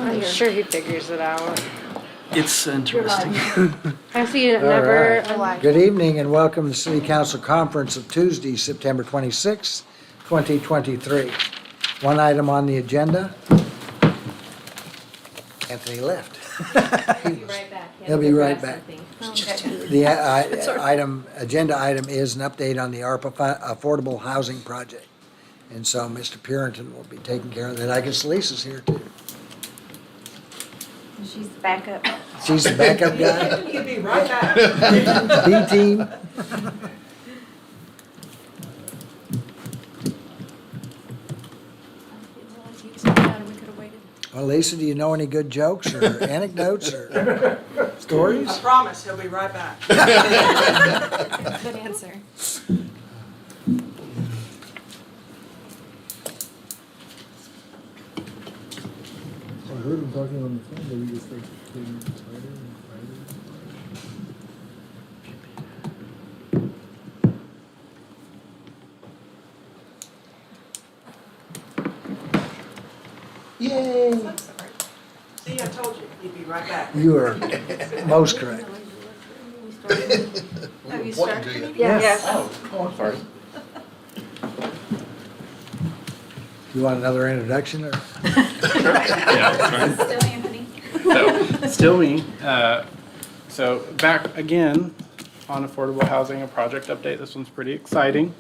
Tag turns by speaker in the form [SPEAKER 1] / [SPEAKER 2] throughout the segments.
[SPEAKER 1] I'm sure he figures it out.
[SPEAKER 2] It's interesting.
[SPEAKER 1] I see it
[SPEAKER 3] All
[SPEAKER 1] never.
[SPEAKER 3] right. Good evening and welcome to the City Council Conference of Tuesday, September 26, 2023. One item on the agenda. Anthony left.
[SPEAKER 4] He'll be right back.
[SPEAKER 3] He'll be right back.
[SPEAKER 4] Something.
[SPEAKER 3] The agenda item is an update on the ARPA Affordable Housing Project. And so Mr. Purinton will be taking care of that. I guess Lisa's here too.
[SPEAKER 4] She's the backup.
[SPEAKER 3] She's the backup guy.
[SPEAKER 5] He'll be right back.
[SPEAKER 3] B team. Well, Lisa, do you know any good jokes or anecdotes or stories?
[SPEAKER 5] I promise he'll be right back.
[SPEAKER 4] Good answer.
[SPEAKER 6] I heard him talking on the phone, but he just started getting tighter and tighter.
[SPEAKER 3] Yay!
[SPEAKER 5] See, I told you, he'd be right back.
[SPEAKER 3] You are most correct.
[SPEAKER 4] Have you started?
[SPEAKER 3] Yes.
[SPEAKER 2] Oh, sorry.
[SPEAKER 3] You want another introduction or?
[SPEAKER 2] Yeah,
[SPEAKER 4] Still Anthony.
[SPEAKER 2] so still me. So back again on affordable housing, a project update. This one's pretty exciting.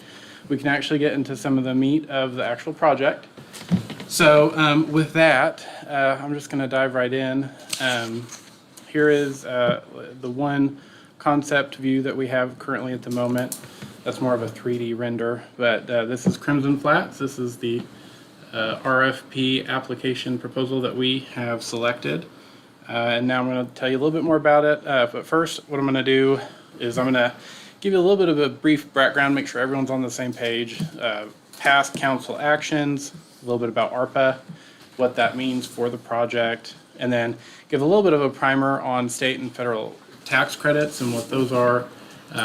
[SPEAKER 2] We can actually get into some of the meat of the actual project. So with that, I'm just going to dive right in. Here is the one concept view that we have currently at the moment. That's more of a 3D render, but this is Crimson Flats. This is the RFP application proposal that we have selected. And now I'm going to tell you a little bit more about it. But first, what I'm going to do is I'm going to give you a little bit of a brief background, make sure everyone's on the same page. Past council actions, a little bit about ARPA, what that means for the project, and then give a little bit of a primer on state and federal tax credits and what those are,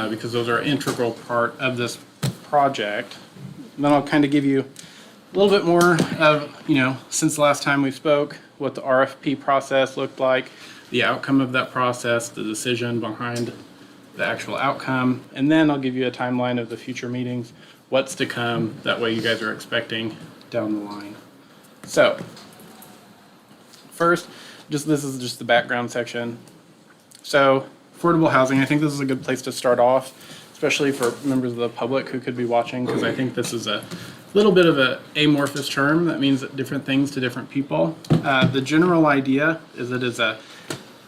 [SPEAKER 2] because those are an integral part of this project. And then I'll kind of give you a little bit more of, since the last time we spoke, what the RFP process looked like, the outcome of that process, the decision behind the actual outcome, and then I'll give you a timeline of the future meetings, what's to come, that way you guys are expecting down the line. So, first, this is just the background section. So, affordable housing, I think this is a good place to start off, especially for members of the public who could be watching, because I think this is a little bit of an amorphous term that means different things to different people. The general idea is that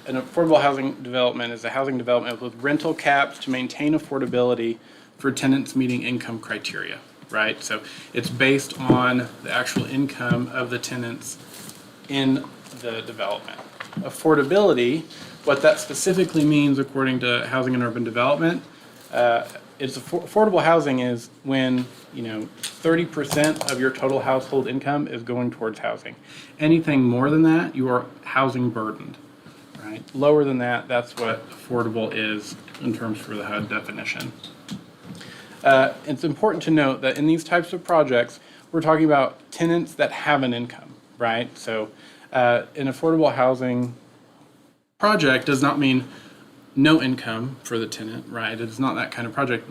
[SPEAKER 2] an affordable housing development is a housing development with rental caps to maintain affordability for tenants meeting income criteria, right? So it's based on the actual income of the tenants in the development. Affordability, what that specifically means according to Housing and Urban Development, it's affordable housing is when 30% of your total household income is going towards housing. Anything more than that, you are housing burdened, right? Lower than that, that's what affordable is in terms for the HUD definition. It's important to note that in these types of projects, we're talking about tenants that have an income, right? So an affordable housing project does not mean no income for the tenant, right? It's not that kind of project.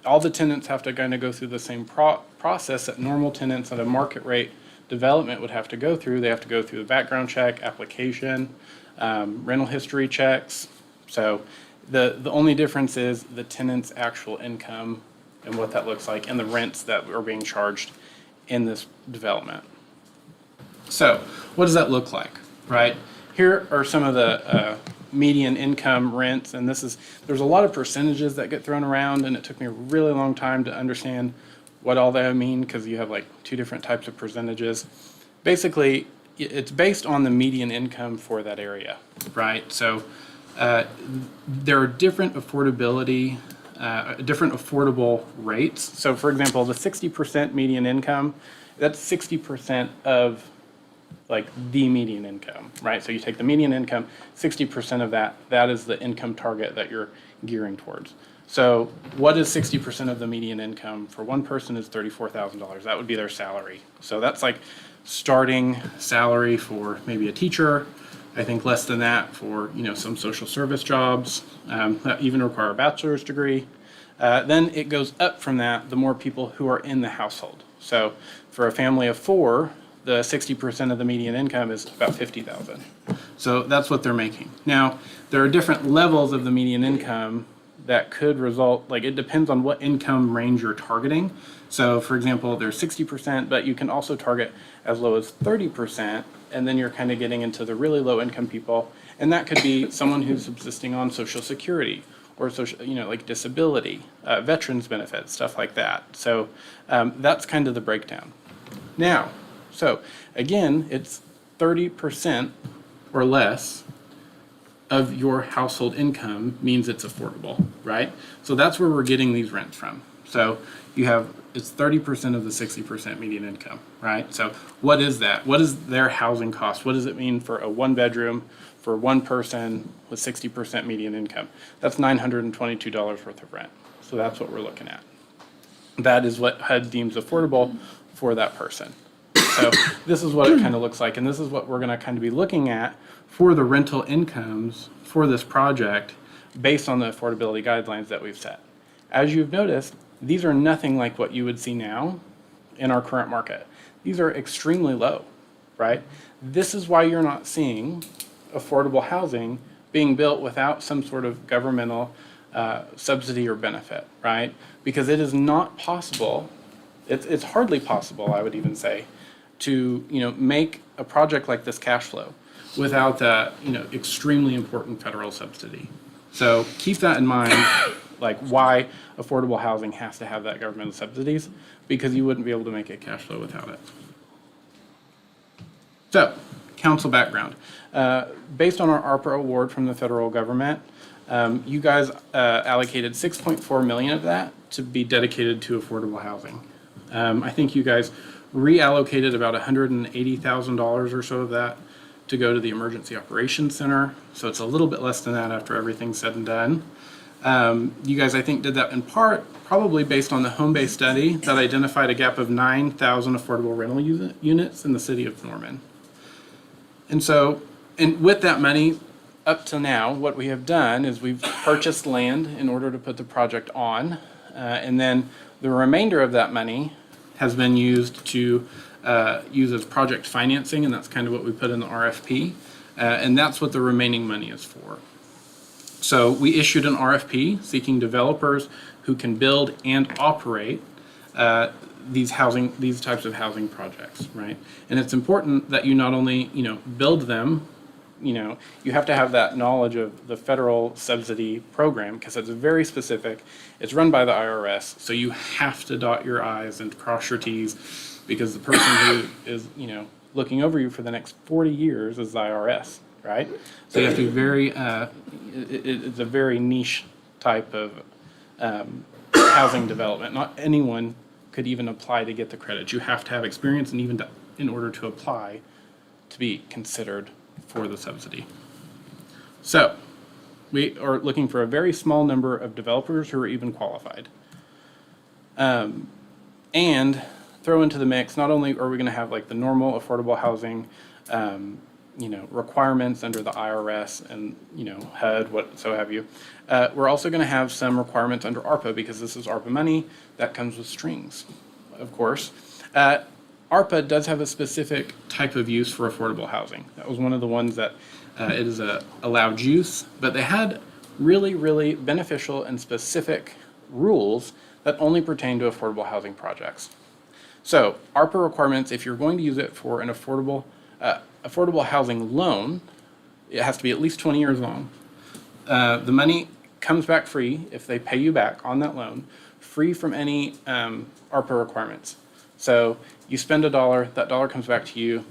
[SPEAKER 2] All the tenants have to kind of go through the same process that normal tenants at a market rate development would have to go through. They have to go through the background check, application, rental history checks. So the only difference is the tenant's actual income and what that looks like and the rents that are being charged in this development. So what does that look like, right? Here are some of the median income rents, and there's a lot of percentages that get thrown around, and it took me a really long time to understand what all that mean, because you have like two different types of percentages. Basically, it's based on the median income for that area, right? So there are different affordability, different affordable rates. So for example, the 60% median income, that's 60% of like the median income, right? So you take the median income, 60% of that is the income target that you're gearing towards. So what is 60% of the median income? For one person is $34,000. That would be their salary. So that's like starting salary for maybe a teacher. I think less than that for, some social service jobs that even require a bachelor's degree. Then it goes up from that the more people who are in the household. So for a family of 4, the 60% of the median income is about $50,000. So that's what they're making. Now, there are different levels of the median income that could result, like it depends on what income range you're targeting. So for example, there's 60%, but you can also target as low as 30%, and then you're kind of getting into the really low income people. And that could be someone who's subsisting on Social Security or social, like disability, veterans benefits, stuff like that. So that's kind of the breakdown. Now, so again, it's 30% or less of your household income means it's affordable, right? So that's where we're getting these rents from. So it's 30% of the 60% median income, right? So what is that? What is their housing cost? What does it mean for a 1-bedroom for one person with 60% median income? That's $922 worth of rent. So that's what we're looking at. That is what HUD deems affordable for that person. So this is what it kind of looks like, and this is what we're going to kind of be looking at for the rental incomes for this project based on the affordability guidelines that we've set. As you've noticed, these are nothing like what you would see now in our current market. These are extremely low, right? This is why you're not seeing affordable housing being built without some sort of governmental subsidy or benefit, right? Because it is not possible, it's hardly possible, I would even say, to make a project like this cash flow without that extremely important federal subsidy. So keep that in mind, like why affordable housing has to have that governmental subsidies, because you wouldn't be able to make it cash flow without it. So, council background. Based on our ARPA award from the federal government, you guys allocated $6.4 million of that to be dedicated to affordable housing. I think you guys reallocated about $180,000 or so of that to go to the Emergency Operations Center. So it's a little bit less than that after everything's said and done. You guys, I think, did that in part probably based on the home-based study that identified a gap of 9,000 affordable rental units in the city of Norman. And so, with that money, up to now, what we have done is we've purchased land in order to put the project on, and then the remainder of that money has been used to use as project financing, and that's kind of what we put in the RFP, and that's what the remaining money is for. So we issued an RFP seeking developers who can build and operate these types of housing projects, right? And it's important that you not only build them, you have to have that knowledge of the federal subsidy program because it's very specific. It's run by the IRS, so you have to dot your I's and cross your T's because the person who is looking over you for the next 40 years is the IRS, right? So you have to be very. It's a very niche type of housing development. Not anyone could even apply to get the credit. You have to have experience and even in order to apply to be considered for the subsidy. So we are looking for a very small number of developers who are even qualified. And throw into the mix, not only are we going to have like the normal affordable housing requirements under the IRS and HUD, what so have you, we're also going to have some requirements under ARPA because this is ARPA money that comes with strings, of course. ARPA does have a specific type of use for affordable housing. That was one of the ones that it is a allowed use, but they had really, really beneficial and specific rules that only pertain to affordable housing projects. So ARPA requirements, if you're going to use it for an affordable housing loan, it has to be at least 20 years long. The money comes back free if they pay you back on that loan, free from any ARPA requirements. So you spend $1, that dollar comes back to you.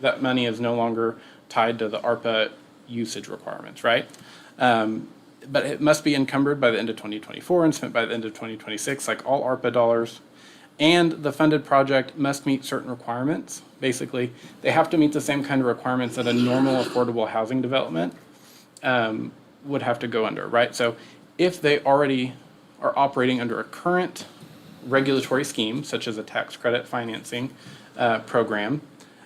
[SPEAKER 2] That money is no longer tied to the ARPA usage requirements, right? But it must be encumbered by the end of 2024 and spent by the end of 2026, like all ARPA dollars. And the funded project must meet certain requirements. Basically, they have to meet the same kind of requirements that a normal affordable housing development would have to go under, right? So if they already are operating under a current regulatory scheme, such as a tax credit financing program,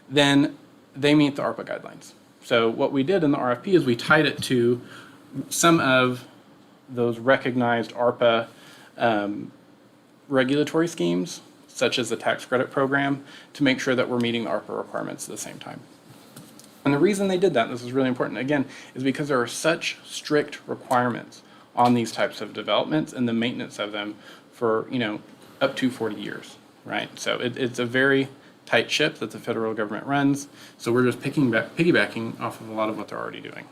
[SPEAKER 2] then they meet the ARPA guidelines. So what we did in the RFP is we tied it to some of those recognized ARPA regulatory schemes, such as the tax credit program, to make sure that we're meeting the ARPA requirements at the same time. And the reason they did that, and this is really important, again, is because there are such strict requirements on these types of developments and the maintenance of them for, up to 40 years, right? So it's a very tight ship that the federal government runs. So we're just piggybacking off of a lot of what they're already doing.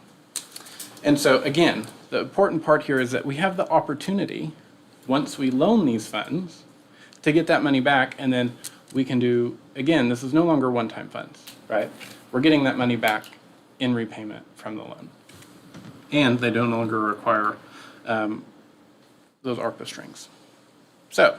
[SPEAKER 2] And so again, the important part here is that we have the opportunity, once we loan these funds, to get that money back, and then we can do, again, this is no longer one-time funds, right? We're getting that money back in repayment from the loan. And they no longer require those ARPA strings. So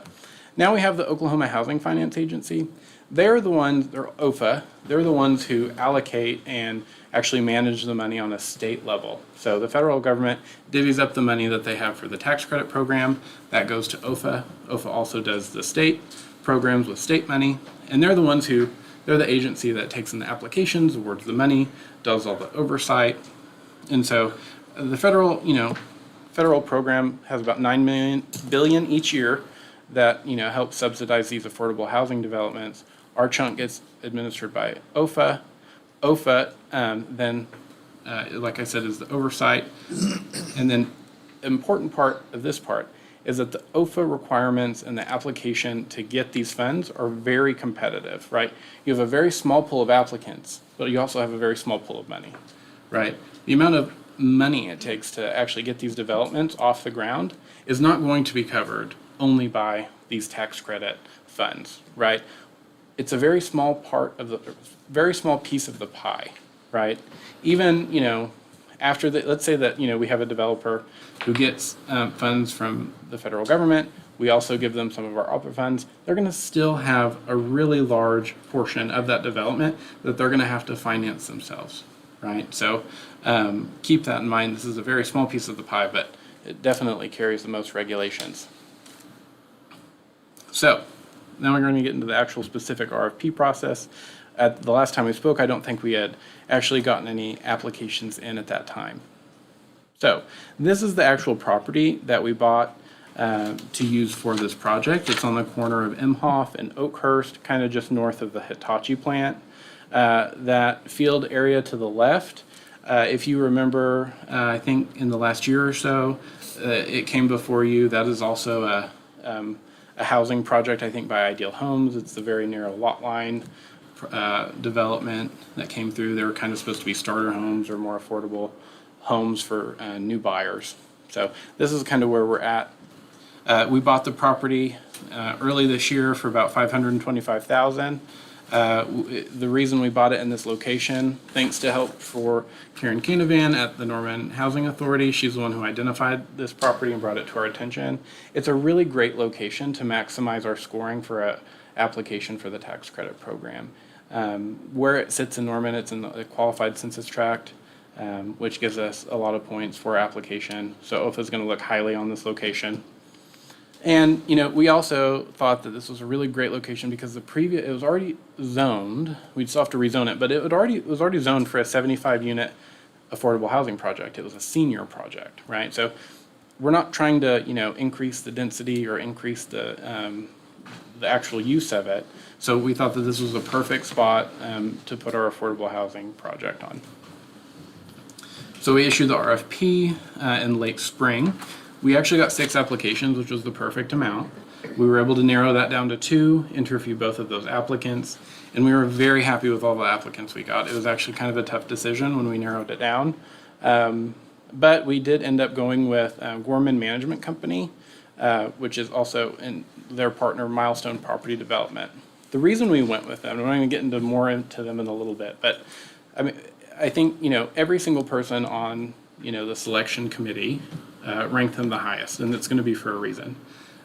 [SPEAKER 2] now we have the Oklahoma Housing Finance Agency. They're OFA, they're the ones who allocate and actually manage the money on a state level. So the federal government divvies up the money that they have for the tax credit program. That goes to OFA. OFA also does the state programs with state money. And they're the agency that takes in the applications, awards the money, does all the oversight. And so the federal program has about $9 billion each year that helps subsidize these affordable housing developments. Our chunk gets administered by OFA. OFA then, like I said, is the oversight. And then the important part of this part is that the OFA requirements and the application to get these funds are very competitive, right? You have a very small pool of applicants, but you also have a very small pool of money, right? The amount of money it takes to actually get these developments off the ground is not going to be covered only by these tax credit funds, right? It's a very small piece of the pie, right? Even, after let's say that, we have a developer who gets funds from the federal government, we also give them some of our ARPA funds, they're gonna still have a really large portion of that development that they're gonna have to finance themselves, right? So keep that in mind. This is a very small piece of the pie, but it definitely carries the most regulations. So now we're going to get into the actual specific RFP process. At the last time we spoke, I don't think we had actually gotten any applications in at that time. So this is the actual property that we bought to use for this project. It's on the corner of Imhoff and Oakhurst, kind of just north of the Hitachi plant. That field area to the left, if you remember, I think in the last year or so, it came before you. That is also a housing project, I think, by Ideal Homes. It's the very narrow lot line development that came through. They were kind of supposed to be starter homes or more affordable homes for new buyers. So this is kind of where we're at. We bought the property early this year for about $525,000. The reason we bought it in this location, thanks to help for Karen Canavan at the Norman Housing Authority. She's the one who identified this property and brought it to our attention. It's a really great location to maximize our scoring for an application for the tax credit program. Where it sits in Norman, it's in the qualified census tract, which gives us a lot of points for our application. So OFA is going to look highly on this location. And, we also thought that this was a really great location because it was already zoned. We'd still have to rezone it, but it was already zoned for a 75-unit affordable housing project. It was a senior project, right? So we're not trying to, increase the density or increase the actual use of it. So we thought that this was a perfect spot to put our affordable housing project on. So we issued the RFP in late spring. We actually got 6 applications, which was the perfect amount. We were able to narrow that down to 2, interview both of those applicants, and we were very happy with all the applicants we got. It was actually kind of a tough decision when we narrowed it down. But we did end up going with Gorman Management Company, which is also in their partner, Milestone Property Development. The reason we went with them, and I'm going to get more into them in a little bit, but I think, every single person on, the selection committee ranked them the highest, and it's going to be for a reason.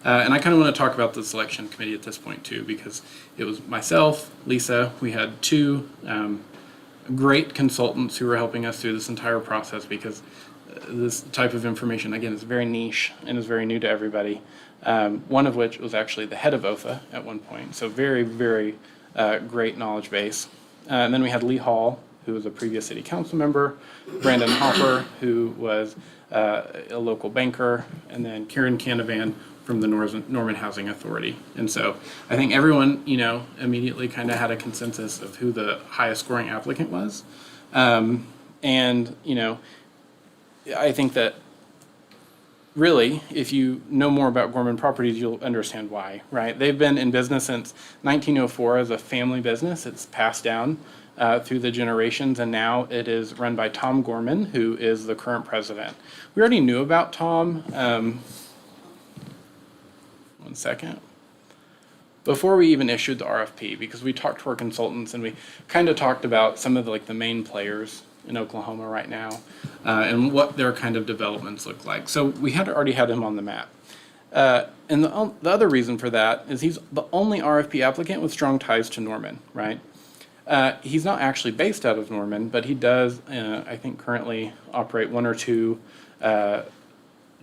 [SPEAKER 2] And I kind of want to talk about the selection committee at this point too, because it was myself, Lisa, we had 2 great consultants who were helping us through this entire process, because this type of information, again, is very niche and is very new to everybody. One of which was actually the head of OFA at one point, so very, very great knowledge base. And then we had Lee Hall, who was a previous city council member, Brandon Hopper, who was a local banker, and then Karen Canavan from the Norman Housing Authority. And so I think everyone, immediately kind of had a consensus of who the highest scoring applicant was. I think that really, if you know more about Gorman Properties, you'll understand why, right? They've been in business since 1904 as a family business. It's passed down through the generations, and now it is run by Tom Gorman, who is the current president. We already knew about Tom. One second. Before we even issued the RFP, because we talked to our consultants and we kind of talked about some of the main players in Oklahoma right now and what their kind of developments look like. So we had already had him on the map. And the other reason for that is he's the only RFP applicant with strong ties to Norman, right? He's not actually based out of Norman, but he does, I think, currently operate one or two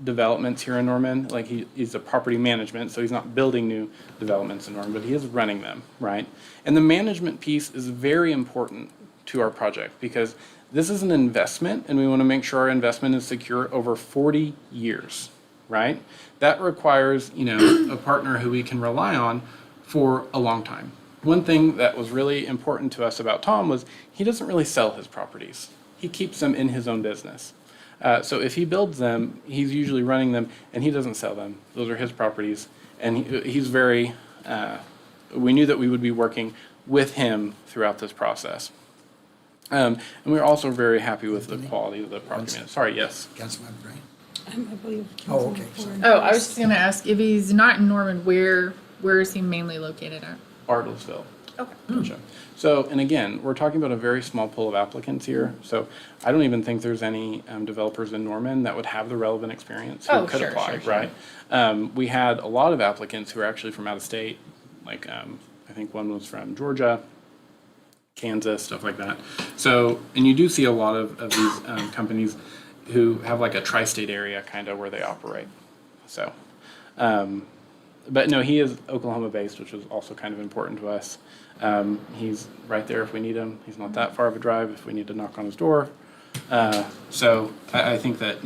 [SPEAKER 2] developments here in Norman. Like he's a property management, so he's not building new developments in Norman, but he is running them, right? And the management piece is very important to our project because this is an investment and we want to make sure our investment is secure over 40 years, right? That requires, a partner who we can rely on for a long time. One thing that was really important to us about Tom was he doesn't really sell his properties. He keeps them in his own business. So if he builds them, he's usually running them and he doesn't sell them. Those are his properties. And he's very, we knew that we would be working with him throughout this process. And we were also very happy with the quality of the property. Sorry, yes.
[SPEAKER 3] Councilmember Green?
[SPEAKER 1] I believe.
[SPEAKER 3] Oh, okay.
[SPEAKER 7] Oh, I was just gonna ask, if he's not in Norman, where is he mainly located at?
[SPEAKER 2] Bartlesville.
[SPEAKER 7] Okay.
[SPEAKER 2] Gotcha. So, and again, we're talking about a very small pool of applicants here. So I don't even think there's any developers in Norman that would have the relevant experience who could apply, right? We had a lot of applicants who are actually from out of state. Like, I think one was from Georgia, Kansas, stuff like that. So, and you do see a lot of these companies who have like a tri-state area kind of where they operate. So, but no, he is Oklahoma based, which was also kind of important to us. He's right there if we need him. He's not that far of a drive if we need to knock on his door. So I think that,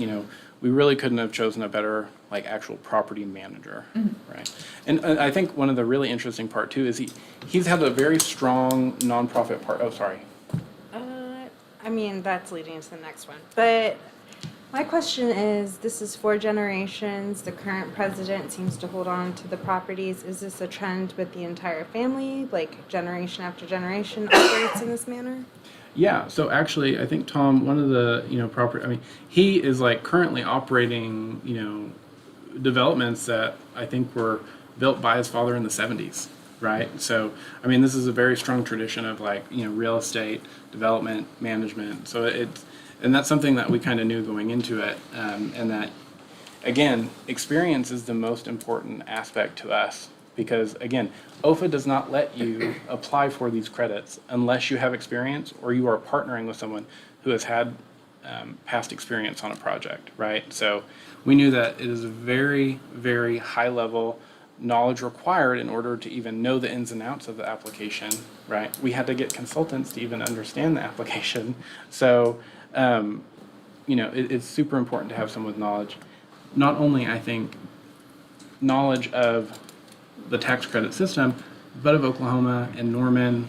[SPEAKER 2] we really couldn't have chosen a better like actual property manager, right? And I think one of the really interesting part too is he's had a very strong nonprofit part. Oh, sorry.
[SPEAKER 1] That's leading into the next one. But my question is, this is 4 generations. The current president seems to hold on to the properties. Is this a trend with the entire family? Like generation after generation operates in this manner?
[SPEAKER 2] Yeah, so actually, I think Tom, one of the, he is like currently operating, developments that I think were built by his father in the 70s, right? So, this is a very strong tradition of like, real estate, development, management. So and that's something that we kind of knew going into it. And that, again, experience is the most important aspect to us. Because again, OFA does not let you apply for these credits unless you have experience or you are partnering with someone who has had past experience on a project, right? So we knew that it is a very, very high level knowledge required in order to even know the ins and outs of the application, right? We had to get consultants to even understand the application. So, it's super important to have someone with knowledge. Not only, I think, knowledge of the tax credit system, but of Oklahoma and Norman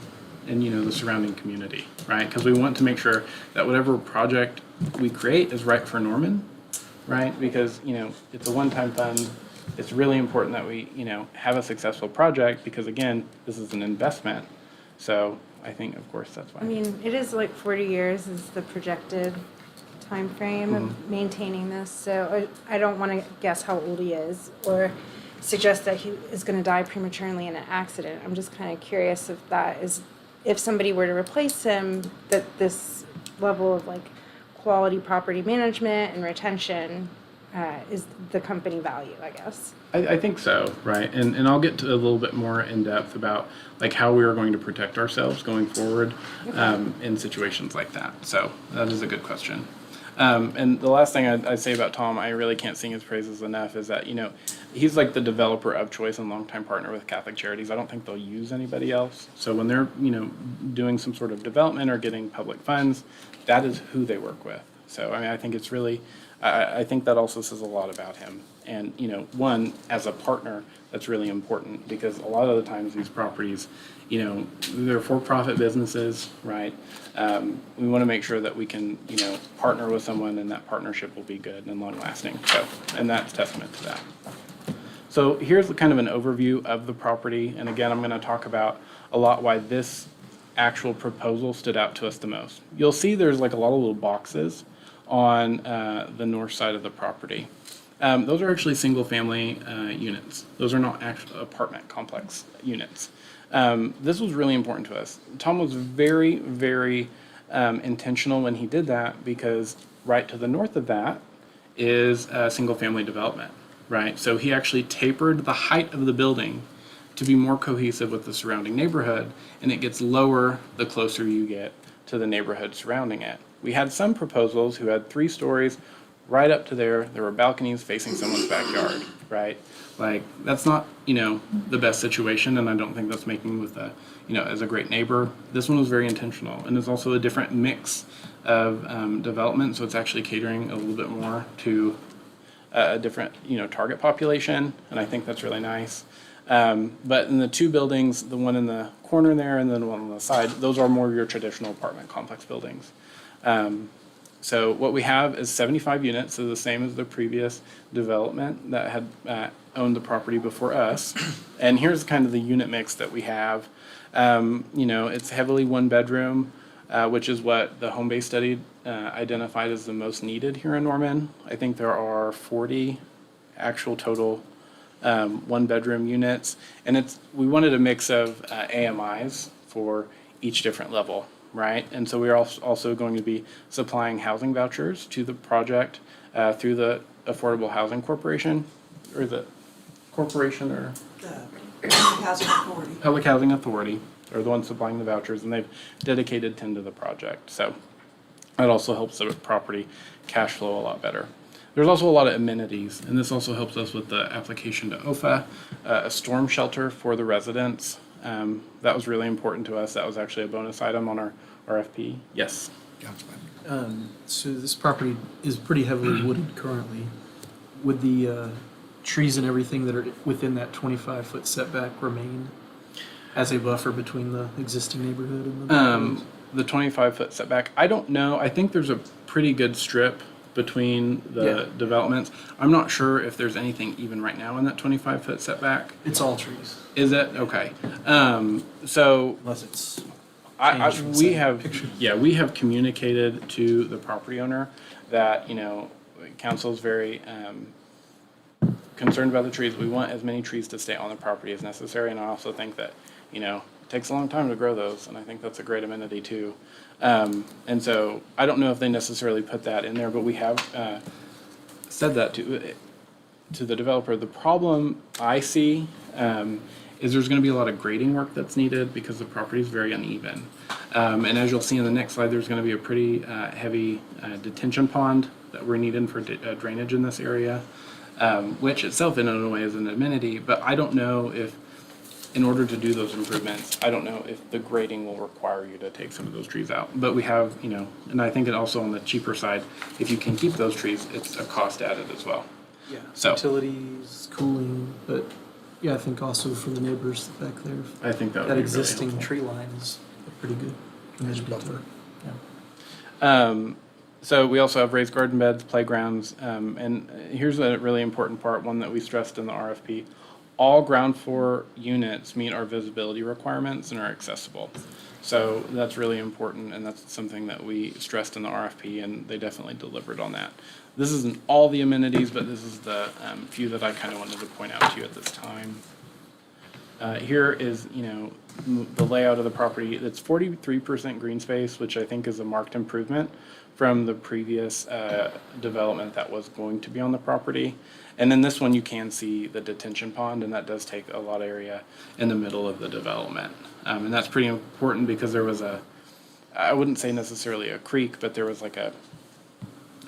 [SPEAKER 2] and, the surrounding community, right? Because we want to make sure that whatever project we create is right for Norman, right? Because, it's a one-time fund. It's really important that we, have a successful project because, again, this is an investment. So I think, of course, that's why.
[SPEAKER 1] It is like 40 years is the projected time frame of maintaining this. So I don't want to guess how old he is or suggest that he is going to die prematurely in an accident. I'm just kind of curious if that is, if somebody were to replace him, that this level of like quality property management and retention is the company value, I guess.
[SPEAKER 2] I think so, right? And I'll get to a little bit more in depth about like how we are going to protect ourselves going forward in situations like that. So that is a good question. And the last thing I'd say about Tom, I really can't sing his praises enough, is that, he's like the developer of choice and longtime partner with Catholic Charities. I don't think they'll use anybody else. So when they're, doing some sort of development or getting public funds, that is who they work with. So, I think it's really, I think that also says a lot about him. And, one, as a partner, that's really important, because a lot of the times these properties, they're for-profit businesses, right? We want to make sure that we can, partner with someone, and that partnership will be good and long-lasting. So, and that's testament to that. So here's kind of an overview of the property. And again, I'm going to talk about a lot why this actual proposal stood out to us the most. You'll see there's like a lot of little boxes on the north side of the property. Those are actually single-family units. Those are not actual apartment complex units. This was really important to us. Tom was very, very intentional when he did that, because right to the north of that is a single-family development, right? So he actually tapered the height of the building to be more cohesive with the surrounding neighborhood, and it gets lower the closer you get to the neighborhood surrounding it. We had some proposals who had 3 stories right up to there. There were balconies facing someone's backyard, right? Like, that's not, the best situation, and I don't think that's making with a, as a great neighbor. This one was very intentional, and it's also a different mix of development, so it's actually catering a little bit more to a different, target population, and I think that's really nice. But in the 2 buildings, the one in the corner there and then the one on the side, those are more your traditional apartment complex buildings. So what we have is 75 units, so the same as the previous development that had owned the property before us. And here's kind of the unit mix that we have. It's heavily 1-bedroom, which is what the home base study identified as the most needed here in Norman. I think there are 40 actual total 1-bedroom units, and we wanted a mix of AMIs for each different level, right? And so we are also going to be supplying housing vouchers to the project through the Affordable Housing Corporation, or the corporation, or
[SPEAKER 5] The Housing Authority.
[SPEAKER 2] Public Housing Authority, are the ones supplying the vouchers, and they've dedicated 10 to the project. So that also helps the property cash flow a lot better. There's also a lot of amenities, and this also helps us with the application to OFA, a storm shelter for the residents. That was really important to us. That was actually a bonus item on our RFP. Yes.
[SPEAKER 8] So this property is pretty heavily wooded currently. Would the trees and everything that are within that 25-foot setback remain as a buffer between the existing neighborhood and the
[SPEAKER 2] The 25-foot setback, I don't know. I think there's a pretty good strip between the developments. I'm not sure if there's anything even right now in that 25-foot setback.
[SPEAKER 8] It's all trees.
[SPEAKER 2] Is it? Okay. So
[SPEAKER 8] Unless it's
[SPEAKER 2] we
[SPEAKER 8] second
[SPEAKER 2] have,
[SPEAKER 8] picture.
[SPEAKER 2] we have communicated to the property owner that, council is very concerned about the trees. We want as many trees to stay on the property as necessary, and I also think that, it takes a long time to grow those, and I think that's a great amenity too. And so I don't know if they necessarily put that in there, but we have said that to the developer. The problem I see is there's going to be a lot of grading work that's needed because the property is very uneven. And as you'll see in the next slide, there's going to be a pretty heavy detention pond that we're needing for drainage in this area, which itself in a way is an amenity, but I don't know if, in order to do those improvements, I don't know if the grading will require you to take some of those trees out. But we have, and I think it also on the cheaper side, if you can keep those trees, it's a cost added as well.
[SPEAKER 8] Yeah.
[SPEAKER 2] So-
[SPEAKER 8] Utilities, cooling, but I think also for the neighbors back there.
[SPEAKER 2] I think that would
[SPEAKER 8] That
[SPEAKER 2] be
[SPEAKER 8] existing
[SPEAKER 2] really helpful.
[SPEAKER 8] tree line is a pretty good amenity to it. Yeah.
[SPEAKER 2] So we also have raised garden beds, playgrounds, and here's a really important part, one that we stressed in the RFP. All ground floor units meet our visibility requirements and are accessible. So that's really important, and that's something that we stressed in the RFP, and they definitely delivered on that. This isn't all the amenities, but this is the few that I kind of wanted to point out to you at this time. Here is, the layout of the property. It's 43% green space, which I think is a marked improvement from the previous development that was going to be on the property. And then this one, you can see the detention pond, and that does take a lot of area in the middle of the development. And that's pretty important because there was I wouldn't say necessarily a creek, but there was like a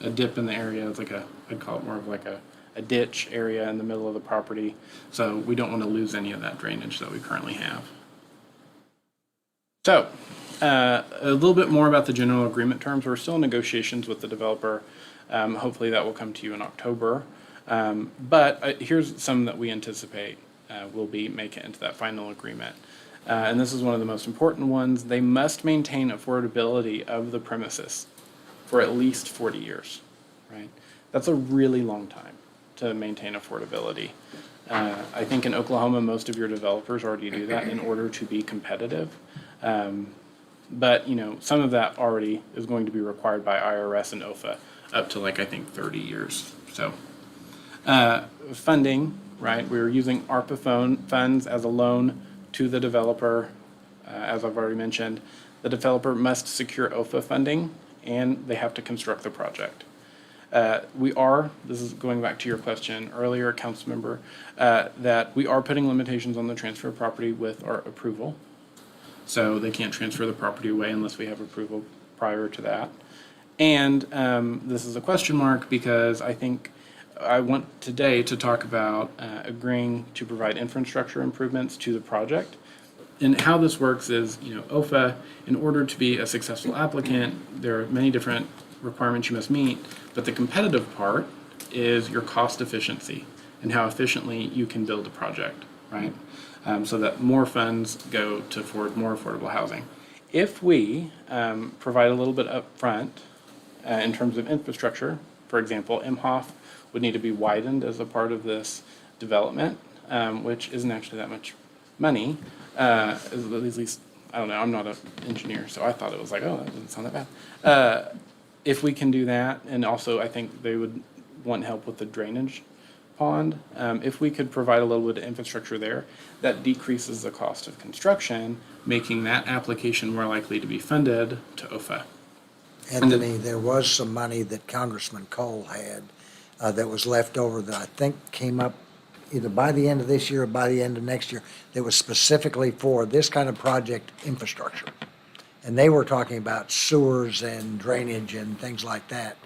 [SPEAKER 2] a dip in the area. It's like I'd call it more of like a ditch area in the middle of the property. So we don't want to lose any of that drainage that we currently have. So a little bit more about the general agreement terms. We're still in negotiations with the developer. Hopefully that will come to you in October. But here's some that we anticipate will be make it into that final agreement. And this is one of the most important ones. They must maintain affordability of the premises for at least 40 years, right? That's a really long time to maintain affordability. I think in Oklahoma, most of your developers already do that in order to be competitive. But, you know, some of that already is going to be required by IRS and OFA up to like, I think 30 years. So funding, right? We're using ARPA funds as a loan to the developer. As I've already mentioned, the developer must secure OFA funding and they have to construct the project. This is going back to your question earlier, council member, that we are putting limitations on the transfer of property with our approval. So they can't transfer the property away unless we have approval prior to that. And this is a question mark because I think I want today to talk about agreeing to provide infrastructure improvements to the project. And how this works is, you know, OFA, in order to be a successful applicant, there are many different requirements you must meet, but the competitive part is your cost efficiency and how efficiently you can build a project, right? So that more funds go to afford more affordable housing. If we provide a little bit up front in terms of infrastructure, for example, Imhoff would need to be widened as a part of this development, which isn't actually that much money. At least, I don't know, I'm not an engineer, so I thought it was like, oh, that doesn't sound that bad. If we can do that, and also I think they would want help with the drainage pond, if we could provide a little bit of infrastructure there, that decreases the cost of construction, making that application more likely to be funded to OFA.
[SPEAKER 3] Anthony, there was some money that Congressman Cole had that was left over that I think came up either by the end of this year or by the end of next year that was specifically for this kind of project infrastructure. And they were talking about sewers and drainage and things like that.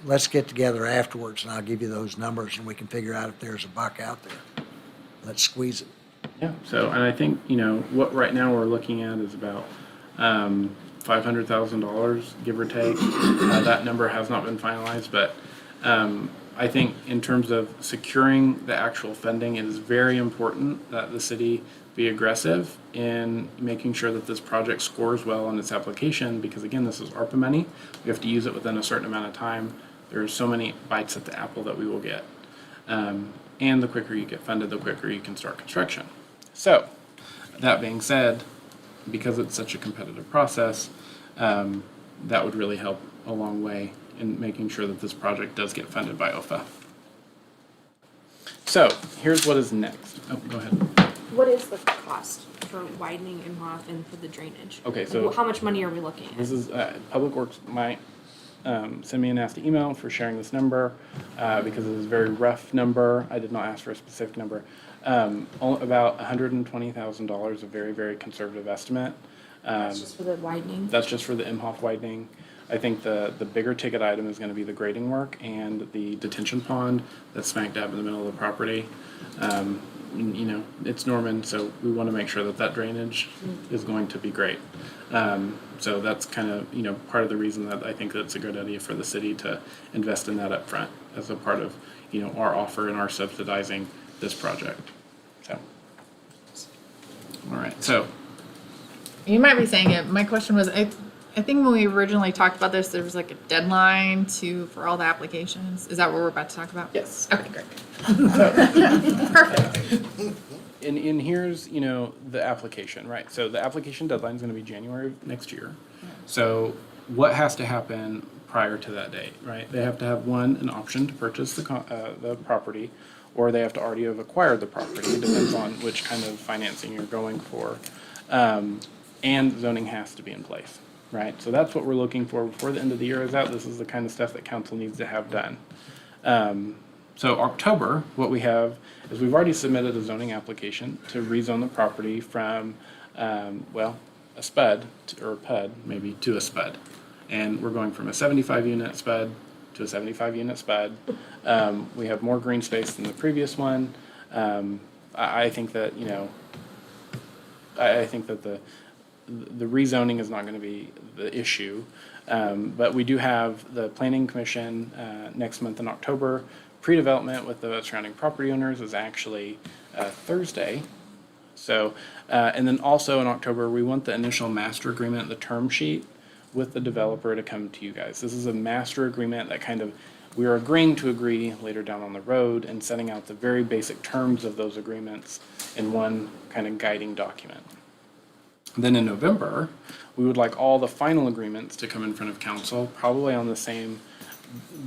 [SPEAKER 3] Let's get together afterwards and I'll give you those numbers and we can figure out if there's a buck out there. Let's squeeze it.
[SPEAKER 2] Yeah, so, and I think, you know, what right now we're looking at is about $500,000, give or take. That number has not been finalized, but I think in terms of securing the actual funding, it is very important that the city be aggressive in making sure that this project scores well on its application, because again, this is ARPA money. We have to use it within a certain amount of time. There are so many bites at the apple that we will get. And the quicker you get funded, the quicker you can start construction. So, that being said, because it's such a competitive process, that would really help a long way in making sure that this project does get funded by OFA. So, here's what is next. Oh, go ahead.
[SPEAKER 4] What is the cost for widening Imhoff and for the drainage?
[SPEAKER 2] Okay, so
[SPEAKER 4] How much money are we looking at?
[SPEAKER 2] this is, Public Works might send me a nasty email for sharing this number because it is a very rough number. I did not ask for a specific number. About $120,000, a very, very conservative estimate.
[SPEAKER 4] That's just for the widening?
[SPEAKER 2] That's just for the Imhoff widening. I think the bigger ticket item is going to be the grading work and the detention pond that's smack dab in the middle of the property. You know, it's Norman, so we want to make sure that that drainage is going to be great. So that's kind of, you know, part of the reason that I think that's a good idea for the city to invest in that up front as a part of, you know, our offer and our subsidizing this project. So, all right, so.
[SPEAKER 7] You might be saying it. My question was, I think when we originally talked about this, there was like a deadline for all the applications. Is that what we're about to talk about?
[SPEAKER 2] Yes.
[SPEAKER 7] Okay, great. Perfect.
[SPEAKER 2] And here's, you know, the application, right? So the application deadline is going to be January of next year. So what has to happen prior to that date, right? They have to have an option to purchase the property, or they have to already have acquired the property. It depends on which kind of financing you're going for. And zoning has to be in place, right? So that's what we're looking for before the end of the year is out. This is the kind of stuff that council needs to have done. So October, what we have is we've already submitted a zoning application to rezone the property from, a spud, or a PUD, maybe, to a spud. and we're going from a 75 unit spud to a 75 unit spud. We have more green space than the previous one. I think that, you know, I think that the rezoning is not going to be the issue. But we do have the Planning Commission next month in October. Pre-development with the surrounding property owners is actually Thursday. So, and then also in October, we want the initial master agreement, the term sheet, with the developer to come to you guys. This is a master agreement that kind of, we are agreeing to agree later down on the road and setting out the very basic terms of those agreements in one kind of guiding document. Then in November, we would like all the final agreements to come in front of council, probably on the same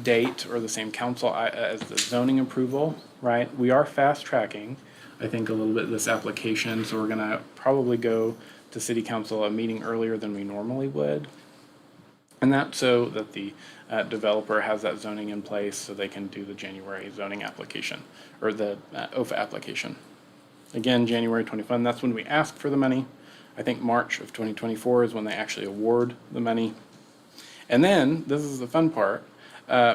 [SPEAKER 2] date or the same council as the zoning approval, right? We are fast tracking, I think, a little bit this application, so we're gonna probably go to city council a meeting earlier than we normally would. And that's so that the developer has that zoning in place so they can do the January zoning application, or the OFA application. Again, January 25, that's when we ask for the money. I think March of 2024 is when they actually award the money. And then, this is the fun part,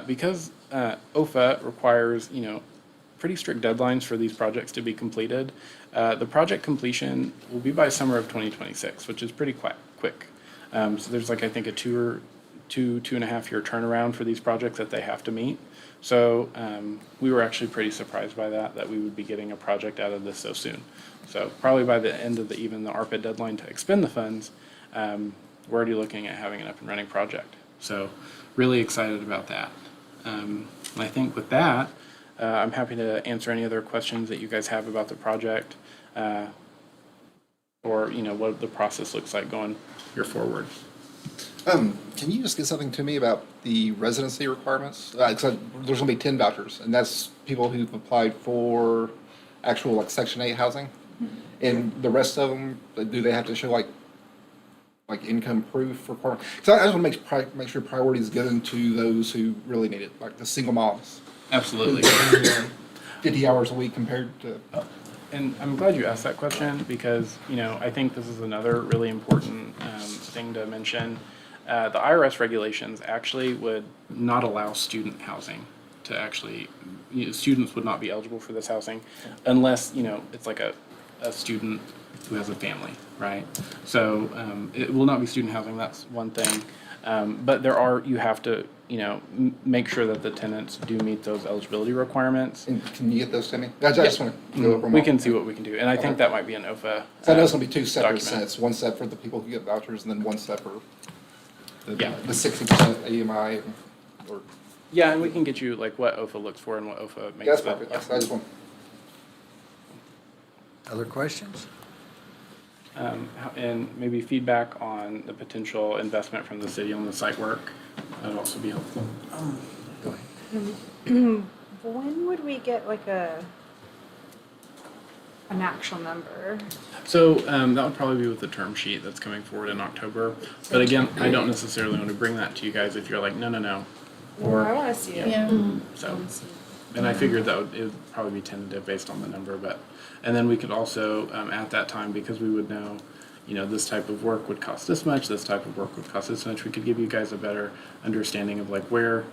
[SPEAKER 2] because OFA requires, you know, pretty strict deadlines for these projects to be completed, the project completion will be by summer of 2026, which is pretty quick. So there's like, I think, a two and a half year turnaround for these projects that they have to meet. So we were actually pretty surprised by that we would be getting a project out of this so soon. So probably by the end of even the ARPA deadline to expend the funds, we're already looking at having an up and running project. So really excited about that. And I think with that, I'm happy to answer any other questions that you guys have about the project, or, you know, what the process looks like going here forward.
[SPEAKER 9] Can you just get something to me about the residency requirements? 'Cause there's gonna be 10 vouchers, and that's people who've applied for actual like Section 8 housing. And the rest of them, do they have to show like income proof requirement? Because I just want to make sure priority is given to those who really need it, like the single moms.
[SPEAKER 2] Absolutely.
[SPEAKER 9] 50 hours a week compared to.
[SPEAKER 2] And I'm glad you asked that question because, you know, I think this is another really important thing to mention. The IRS regulations actually would not allow student housing to actually, you know, students would not be eligible for this housing unless, you know, it's like a student who has a family, right? So it will not be student housing, that's one thing. But you have to, you know, make sure that the tenants do meet those eligibility requirements.
[SPEAKER 9] And can you get those to me? I just want to go over them.
[SPEAKER 2] We can see what we can do, and I think that might be an OFA.
[SPEAKER 9] So I know it's going to be two separate
[SPEAKER 2] document.
[SPEAKER 9] sets, one set for the people who get vouchers and then one set for
[SPEAKER 2] Yeah.
[SPEAKER 9] the 60% AMI or.
[SPEAKER 2] Yeah, and we can get you like what OFA looks for and what OFA makes.
[SPEAKER 9] That's
[SPEAKER 2] the-
[SPEAKER 9] perfect. I just want.
[SPEAKER 3] Other questions?
[SPEAKER 2] And maybe feedback on the potential investment from the city on the site work. That'd also be helpful.
[SPEAKER 3] Go ahead.
[SPEAKER 1] When would we get like an actual number?
[SPEAKER 2] So that would probably be with the term sheet that's coming forward in October. But again, I don't necessarily want to bring that to you guys if you're like, no.
[SPEAKER 1] Or I want to see it.
[SPEAKER 7] Yeah.
[SPEAKER 2] So, and I figured it would probably be tentative based on the number, and then we could also, at that time, because we would know, you know, this type of work would cost this much, this type of work would cost this much, we could give you guys a better understanding of like where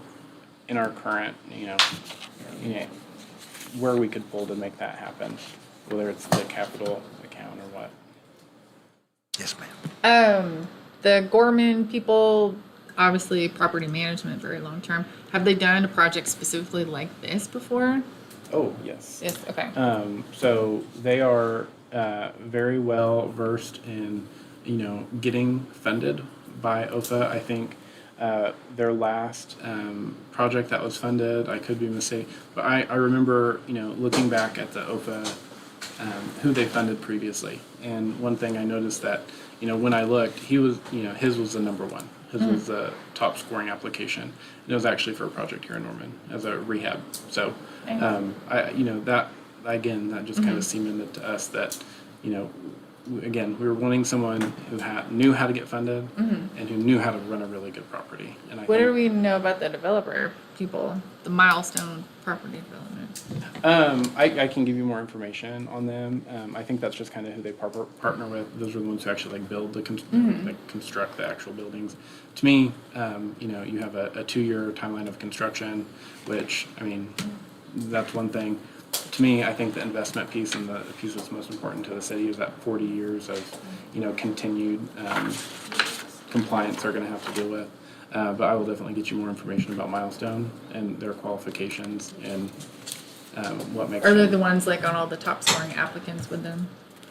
[SPEAKER 2] in our current, you know, where we could pull to make that happen, whether it's the capital account or what.
[SPEAKER 3] Yes, ma'am.
[SPEAKER 7] The Gorman people, obviously property management, very long term. Have they done a project specifically like this before?
[SPEAKER 2] Oh, yes.
[SPEAKER 7] Yes, okay.
[SPEAKER 2] So they are very well versed in, you know, getting funded by OFA. I think their last project that was funded, I could be mistaken, but I remember, you know, looking back at the OFA, who they funded previously. And one thing I noticed that, you know, when I looked, he was, you know, his was the number one. His was the top scoring application. And it was actually for a project here in Norman as a rehab. So, you know, that, again, that just kind of cemented to us that, you know, again, we were wanting someone who knew how to get funded and who knew how to run a really good property. And I
[SPEAKER 7] What
[SPEAKER 2] think,
[SPEAKER 7] do we know about the developer people, the Milestone Property Development?
[SPEAKER 2] I can give you more information on them. I think that's just kind of who they partner with. Those are the ones who actually like build like construct the actual buildings. To me, you know, you have a 2-year timeline of construction, which, I mean, that's one thing. To me, I think the investment piece and the piece that's most important to the city is that 40 years of, you know, continued compliance they're going to have to deal with. But I will definitely get you more information about Milestone and their qualifications and what makes
[SPEAKER 7] Are they
[SPEAKER 2] them.
[SPEAKER 7] the ones like on all the top scoring applicants with them?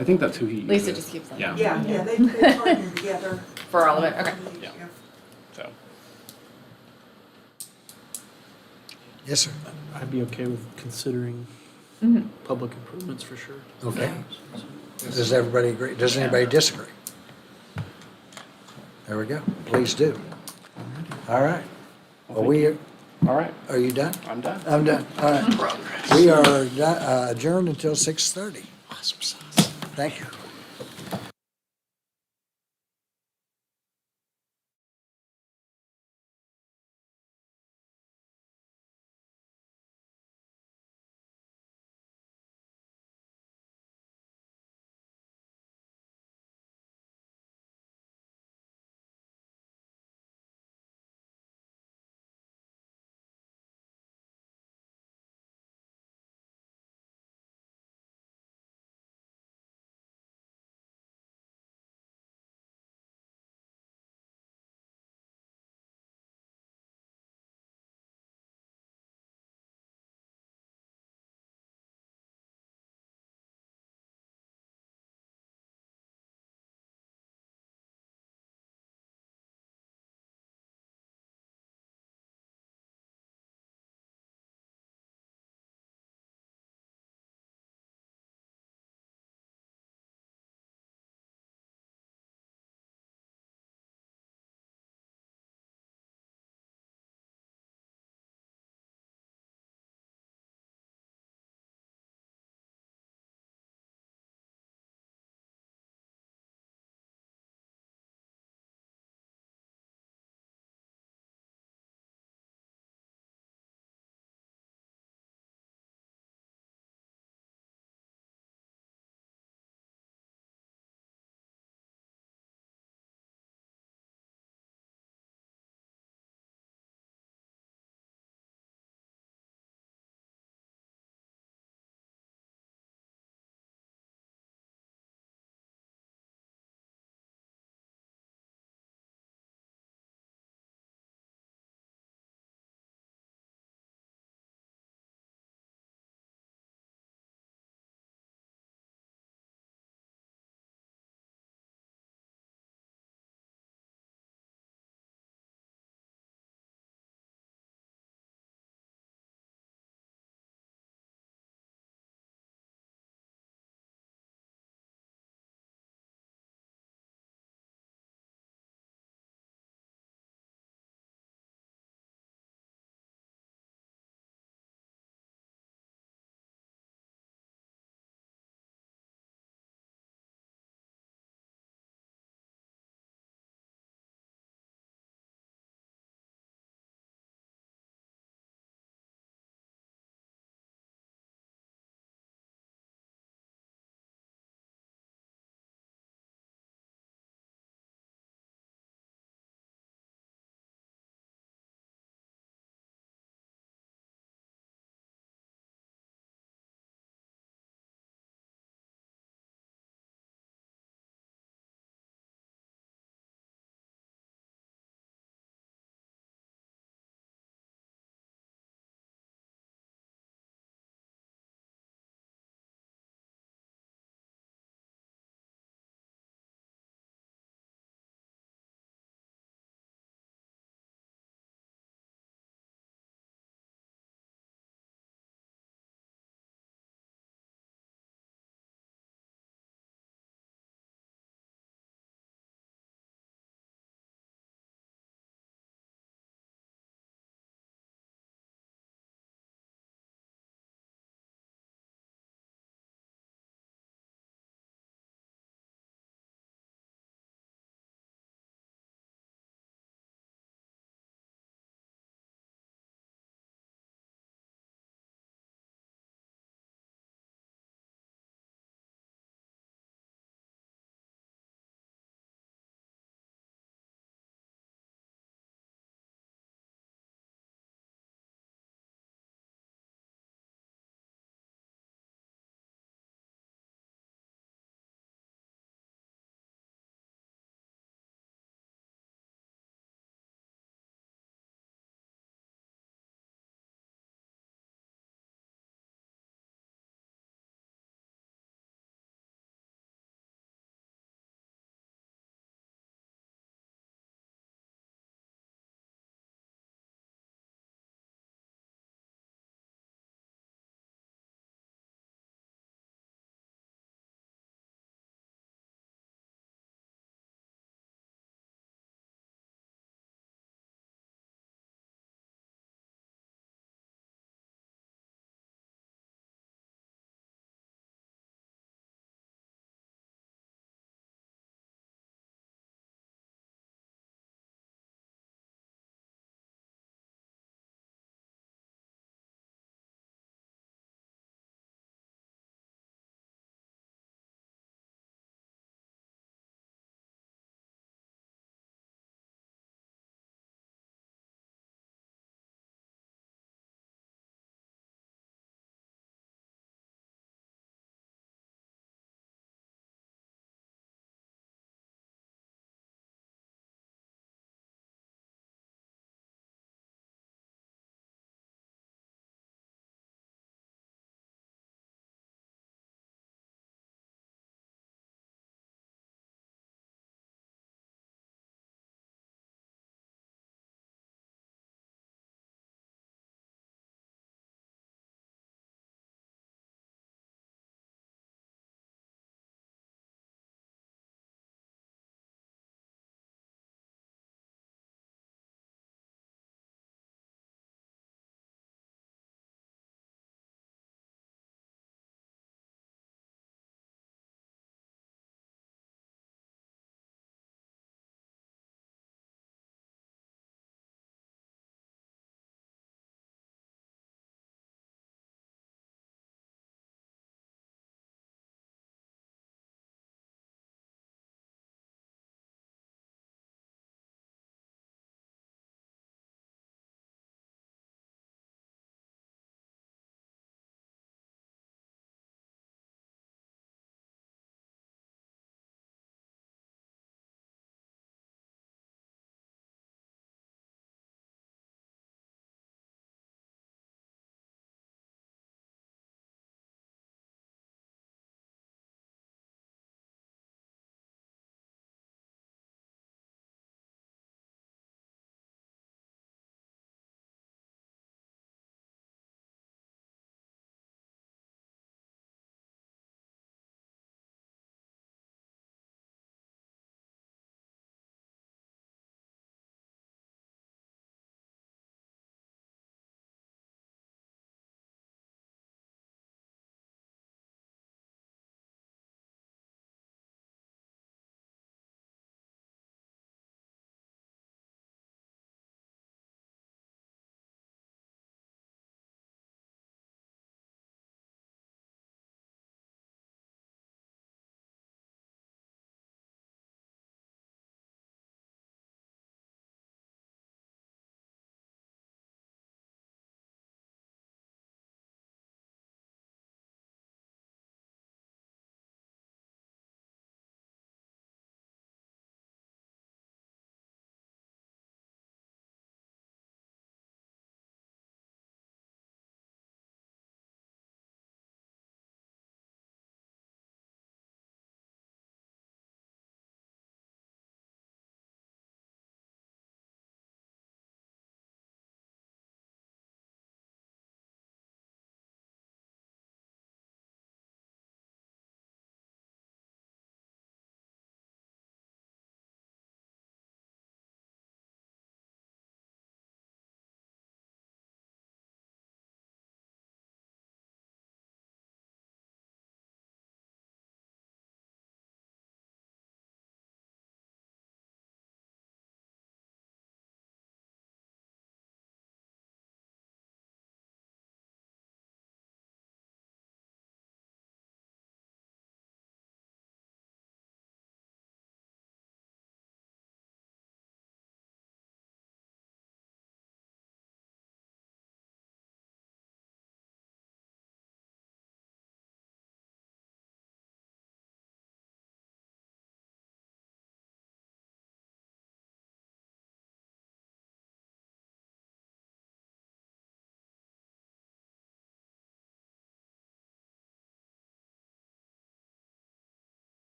[SPEAKER 2] I think that's who he uses.
[SPEAKER 7] Lisa just keeps saying.
[SPEAKER 2] Yeah.
[SPEAKER 5] Yeah, they partner together.
[SPEAKER 7] For all of it, okay.
[SPEAKER 2] Yeah. So,
[SPEAKER 3] Yes, sir.
[SPEAKER 8] I'd be okay with considering public improvements for sure.
[SPEAKER 3] Okay. Does everybody agree? Does anybody disagree? There we go. Please do. All right. Well,
[SPEAKER 2] all right,
[SPEAKER 3] are you done?
[SPEAKER 2] I'm done.
[SPEAKER 3] I'm done. All right. We are adjourned until 6:30. Awesome sauce. Thank you.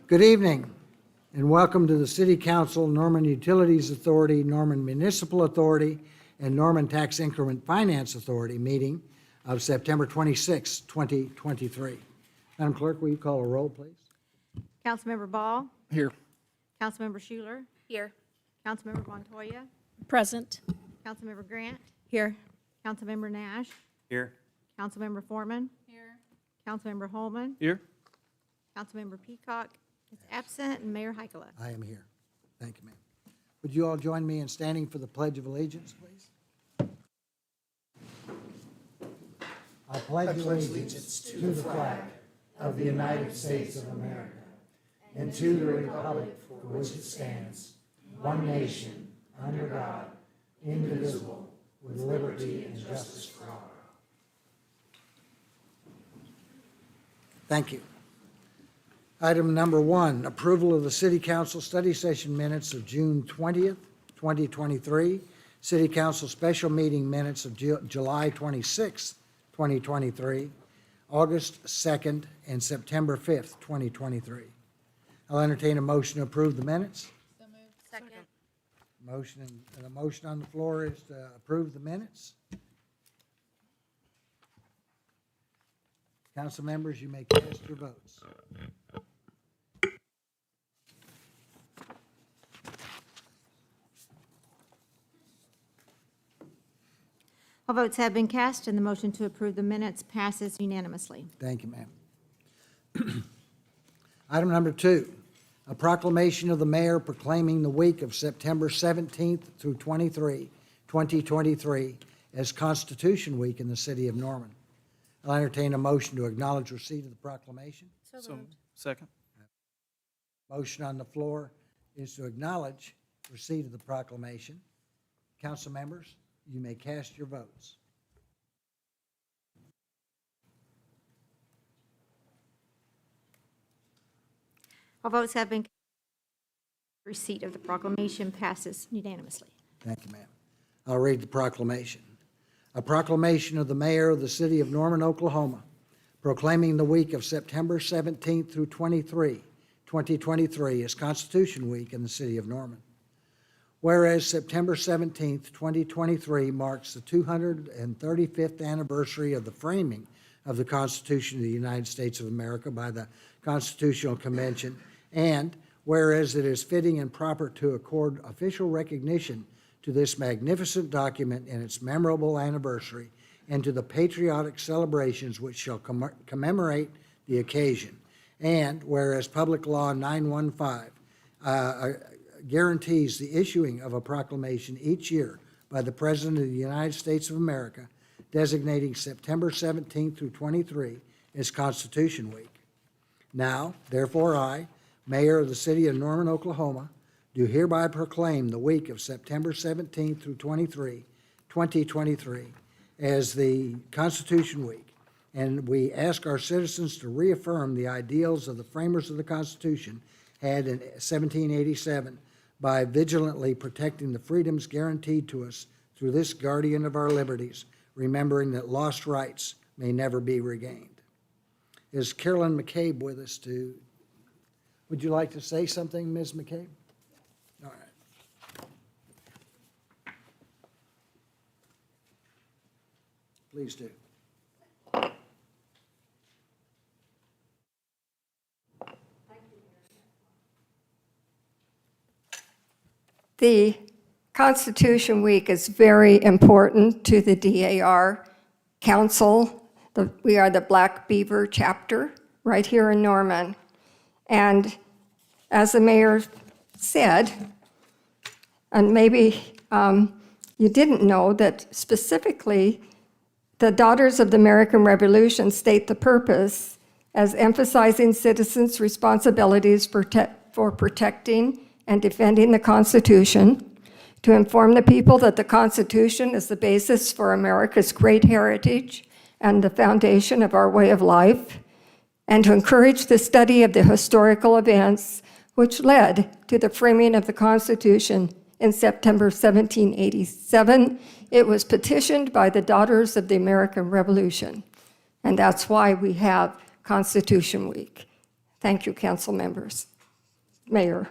[SPEAKER 3] Good evening, and welcome to the City Council, Norman Utilities Authority, Norman Municipal Authority, and Norman Tax Increment Finance Authority meeting of September 26, 2023. Madam Clerk, will you call a roll, please?
[SPEAKER 1] Councilmember Ball,
[SPEAKER 9] Here.
[SPEAKER 1] Councilmember Schuler,
[SPEAKER 4] Here.
[SPEAKER 1] Councilmember Montoya,
[SPEAKER 5] Present.
[SPEAKER 1] Councilmember Grant,
[SPEAKER 5] Here.
[SPEAKER 1] Councilmember Nash,
[SPEAKER 6] Here.
[SPEAKER 1] Councilmember Foreman. Here. Councilmember Holman,
[SPEAKER 2] Here?
[SPEAKER 1] Councilmember Peacock is absent, and Mayor Hykela.
[SPEAKER 3] I am here. Thank you, ma'am. Would you all join me in standing for the Pledge of Allegiance, please? I pledge allegiance to the flag of the United States of America and to the republic for which it stands, one nation, under God, indivisible, with liberty and justice for all. Thank you. Item number 1, approval of the City Council study session minutes of June 20th, 2023, City Council special meeting minutes of July 26th, 2023, August 2nd, and September 5th, 2023. I'll entertain a motion to approve the minutes.
[SPEAKER 4] Second.
[SPEAKER 3] Motion, and the motion on the floor is to approve the minutes. Council members, you may cast your votes.
[SPEAKER 1] All votes have been cast, and the motion to approve the minutes passes unanimously.
[SPEAKER 3] Thank you, ma'am. Item number 2, a proclamation of the mayor proclaiming the week of September 17th through 2023 as Constitution Week in the city of Norman. I'll entertain a motion to acknowledge receipt of the proclamation.
[SPEAKER 8] So, second.
[SPEAKER 3] Motion on the floor is to acknowledge receipt of the proclamation. Council members, you may cast your votes.
[SPEAKER 1] All votes have been cast. Receipt of the proclamation passes unanimously.
[SPEAKER 3] Thank you, ma'am. I'll read the proclamation. A proclamation of the mayor of the city of Norman, Oklahoma, proclaiming the week of September 17th through 2023 as Constitution Week in the city of Norman. Whereas September 17th, 2023 marks the 235th anniversary of the framing of the Constitution of the United States of America by the Constitutional Convention, and whereas it is fitting and proper to accord official recognition to this magnificent document in its memorable anniversary and to the patriotic celebrations which shall commemorate the occasion, and whereas Public Law 915 guarantees the issuing of a proclamation each year by the President of the United States of America designating September 17th through 23 as Constitution Week. Now, therefore, I, Mayor of the City of Norman, Oklahoma, do hereby proclaim the week of September 17th through 2023, as the Constitution Week, and we ask our citizens to reaffirm the ideals of the framers of the Constitution had in 1787 by vigilantly protecting the freedoms guaranteed to us through this guardian of our liberties, remembering that lost rights may never be regained. Is Carolyn McCabe with us would you like to say something, Ms. McCabe? All right. Please do.
[SPEAKER 10] The Constitution Week is very important to the DAR Council. We are the Black Beaver chapter right here in Norman. And as the mayor said, and maybe you didn't know that specifically the Daughters of the American Revolution state the purpose as emphasizing citizens' responsibilities for protecting and defending the Constitution, to inform the people that the Constitution is the basis for America's great heritage and the foundation of our way of life, and to encourage the study of the historical events which led to the framing of the Constitution in September 1787. It was petitioned by the Daughters of the American Revolution, and that's why we have Constitution Week. Thank you, council members. Mayor.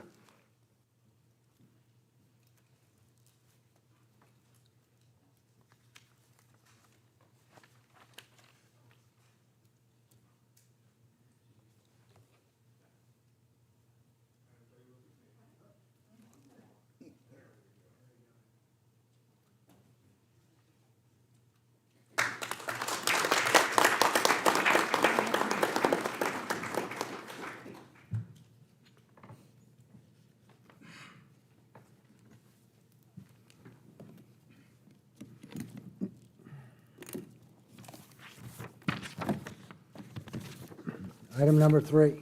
[SPEAKER 3] Item number 3,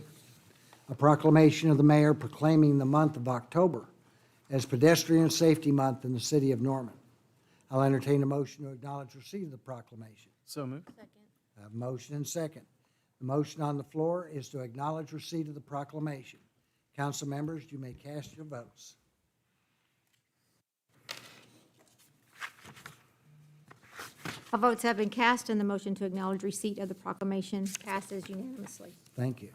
[SPEAKER 3] a proclamation of the mayor proclaiming the month of October as Pedestrian Safety Month in the city of Norman. I'll entertain a motion to acknowledge receipt of the proclamation.
[SPEAKER 8] So moved.
[SPEAKER 3] I have a motion and second. The motion on the floor is to acknowledge receipt of the proclamation. Council members, you may cast your votes.
[SPEAKER 11] All votes have been cast, and the motion to acknowledge receipt of the proclamation passes unanimously.
[SPEAKER 3] Thank you.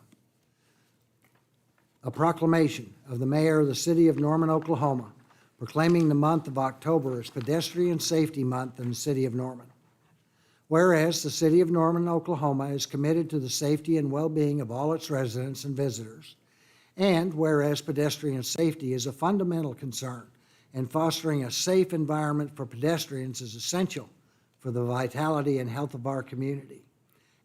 [SPEAKER 3] A proclamation of the mayor of the city of Norman, Oklahoma, proclaiming the month of October as Pedestrian Safety Month in the city of Norman. Whereas the city of Norman, Oklahoma is committed to the safety and well-being of all its residents and visitors, and whereas pedestrian safety is a fundamental concern and fostering a safe environment for pedestrians is essential for the vitality and health of our community.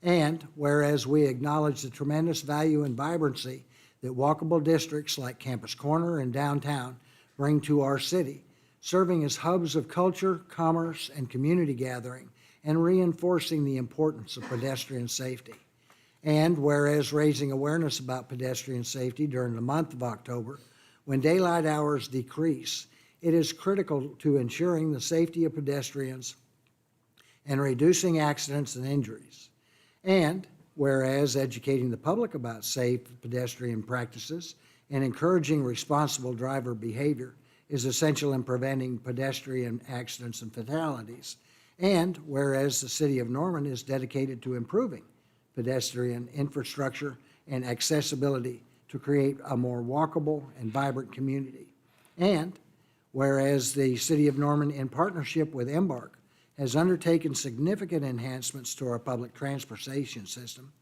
[SPEAKER 3] And whereas we acknowledge the tremendous value and vibrancy that walkable districts like Campus Corner and downtown bring to our city, serving as hubs of culture, commerce, and community gathering, and reinforcing the importance of pedestrian safety. And whereas raising awareness about pedestrian safety during the month of October, when daylight hours decrease, it is critical to ensuring the safety of pedestrians and reducing accidents and injuries. And whereas educating the public about safe pedestrian practices and encouraging responsible driver behavior is essential in preventing pedestrian accidents and fatalities. And whereas the city of Norman is dedicated to improving pedestrian infrastructure and accessibility to create a more walkable and vibrant community. And whereas the city of Norman, in partnership with Embark, has undertaken significant enhancements to our public transportation system,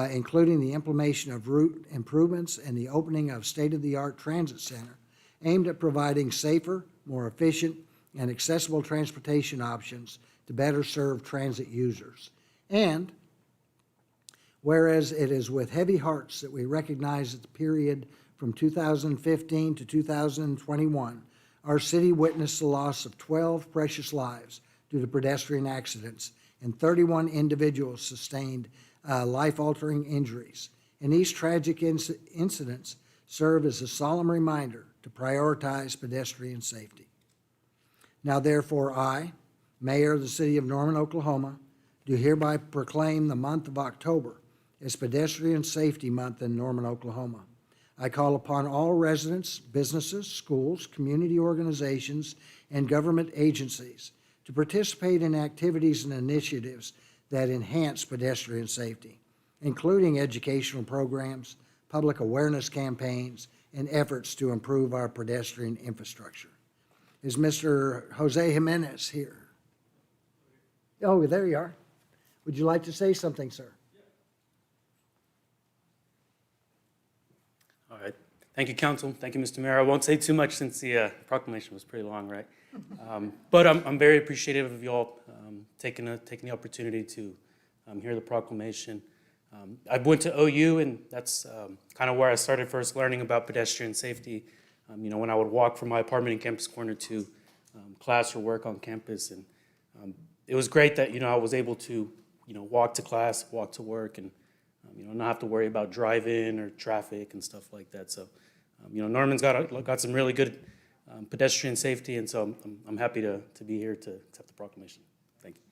[SPEAKER 3] including the implementation of route improvements and the opening of state-of-the-art transit center aimed at providing safer, more efficient, and accessible transportation options to better serve transit users. And whereas it is with heavy hearts that we recognize that the period from 2015 to 2021, our city witnessed the loss of 12 precious lives due to pedestrian accidents, and 31 individuals sustained life-altering injuries. And these tragic incidents serve as a solemn reminder to prioritize pedestrian safety. Now therefore, I, Mayor of the City of Norman, Oklahoma, do hereby proclaim the month of October as Pedestrian Safety Month in Norman, Oklahoma. I call upon all residents, businesses, schools, community organizations, and government agencies to participate in activities and initiatives that enhance pedestrian safety, including educational programs, public awareness campaigns, and efforts to improve our pedestrian infrastructure. Is Mr. Jose Jimenez here? Oh, there you are. Would you like to say something, sir?
[SPEAKER 12] All right. Thank you, Council. Thank you, Mr. Mayor. I won't say too much since the proclamation was pretty long, right? But I'm very appreciative of you all taking the opportunity to hear the proclamation. I went to OU, and that's kind of where I started first learning about pedestrian safety. When I would walk from my apartment in Campus Corner to class or work on campus, and it was great that I was able to walk to class, walk to work, and not have to worry about drive-in or traffic and stuff like that. So Norman's got some really good pedestrian safety, and so I'm happy to be here to accept the proclamation. Thank you.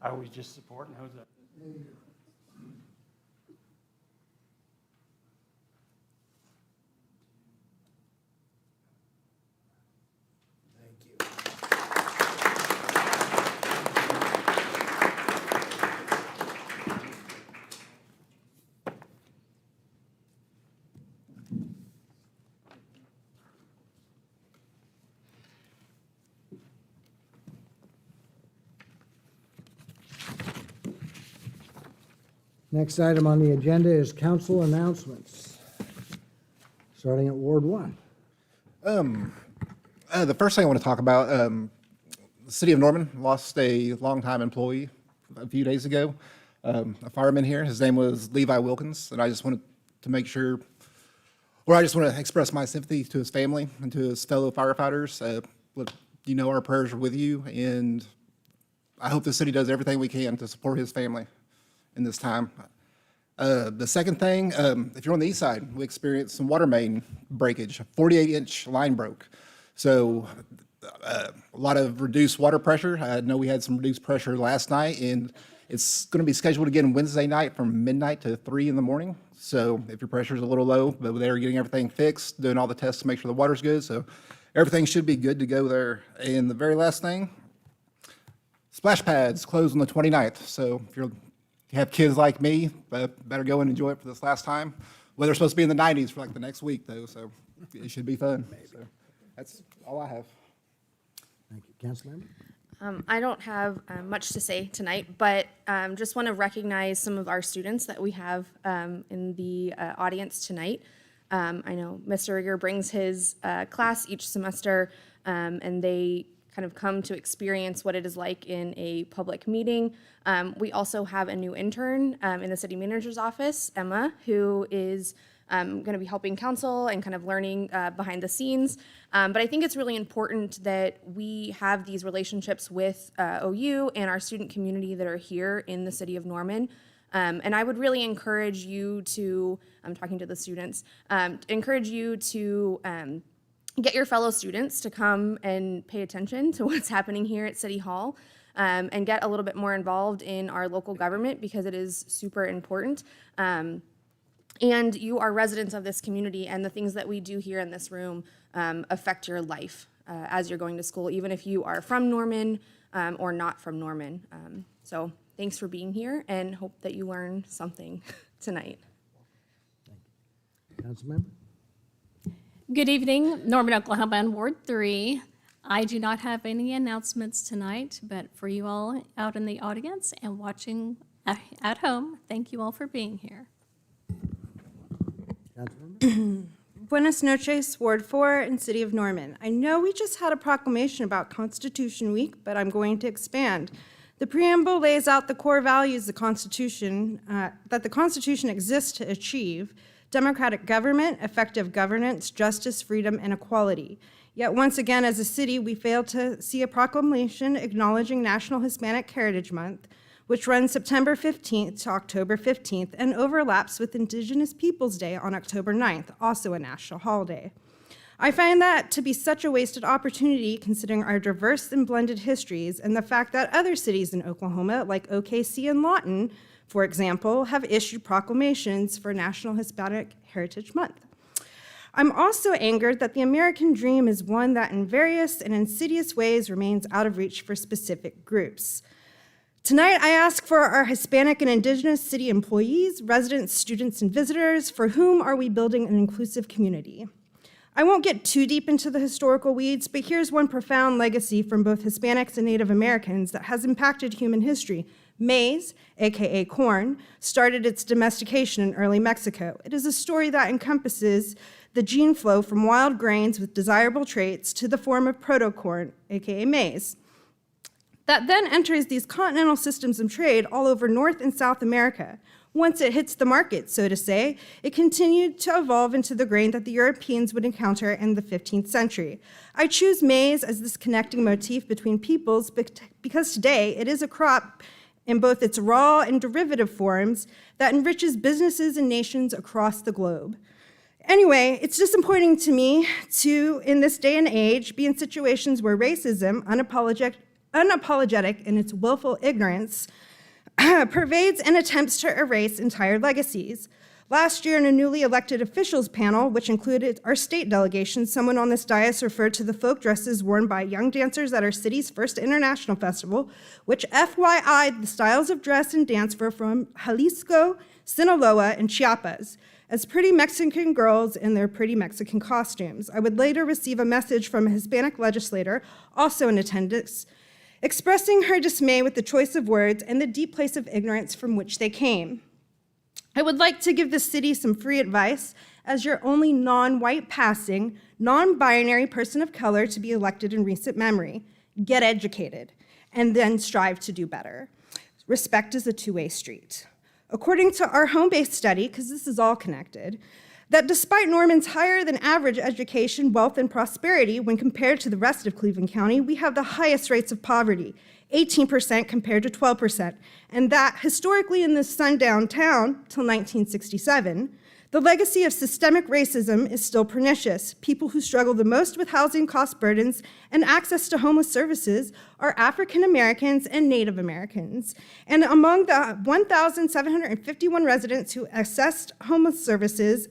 [SPEAKER 2] Are we just supporting? How's that?
[SPEAKER 3] Thank you. Next item on the agenda is council announcements, starting at Ward 1.
[SPEAKER 9] The first thing I want to talk about, the city of Norman lost a longtime employee a few days ago, a fireman here. His name was Levi Wilkins, and I just wanted to make sure, or I just want to express my sympathy to his family and to his fellow firefighters. You know, our prayers are with you, and I hope the city does everything we can to support his family in this time. The second thing, if you're on the east side, we experienced some water main breakage. A 48-inch line broke. So a lot of reduced water pressure. I know we had some reduced pressure last night, and it's going to be scheduled again Wednesday night from midnight to 3 in the morning. So if your pressure is a little low, but they're getting everything fixed, doing all the tests to make sure the water's good. So everything should be good to go there. And the very last thing, splash pads close on the 29th. So if you have kids like me, better go and enjoy it for this last time. Weather's supposed to be in the 90s for like the next week, though, so it should be fun. So that's all I have.
[SPEAKER 3] Thank you. Councilmember?
[SPEAKER 4] I don't have much to say tonight, but just want to recognize some of our students that we have in the audience tonight. I know Mr. Rigger brings his class each semester, and they kind of come to experience what it is like in a public meeting. We also have a new intern in the city manager's office, Emma, who is going to be helping council and kind of learning behind the scenes. But I think it's really important that we have these relationships with OU and our student community that are here in the city of Norman. And I would really encourage you to, I'm talking to the students, encourage you to get your fellow students to come and pay attention to what's happening here at City Hall, and get a little bit more involved in our local government because it is super important. And you are residents of this community, and the things that we do here in this room affect your life as you're going to school, even if you are from Norman or not from Norman. So thanks for being here, and hope that you learn something tonight.
[SPEAKER 3] Councilmember?
[SPEAKER 13] Good evening, Norman, Oklahoma, and Ward 3. I do not have any announcements tonight, but for you all out in the audience and watching at home, thank you all for being here.
[SPEAKER 3] Councilmember?
[SPEAKER 1] Buenas noches, Ward 4 and City of Norman. I know we just had a proclamation about Constitution Week, but I'm going to expand. The preamble lays out the core values of the Constitution, that the Constitution exists to achieve: democratic government, effective governance, justice, freedom, and equality. Yet once again, as a city, we failed to see a proclamation acknowledging National Hispanic Heritage Month, which runs September 15th to October 15th and overlaps with Indigenous Peoples Day on October 9th, also a national holiday. I find that to be such a wasted opportunity considering our diverse and blended histories and the fact that other cities in Oklahoma, like OKC and Lawton, for example, have issued proclamations for National Hispanic Heritage Month. I'm also angered that the American dream is one that in various and insidious ways remains out of reach for specific groups. Tonight, I ask for our Hispanic and Indigenous city employees, residents, students, and visitors, for whom are we building an inclusive community? I won't get too deep into the historical weeds, but here's one profound legacy from both Hispanics and Native Americans that has impacted human history. Maize, aka corn, started its domestication in early Mexico. It is a story that encompasses the gene flow from wild grains with desirable traits to the form of proto-corn, aka maize, that then enters these continental systems of trade all over North and South America. Once it hits the market, so to say, it continued to evolve into the grain that the Europeans would encounter in the 15th century. I choose maize as this connecting motif between peoples because today it is a crop in both its raw and derivative forms that enriches businesses and nations across the globe. Anyway, it's disappointing to me to, in this day and age, be in situations where racism, unapologetic in its willful ignorance, pervades and attempts to erase entire legacies. Last year, in a newly elected officials panel, which included our state delegation, someone on this dais referred to the folk dresses worn by young dancers at our city's first international festival, which FYI, the styles of dress and dance were from Jalisco, Sinaloa, and Chiapas, as pretty Mexican girls in their pretty Mexican costumes. I would later receive a message from a Hispanic legislator, also in attendance, expressing her dismay with the choice of words and the deep place of ignorance from which they came.
[SPEAKER 14] I would like to give the city some free advice as your only non-white passing, non-binary person of color to be elected in recent memory. Get educated and then strive to do better. Respect is a two-way street. According to our home-based study, because this is all connected, that despite Norman's higher than average education, wealth, and prosperity when compared to the rest of Cleveland County, we have the highest rates of poverty, 18% compared to 12%, and that historically in this sundown town till 1967, the legacy of systemic racism is still pernicious. People who struggle the most with housing cost burdens and access to homeless services are African Americans and Native Americans. And among the 1,751 residents who accessed homeless services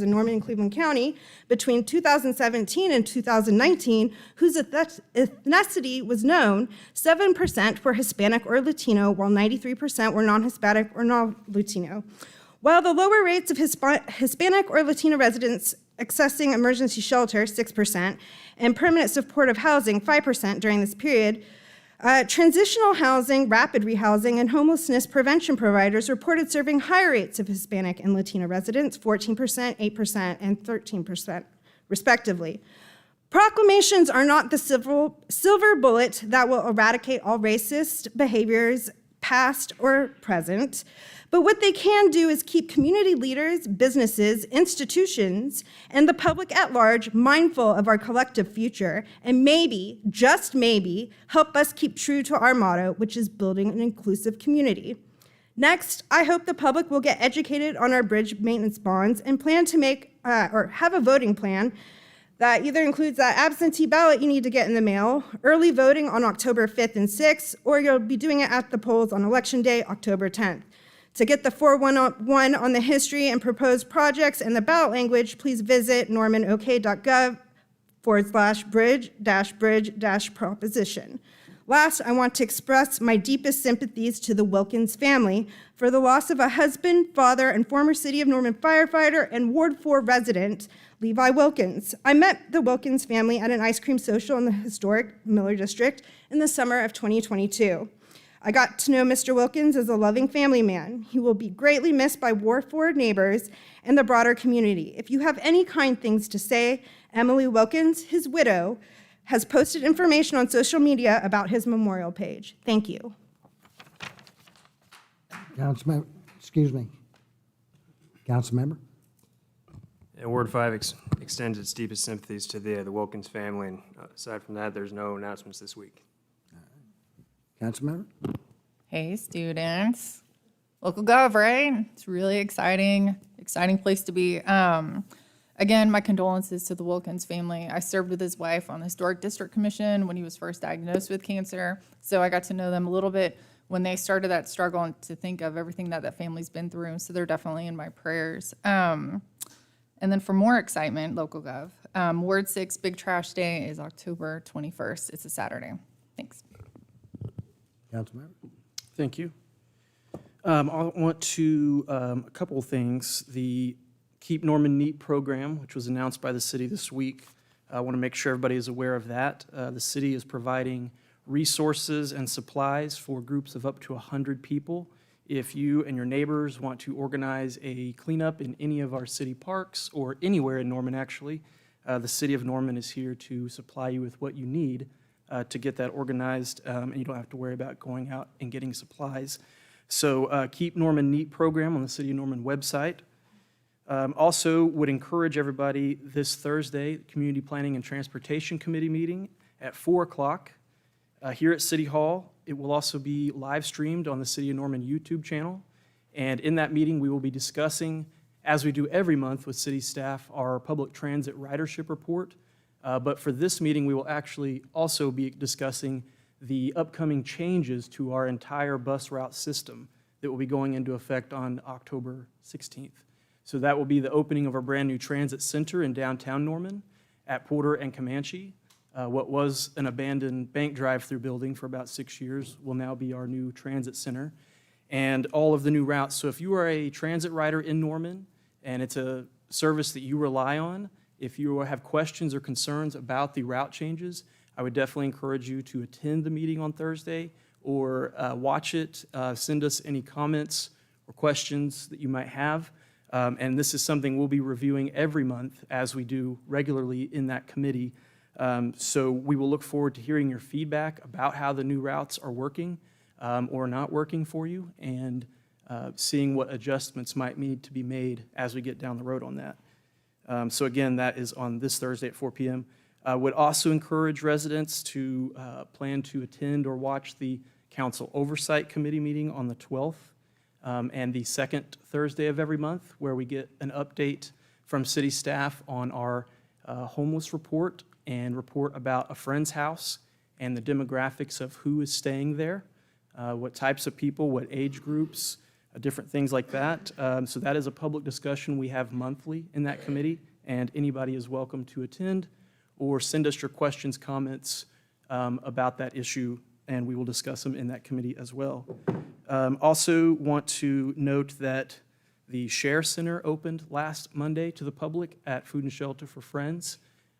[SPEAKER 14] in Norman and Cleveland County between 2017 and 2019, whose ethnicity was known, 7% were Hispanic or Latino, while 93% were non-Hispanic or non-Latino. While the lower rates of Hispanic or Latino residents accessing emergency shelter, 6%, and permanent supportive housing, 5% during this period, transitional housing, rapid rehousing, and homelessness prevention providers reported serving higher rates of Hispanic and Latino residents, 14%, 8%, and 13%, respectively. Proclamations are not the silver bullet that will eradicate all racist behaviors, past or present. But what they can do is keep community leaders, businesses, institutions, and the public at large mindful of our collective future, and maybe, just maybe, help us keep true to our motto, which is building an inclusive community. Next, I hope the public will get educated on our bridge maintenance bonds and plan to make, or have a voting plan that either includes that absentee ballot you need to get in the mail, early voting on October 5th and 6th, or you'll be doing it at the polls on Election Day, October 10th. To get the 411 on the history and proposed projects and the ballot language, please visit normanok.gov/bridge-proposition. Last, I want to express my deepest sympathies to the Wilkins family for the loss of a husband, father, and former City of Norman firefighter and Ward 4 resident, Levi Wilkins. I met the Wilkins family at an ice cream social in the historic Miller District in the summer of 2022. I got to know Mr. Wilkins as a loving family man. He will be greatly missed by Ward 4 neighbors and the broader community. If you have any kind things to say, Emily Wilkins, his widow, has posted information on social media about his memorial page. Thank you.
[SPEAKER 3] Councilmember.
[SPEAKER 15] Ward 5 extends its deepest sympathies to the Wilkins family, and aside from that, there's no announcements this week.
[SPEAKER 3] Councilmember?
[SPEAKER 7] Hey, students. Local gov, right? It's really exciting place to be. Again, my condolences to the Wilkins family. I served with his wife on the Historic District Commission when he was first diagnosed with cancer, so I got to know them a little bit when they started that struggle and to think of everything that family's been through, so they're definitely in my prayers. And then for more excitement, local gov, Ward 6 Big Trash Day is October 21st. It's a Saturday. Thanks.
[SPEAKER 3] Councilmember?
[SPEAKER 16] Thank you. I want to, a couple of things. The Keep Norman Neat program, which was announced by the city this week. I want to make sure everybody is aware of that. The city is providing resources and supplies for groups of up to 100 people. If you and your neighbors want to organize a cleanup in any of our city parks or anywhere in Norman, actually, the city of Norman is here to supply you with what you need to get that organized, and you don't have to worry about going out and getting supplies. So Keep Norman Neat program on the City of Norman website. Also would encourage everybody this Thursday, Community Planning and Transportation Committee meeting at 4 o'clock here at City Hall. It will also be live streamed on the City of Norman YouTube channel. And in that meeting, we will be discussing, as we do every month with city staff, our public transit ridership report. But for this meeting, we will actually also be discussing the upcoming changes to our entire bus route system that will be going into effect on October 16th. So that will be the opening of our brand new transit center in downtown Norman at Porter and Comanche. What was an abandoned bank drive-through building for about 6 years will now be our new transit center and all of the new routes. So if you are a transit rider in Norman and it's a service that you rely on, if you have questions or concerns about the route changes, I would definitely encourage you to attend the meeting on Thursday or watch it, send us any comments or questions that you might have. And this is something we'll be reviewing every month as we do regularly in that committee. So we will look forward to hearing your feedback about how the new routes are working or not working for you, and seeing what adjustments might need to be made as we get down the road on that. So again, that is on this Thursday at 4 p.m. Would also encourage residents to plan to attend or watch the Council Oversight Committee meeting on the 12th and the second Thursday of every month, where we get an update from city staff on our homeless report and report about a friend's house and the demographics of who is staying there, what types of people, what age groups, different things like that. So that is a public discussion we have monthly in that committee, and anybody is welcome to attend or send us your questions, comments about that issue, and we will discuss them in that committee as well. Also want to note that the Share Center opened last Monday to the public at Food and Shelter for Friends.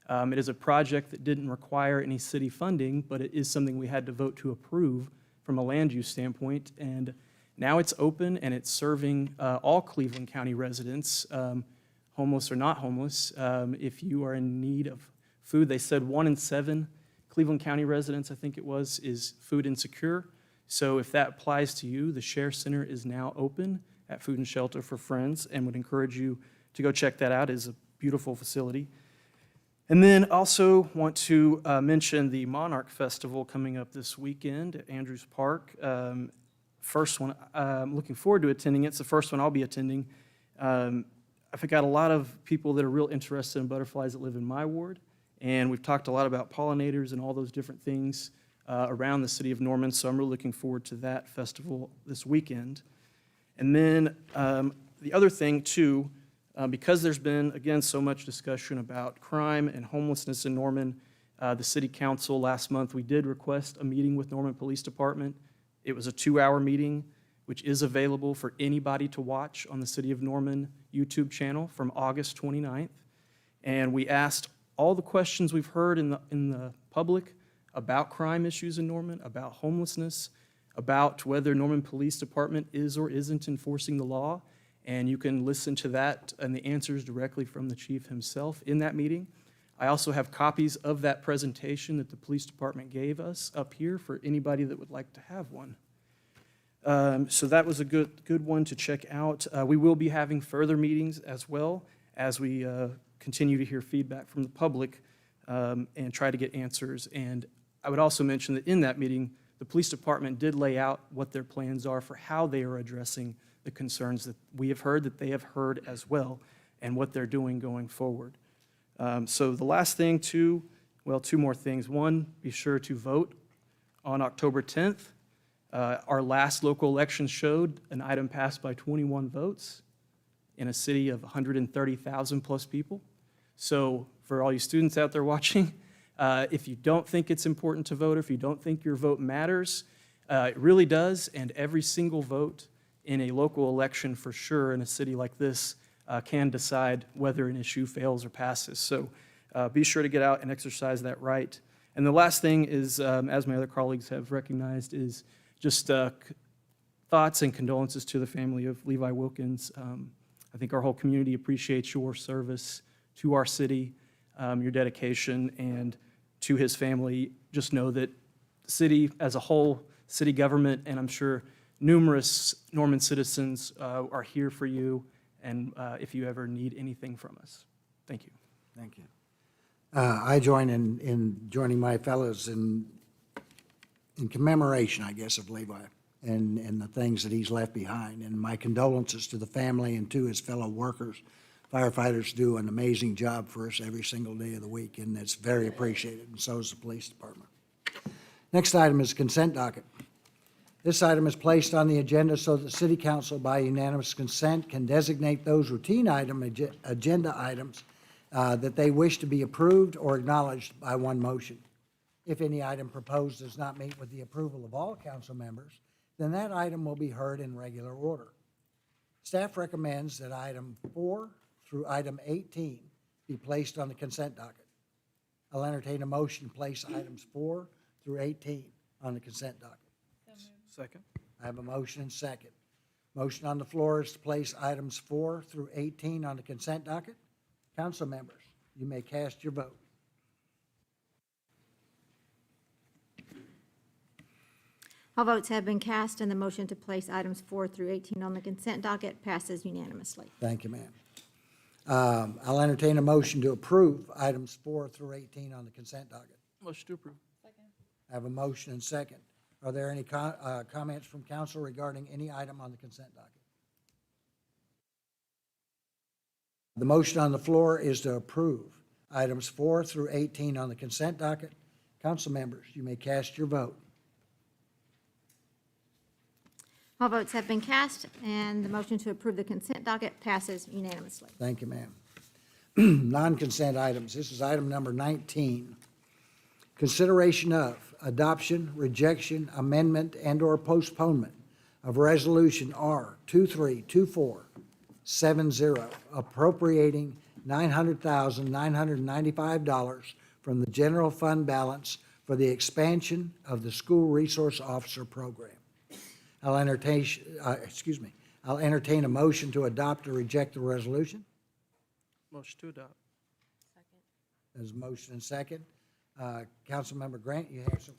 [SPEAKER 16] It is a project that didn't require any city funding, but it is something we had to vote to approve from a land use standpoint. And now it's open and it's serving all Cleveland County residents, homeless or not homeless. If you are in need of food, they said 1 in 7 Cleveland County residents, I think it was, is food insecure. So if that applies to you, the Share Center is now open at Food and Shelter for Friends, and would encourage you to go check that out. It is a beautiful facility. And then also want to mention the Monarch Festival coming up this weekend at Andrews Park. First one, I'm looking forward to attending. It's the first one I'll be attending. I've got a lot of people that are real interested in butterflies that live in my ward, and we've talked a lot about pollinators and all those different things around the city of Norman, so I'm really looking forward to that festival this weekend. And then the other thing, too, because there's been, again, so much discussion about crime and homelessness in Norman, the city council last month, we did request a meeting with Norman Police Department. It was a 2-hour meeting, which is available for anybody to watch on the City of Norman YouTube channel from August 29th. And we asked all the questions we've heard in the public about crime issues in Norman, about homelessness, about whether Norman Police Department is or isn't enforcing the law. And you can listen to that and the answers directly from the chief himself in that meeting. I also have copies of that presentation that the police department gave us up here for anybody that would like to have one. So that was a good one to check out. We will be having further meetings as well as we continue to hear feedback from the public and try to get answers. And I would also mention that in that meeting, the police department did lay out what their plans are for how they are addressing the concerns that we have heard, that they have heard as well, and what they're doing going forward. So the last thing, two more things. One, be sure to vote on October 10th. Our last local election showed an item passed by 21 votes in a city of 130,000 plus people. So for all you students out there watching, if you don't think it's important to vote, or if you don't think your vote matters, it really does, and every single vote in a local election for sure in a city like this can decide whether an issue fails or passes. So be sure to get out and exercise that right. And the last thing is, as my other colleagues have recognized, is just thoughts and condolences to the family of Levi Wilkins. I think our whole community appreciates your service to our city, your dedication, and to his family. Just know that the city as a whole, city government, and I'm sure numerous Norman citizens are here for you, and if you ever need anything from us. Thank you.
[SPEAKER 3] Thank you. I join in joining my fellows in commemoration, I guess, of Levi and the things that he's left behind. And my condolences to the family and to his fellow workers. Firefighters do an amazing job for us every single day of the week, and it's very appreciated, and so is the police department. Next item is consent docket. This item is placed on the agenda so that the City Council, by unanimous consent, can designate those routine agenda items that they wish to be approved or acknowledged by one motion. If any item proposed does not meet with the approval of all council members, then that item will be heard in regular order. Staff recommends that item 4 through item 18 be placed on the consent docket. I'll entertain a motion to place items 4 through 18 on the consent docket.
[SPEAKER 16] Second.
[SPEAKER 3] I have a motion and second. Motion on the floor is to place items 4 through 18 on the consent docket. Council members, you may cast your vote.
[SPEAKER 11] All votes have been cast, and the motion to place items 4 through 18 on the consent docket passes unanimously.
[SPEAKER 3] Thank you, ma'am. I'll entertain a motion to approve items 4 through 18 on the consent docket.
[SPEAKER 16] Motion to approve.
[SPEAKER 3] I have a motion and second. Are there any comments from council regarding any item on the consent docket? The motion on the floor is to approve items 4 through 18 on the consent docket. Council members, you may cast your vote.
[SPEAKER 11] All votes have been cast, and the motion to approve the consent docket passes unanimously.
[SPEAKER 3] Thank you, ma'am. Non-consent items. This is item number 19. Consideration of adoption, rejection, amendment, and/or postponement of Resolution R 232470, appropriating $900,995 from the general fund balance for the expansion of the school resource officer program. I'll entertain a motion to adopt or reject the resolution.
[SPEAKER 16] Motion to adopt.
[SPEAKER 3] There's a motion and second. Councilmember Grant, you have some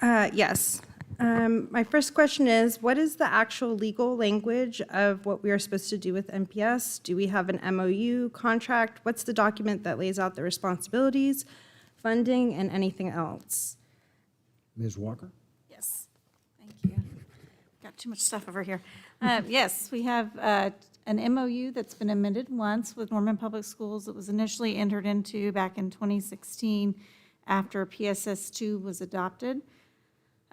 [SPEAKER 3] questions?
[SPEAKER 14] Yes. My first question is, what is the actual legal language of what we are supposed to do with NPS? Do we have an MOU, contract? What's the document that lays out the responsibilities, funding, and anything else?
[SPEAKER 3] Ms. Walker?
[SPEAKER 17] Yes, thank you. Got too much stuff over here. Yes, we have an MOU that's been amended once with Norman Public Schools. It was initially entered into back in 2016 after PSS2 was adopted.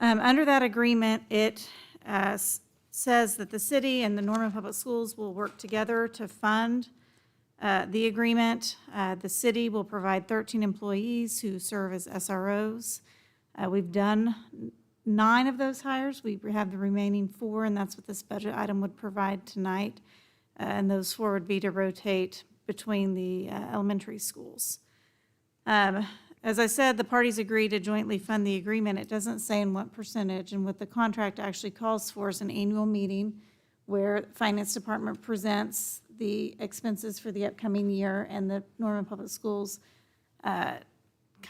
[SPEAKER 17] Under that agreement, it says that the city and the Norman Public Schools will work together to fund the agreement. The city will provide 13 employees who serve as SROs. We've done 9 of those hires. We have the remaining 4, and that's what this budget item would provide tonight. And those 4 would be to rotate between the elementary schools. As I said, the parties agree to jointly fund the agreement. It doesn't say in what percentage, and what the contract actually calls for is an annual meeting where the Finance Department presents the expenses for the upcoming year, and the Norman Public Schools kind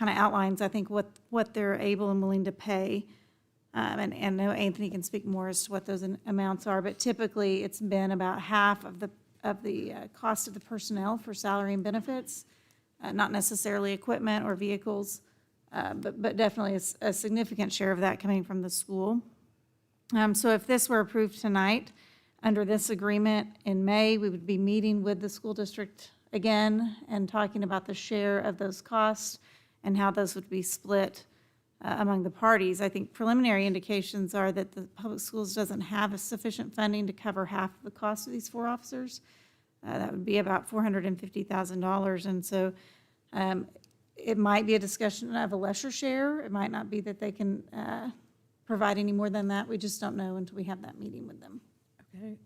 [SPEAKER 17] of outlines, I think, what they're able and willing to pay. And I know Anthony can speak more as to what those amounts are, but typically it's been about half of the cost of the personnel for salary and benefits, not necessarily equipment or vehicles, but definitely a significant share of that coming from the school. So if this were approved tonight, under this agreement in May, we would be meeting with the school district again and talking about the share of those costs and how those would be split among the parties. I think preliminary indications are that the public schools doesn't have a sufficient funding to cover half of the cost of these 4 officers. That would be about $450,000. And so it might be a discussion of a lesser share. It might not be that they can provide any more than that. We just don't know until we have that meeting with them.
[SPEAKER 14] Okay.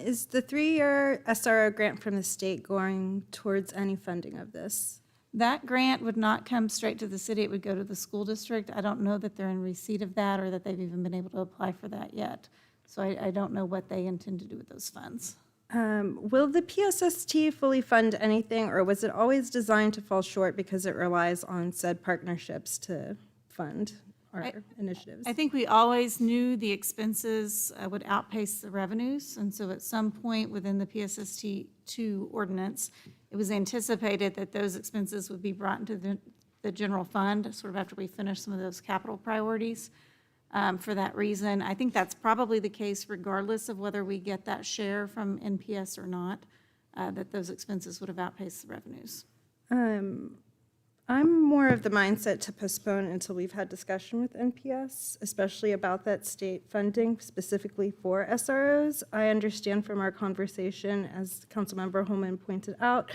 [SPEAKER 14] Is the 3-year SRO grant from the state going towards any funding of this?
[SPEAKER 17] That grant would not come straight to the city. It would go to the school district. I don't know that they're in receipt of that or that they've even been able to apply for that yet. So I don't know what they intend to do with those funds.
[SPEAKER 14] Will the PSST fully fund anything, or was it always designed to fall short because it relies on said partnerships to fund our initiatives?
[SPEAKER 17] I think we always knew the expenses would outpace the revenues, and so at some point within the PSST2 ordinance, it was anticipated that those expenses would be brought into the general fund, sort of after we finish some of those capital priorities. For that reason, I think that's probably the case regardless of whether we get that share from NPS or not, that those expenses would have outpaced the revenues.
[SPEAKER 14] I'm more of the mindset to postpone until we've had discussion with NPS, especially about that state funding specifically for SROs. I understand from our conversation, as Councilmember Holman pointed out,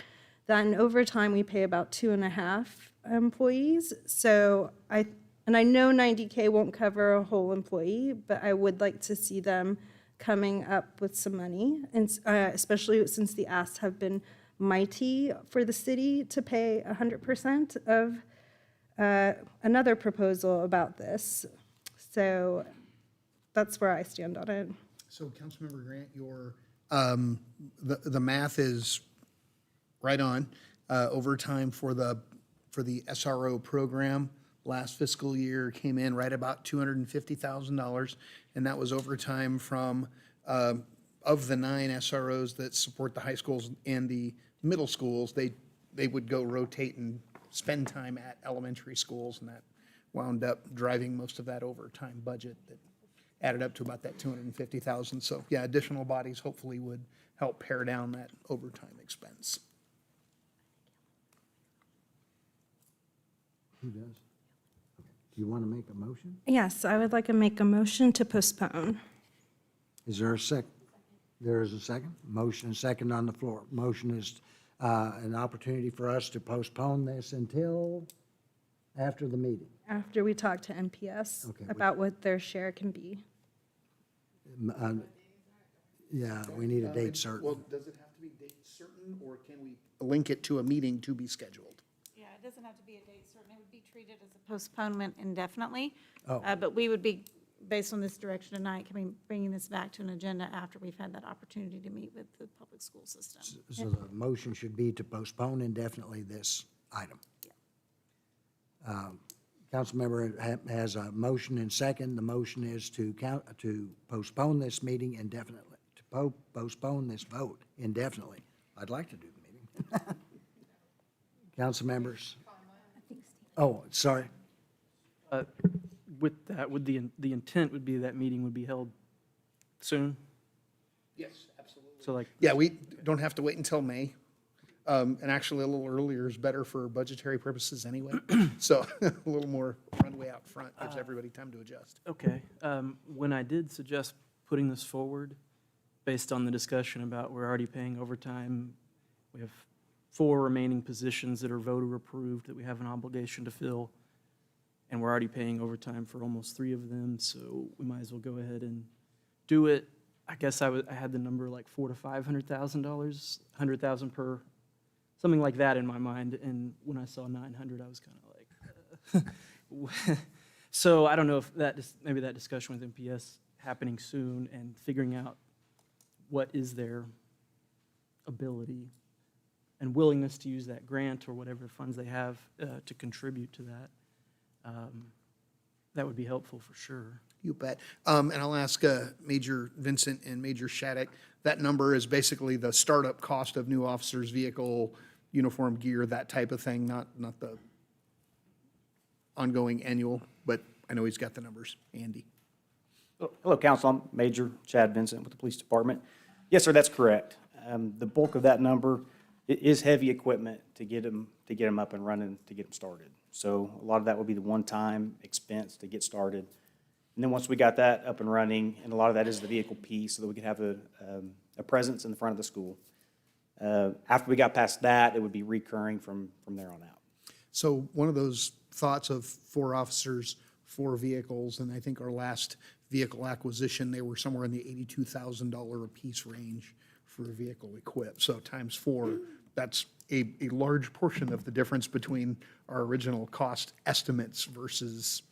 [SPEAKER 14] that in overtime we pay about 2.5 employees. So I know 90K won't cover a whole employee, but I would like to see them coming up with some money, and especially since the asks have been mighty for the city to pay 100% of another proposal about this. So that's where I stand on it.
[SPEAKER 18] So Councilmember Grant, your, the math is right on. Overtime for the SRO program last fiscal year came in right about $250,000. And that was overtime from, of the 9 SROs that support the high schools and the middle schools, they would go rotate and spend time at elementary schools, and that wound up driving most of that overtime budget that added up to about that $250,000. So yeah, additional bodies hopefully would help pare down that overtime expense.
[SPEAKER 3] Who does? Do you want to make a motion?
[SPEAKER 14] Yes, I would like to make a motion to postpone.
[SPEAKER 3] Is there a second? There is a second. Motion and second on the floor. Motion is an opportunity for us to postpone this until after the meeting.
[SPEAKER 14] After we talk to NPS
[SPEAKER 3] Okay,
[SPEAKER 14] about what their share can be.
[SPEAKER 3] Yeah, we need a date certain.
[SPEAKER 18] Well, does it have to be date certain, or can we link it to a meeting to be scheduled?
[SPEAKER 17] Yeah, it doesn't have to be a date certain. It would be treated as a postponement indefinitely.
[SPEAKER 3] Oh.
[SPEAKER 17] But we would be, based on this direction tonight, bringing this back to an agenda after we've had that opportunity to meet with the public school system.
[SPEAKER 3] So the motion should be to postpone indefinitely this item. Councilmember has a motion and second. The motion is to postpone this meeting indefinitely, to postpone this vote indefinitely. I'd like to do the meeting. Council members? Oh, sorry.
[SPEAKER 16] With that, would the intent would be that meeting would be held soon?
[SPEAKER 18] Yes, absolutely.
[SPEAKER 16] So like,
[SPEAKER 18] Yeah, we don't have to wait until May. And actually, a little earlier is better for budgetary purposes anyway. So a little more runway out front gives everybody time to adjust.
[SPEAKER 16] okay, when I did suggest putting this forward, based on the discussion about we're already paying overtime, we have 4 remaining positions that are voter approved that we have an obligation to fill, and we're already paying overtime for almost 3 of them, so we might as well go ahead and do it. I guess I had the number like $400,000 to $500,000, $100,000 per, something like that in my mind, and when I saw 900, I was kind of like, so I don't know if maybe that discussion with MPS happening soon and figuring out what is their ability and willingness to use that grant or whatever funds they have to contribute to that. That would be helpful for sure.
[SPEAKER 18] You bet. And I'll ask Major Vincent and Major Shattuck, that number is basically the startup cost of new officers' vehicle, uniform gear, that type of thing, not the ongoing annual, but I know he's got the numbers. Andy.
[SPEAKER 19] Hello, Council. I'm Major Chad Vincent with the Police Department. Yes, sir, that's correct. The bulk of that number is heavy equipment to get them up and running, to get them started. So a lot of that will be the one-time expense to get started. And then once we got that up and running, and a lot of that is the vehicle piece, so that we could have a presence in the front of the school. After we got past that, it would be recurring from there on out.
[SPEAKER 18] So one of those thoughts of 4 officers, 4 vehicles, and I think our last vehicle acquisition, they were somewhere in the $82,000 a piece range for a vehicle equipped. So times 4, that's a large portion of the difference between our original cost estimates versus,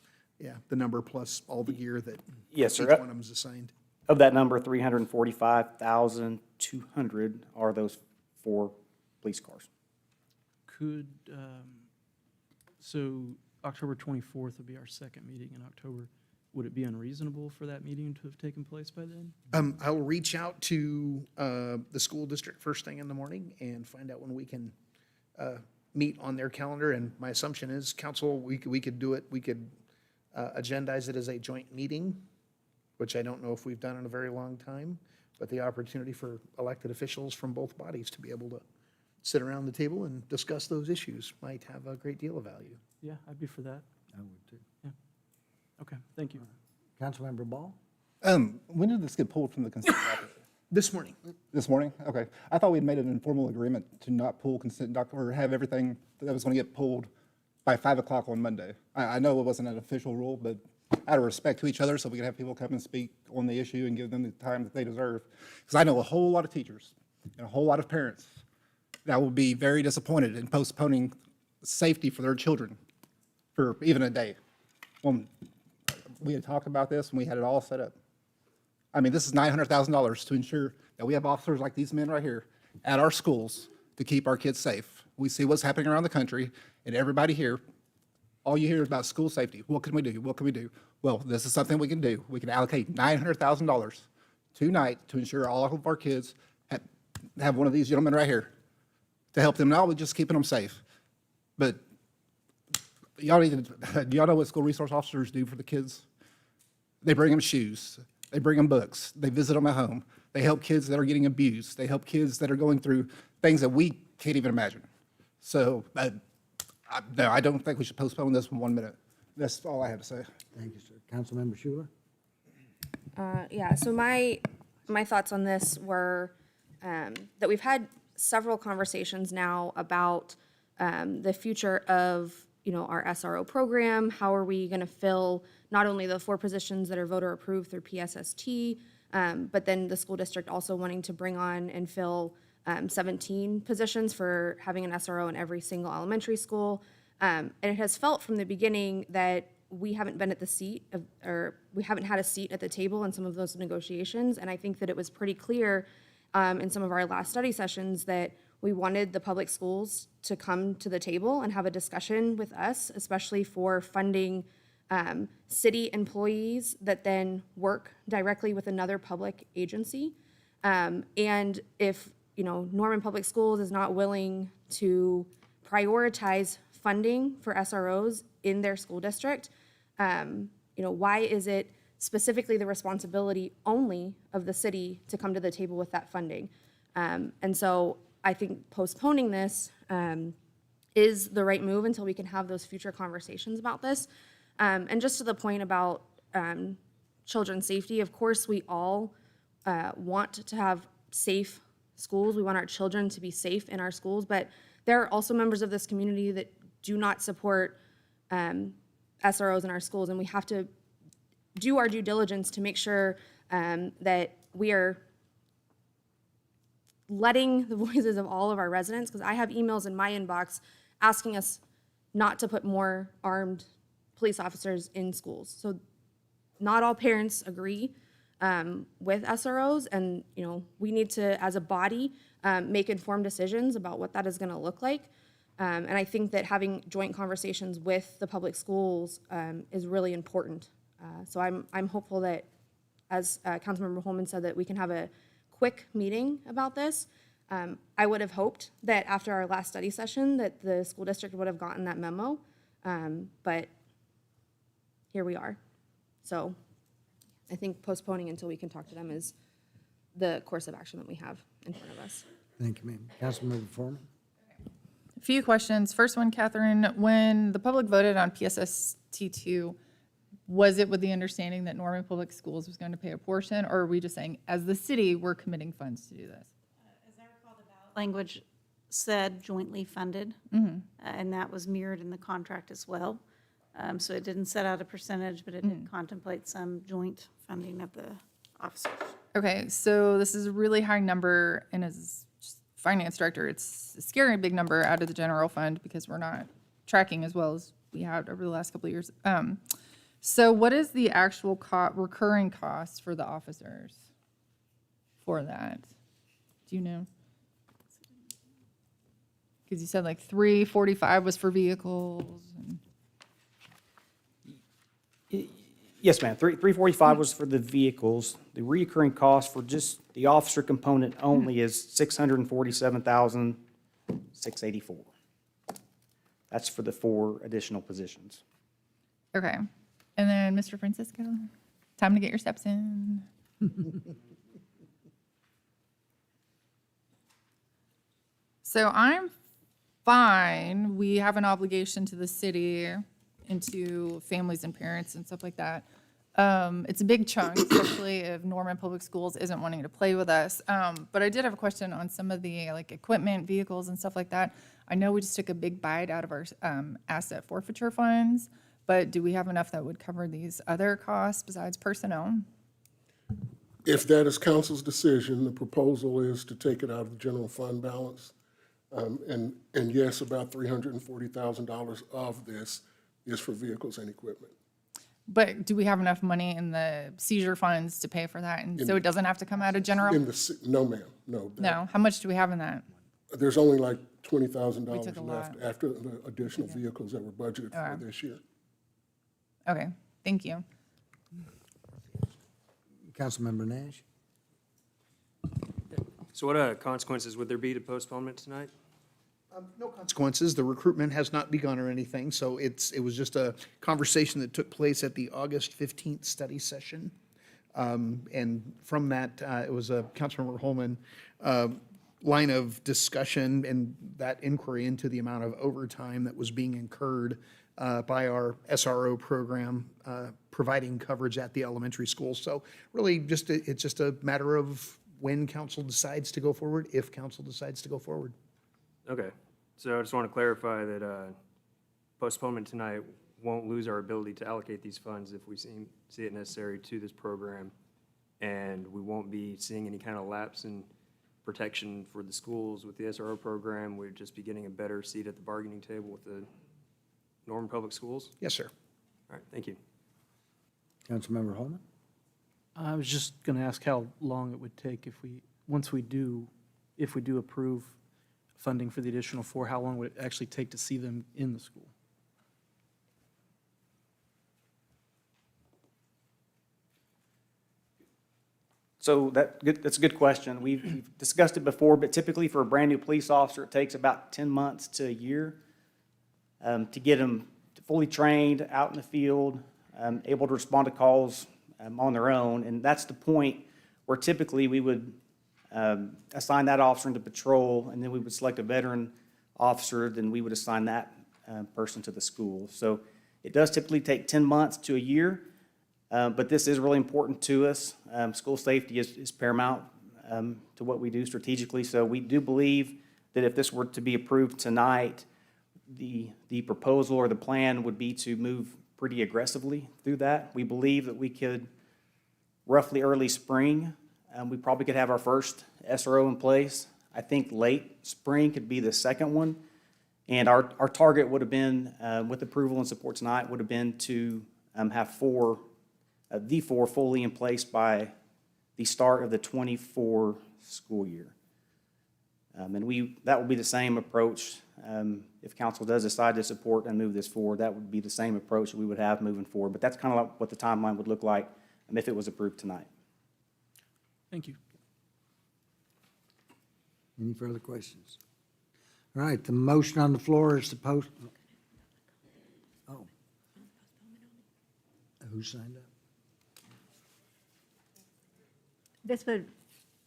[SPEAKER 18] the number plus all the gear that
[SPEAKER 19] Yes, sir.
[SPEAKER 18] each one of them is assigned.
[SPEAKER 19] Of that number, 345,200 are those 4 police cars.
[SPEAKER 16] Could, so October 24th would be our second meeting in October. Would it be unreasonable for that meeting to have taken place by then?
[SPEAKER 18] I'll reach out to the school district first thing in the morning and find out when we can meet on their calendar. And my assumption is, council, we could do it, we could agendize it as a joint meeting, which I don't know if we've done in a very long time, but the opportunity for elected officials from both bodies to be able to sit around the table and discuss those issues might have a great deal of value.
[SPEAKER 16] Yeah, I'd be for that.
[SPEAKER 3] I would too.
[SPEAKER 16] Yeah. Okay, thank you.
[SPEAKER 3] Councilmember Ball?
[SPEAKER 9] When did this get pulled from the consent docket?
[SPEAKER 18] This morning.
[SPEAKER 9] This morning? Okay. I thought we'd made an informal agreement to not pull consent docket or have everything that was going to get pulled by 5 o'clock on Monday. I know it wasn't an official rule, but out of respect to each other, so we could have people come and speak on the issue and give them the time that they deserve. Because I know a whole lot of teachers and a whole lot of parents that will be very disappointed in postponing safety for their children for even a day. Well, we had talked about this and we had it all set up. I mean, this is $900,000 to ensure that we have officers like these men right here at our schools to keep our kids safe. We see what's happening around the country, and everybody here, all you hear is about school safety. What can we do? What can we do? Well, this is something we can do. We can allocate $900,000 tonight to ensure all of our kids have one of these gentlemen right here to help them, not only just keeping them safe, but do y'all know what school resource officers do for the kids? They bring them shoes. They bring them books. They visit them at home. They help kids that are getting abused. They help kids that are going through things that we can't even imagine. So, no, I don't think we should postpone this for 1 minute. That's all I have to say.
[SPEAKER 3] Thank you, sir. Councilmember Schuler?
[SPEAKER 4] Yeah, so my thoughts on this were that we've had several conversations now about the future of, our SRO program. How are we going to fill not only the 4 positions that are voter approved through PSST, but then the school district also wanting to bring on and fill 17 positions for having an SRO in every single elementary school. And it has felt from the beginning that we haven't been at the seat or we haven't had a seat at the table in some of those negotiations. And I think that it was pretty clear in some of our last study sessions that we wanted the public schools to come to the table and have a discussion with us, especially for funding city employees that then work directly with another public agency. And if, Norman Public Schools is not willing to prioritize funding for SROs in their school district, why is it specifically the responsibility only of the city to come to the table with that funding? And so I think postponing this is the right move until we can have those future conversations about this. And just to the point about children's safety, of course, we all want to have safe schools. We want our children to be safe in our schools, but there are also members of this community that do not support SROs in our schools, and we have to do our due diligence to make sure that we are letting the voices of all of our residents, because I have emails in my inbox asking us not to put more armed police officers in schools. So not all parents agree with SROs, and we need to, as a body, make informed decisions about what that is going to look like. And I think that having joint conversations with the public schools is really important. So I'm hopeful that, as Councilmember Holman said, that we can have a quick meeting about this. I would have hoped that after our last study session that the school district would have gotten that memo, but here we are. So I think postponing until we can talk to them is the course of action that we have in front of us.
[SPEAKER 3] Thank you, ma'am. Councilmember Foreman?
[SPEAKER 7] A few questions. First one, Catherine, when the public voted on PSST2, was it with the understanding that Norman Public Schools was going to pay a portion, or are we just saying, as the city, we're committing funds to do this?
[SPEAKER 17] As I recall, the ballot language said jointly funded, and that was mirrored in the contract as well. So it didn't set out a percentage, but it did contemplate some joint funding of the officers.
[SPEAKER 7] Okay, so this is a really high number, and as finance director, it's a scary big number out of the general fund because we're not tracking as well as we have over the last couple of years. So what is the actual recurring cost for the officers for that? Do you know? Because you said like $345 was for vehicles.
[SPEAKER 19] Yes, ma'am. $345 was for the vehicles. The reoccurring cost for just the officer component only is $647,684. That's for the 4 additional positions.
[SPEAKER 7] Okay. And then Mr. Francisco, time to get your steps in. So I'm fine. We have an obligation to the city and to families and parents and stuff like that. It's a big chunk, especially if Norman Public Schools isn't wanting to play with us. But I did have a question on some of the equipment, vehicles and stuff like that. I know we just took a big bite out of our asset forfeiture funds, but do we have enough that would cover these other costs besides personnel?
[SPEAKER 6] If that is council's decision, the proposal is to take it out of the general fund balance. And yes, about $340,000 of this is for vehicles and equipment.
[SPEAKER 7] But do we have enough money in the seizure funds to pay for that? And so it doesn't have to come out of general?
[SPEAKER 6] No, ma'am, no.
[SPEAKER 7] No, how much do we have in that?
[SPEAKER 6] There's only like $20,000
[SPEAKER 7] We took a
[SPEAKER 6] left
[SPEAKER 7] lot.
[SPEAKER 6] after the additional vehicles that were budgeted for this year.
[SPEAKER 7] Okay, thank you.
[SPEAKER 3] Councilmember Nash?
[SPEAKER 15] So what consequences would there be to postponement tonight?
[SPEAKER 18] No consequences. The recruitment has not begun or anything, so it was just a conversation that took place at the August 15th study session. And from that, it was a Councilmember Holman line of discussion and that inquiry into the amount of overtime that was being incurred by our SRO program providing coverage at the elementary school. So really, it's just a matter of when council decides to go forward, if council decides to go forward.
[SPEAKER 15] Okay, so I just want to clarify that postponement tonight won't lose our ability to allocate these funds if we see it necessary to this program, and we won't be seeing any kind of lapse in protection for the schools with the SRO program. We'd just be getting a better seat at the bargaining table with the Norman Public Schools?
[SPEAKER 18] Yes, sir.
[SPEAKER 15] All right, thank you.
[SPEAKER 3] Councilmember Holman?
[SPEAKER 16] I was just going to ask how long it would take if we do approve funding for the additional 4, how long would it actually take to see them in the school?
[SPEAKER 19] So that's a good question. We've discussed it before, but typically for a brand-new police officer, it takes about 10 months to a year to get them fully trained, out in the field, able to respond to calls on their own. And that's the point where typically we would assign that officer into patrol, and then we would select a veteran officer, then we would assign that person to the school. So it does typically take 10 months to a year, but this is really important to us. School safety is paramount to what we do strategically. So we do believe that if this were to be approved tonight, the proposal or the plan would be to move pretty aggressively through that. We believe that we could, roughly early spring, we probably could have our first SRO in place. I think late spring could be the second one. And our target would have been, with approval and support tonight, would have been to have the four fully in place by the start of the 24 school year. And that will be the same approach. If council does decide to support and move this forward, that would be the same approach that we would have moving forward. But that's kind of like what the timeline would look like if it was approved tonight.
[SPEAKER 16] Thank you.
[SPEAKER 3] Any further questions? All right, the motion on the floor is to post. Oh. Who signed up?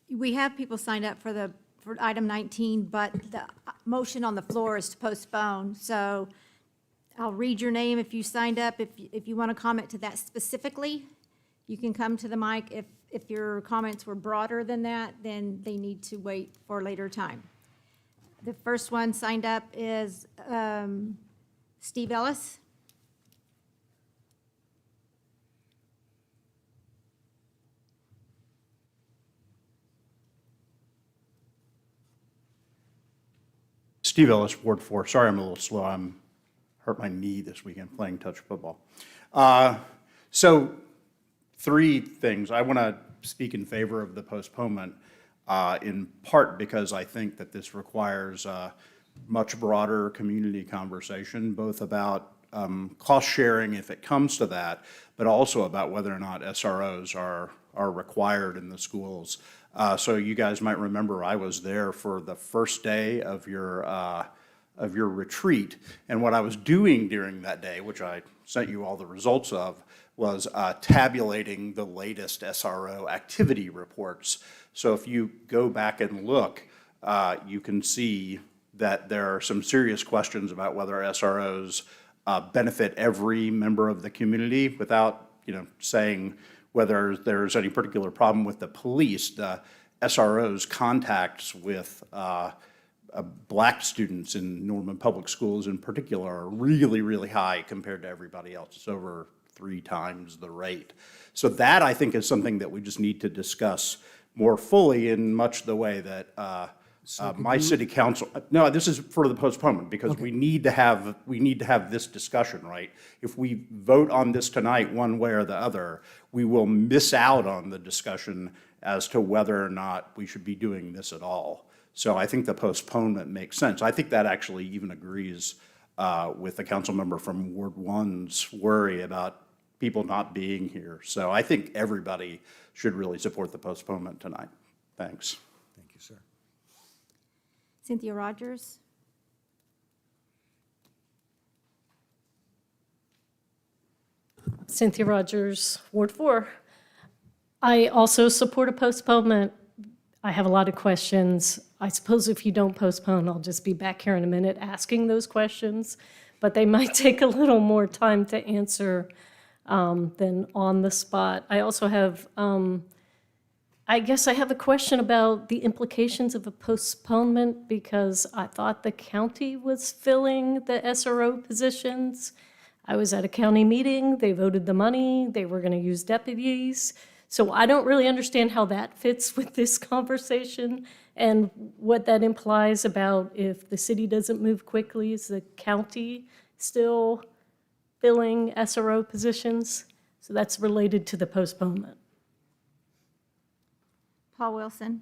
[SPEAKER 11] We have people signed up for item 19, but the motion on the floor is to postpone. So I'll read your name if you signed up. If you want to comment to that specifically, you can come to the mic. If your comments were broader than that, then they need to wait for a later time. The first one signed up is Steve Ellis.
[SPEAKER 20] Steve Ellis, Ward 4. Sorry I'm a little slow. I'm hurt my knee this weekend playing touch football. So 3 things. I want to speak in favor of the postponement, in part because I think that this requires a much broader community conversation, both about cost sharing if it comes to that, but also about whether or not SROs are required in the schools. So you guys might remember I was there for the first day of your retreat, and what I was doing during that day, which I sent you all the results of, was tabulating the latest SRO activity reports. So if you go back and look, you can see that there are some serious questions about whether SROs benefit every member of the community without, saying whether there's any particular problem with the police. The SRO's contacts with black students in Norman Public Schools in particular are really, really high compared to everybody else. It's over 3 times the rate. So that, I think, is something that we just need to discuss more fully in much the way that My city council, no, this is for the postponement, because we need to have this discussion, right? If we vote on this tonight, one way or the other, we will miss out on the discussion as to whether or not we should be doing this at all. So I think the postponement makes sense. I think that actually even agrees with the council member from Ward 1's worry about people not being here. So I think everybody should really support the postponement tonight. Thanks.
[SPEAKER 3] Thank you, sir.
[SPEAKER 11] Cynthia Rogers.
[SPEAKER 21] Cynthia Rogers, Ward 4. I also support a postponement. I have a lot of questions. I suppose if you don't postpone, I'll just be back here in a minute asking those questions, but they might take a little more time to answer than on the spot. I also have, I guess I have a question about the implications of a postponement, because I thought the county was filling the SRO positions. I was at a county meeting, they voted the money, they were gonna use deputies. So I don't really understand how that fits with this conversation and what that implies about if the city doesn't move quickly, is the county still filling SRO positions? So that's related to the postponement.
[SPEAKER 11] Paul Wilson.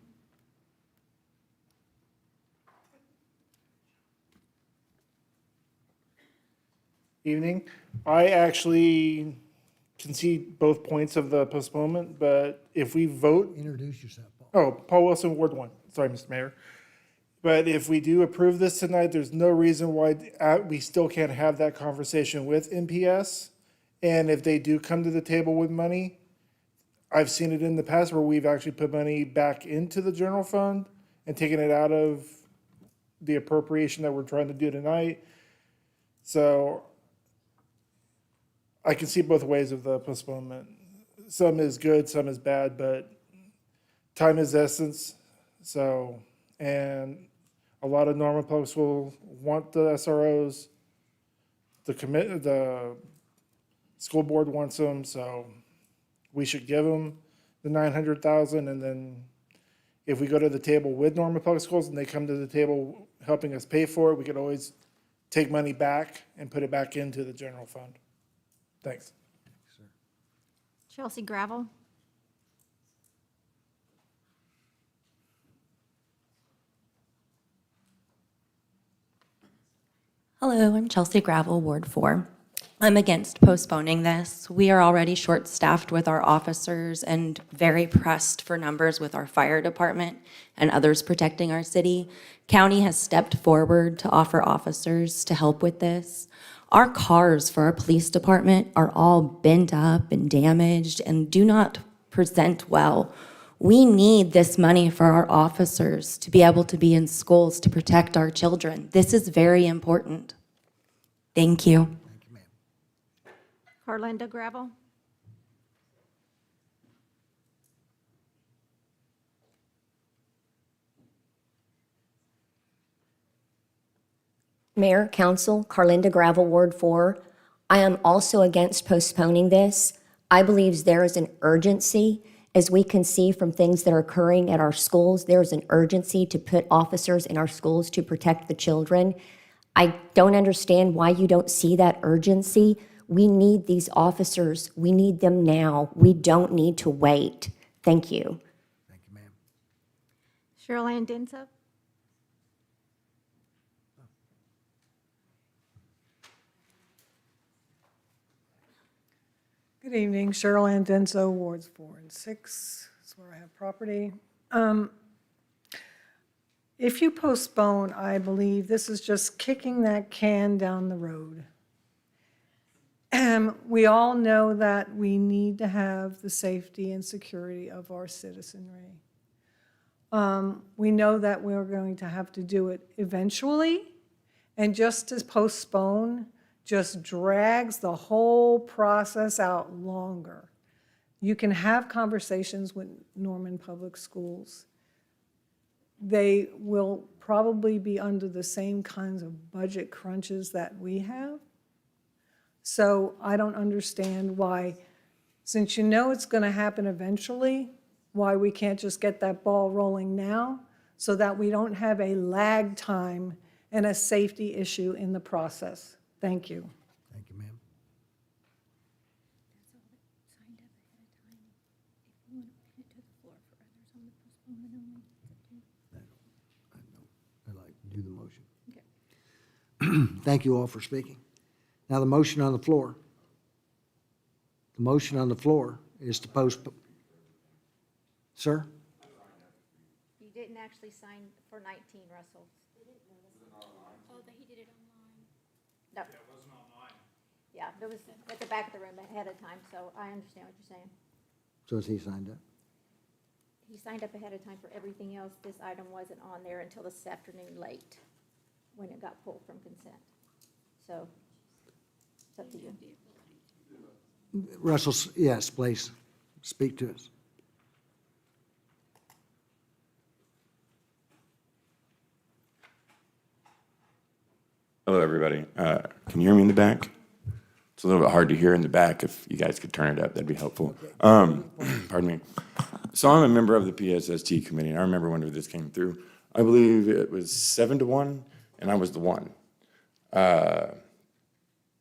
[SPEAKER 22] Evening. I actually concede both points of the postponement, but if we vote.
[SPEAKER 3] Introduce yourself, Paul.
[SPEAKER 22] Oh, Paul Wilson, Ward 1. Sorry, Mr. Mayor. But if we do approve this tonight, there's no reason why we still can't have that conversation with NPS. And if they do come to the table with money, I've seen it in the past where we've actually put money back into the general fund and taken it out of the appropriation that we're trying to do tonight. So I can see both ways of the postponement. Some is good, some is bad, but time is essence. So, and a lot of Norman Public Schools want the SROs. The school board wants them, so we should give them the 900,000. And then if we go to the table with Norman Public Schools and they come to the table helping us pay for it, we could always take money back and put it back into the general fund. Thanks.
[SPEAKER 11] Chelsea Gravel.
[SPEAKER 23] Hello, I'm Chelsea Gravel, Ward 4. I'm against postponing this. We are already short-staffed with our officers and very pressed for numbers with our fire department and others protecting our city. County has stepped forward to offer officers to help with this. Our cars for our police department are all bent up and damaged and do not present well. We need this money for our officers to be able to be in schools to protect our children. This is very important. Thank you.
[SPEAKER 11] Carlinda Gravel.
[SPEAKER 24] Mayor, Council, Carlinda Gravel, Ward 4. I am also against postponing this. I believe there is an urgency, as we can see from things that are occurring at our schools. There is an urgency to put officers in our schools to protect the children. I don't understand why you don't see that urgency. We need these officers. We need them now. We don't need to wait. Thank you.
[SPEAKER 11] Cheryl Ann Denso.
[SPEAKER 25] Good evening, Cheryl Ann Denso, Wards 4 and 6. That's where I have property. If you postpone, I believe this is just kicking that can down the road. We all know that we need to have the safety and security of our citizenry. We know that we're going to have to do it eventually, and just to postpone just drags the whole process out longer. You can have conversations with Norman Public Schools. They will probably be under the same kinds of budget crunches that we have. So I don't understand why, since you know it's going to happen eventually, why we can't just get that ball rolling now so that we don't have a lag time and a safety issue in the process. Thank you.
[SPEAKER 3] Thank you, ma'am. I'd like to do the motion. Thank you all for speaking. Now, the motion on the floor. The motion on the floor is to postpone. Sir?
[SPEAKER 11] You didn't actually sign for 19, Russell.
[SPEAKER 2] Oh, that he did it online.
[SPEAKER 11] No.
[SPEAKER 2] Yeah, it wasn't online.
[SPEAKER 11] Yeah, there was at the back of the room ahead of time, so I understand what you're saying.
[SPEAKER 3] So is he signed up?
[SPEAKER 11] He signed up ahead of time for everything else. This item wasn't on there until this afternoon late, when it got pulled from consent. So, it's up to you.
[SPEAKER 3] Russell, yes, please, speak to us.
[SPEAKER 5] Hello, everybody. Can you hear me in the back? It's a little bit hard to hear in the back. If you guys could turn it up, that'd be helpful. Pardon me. So I'm a member of the PSST committee, and I remember whenever this came through, I believe it was 7-1, and I was the one. The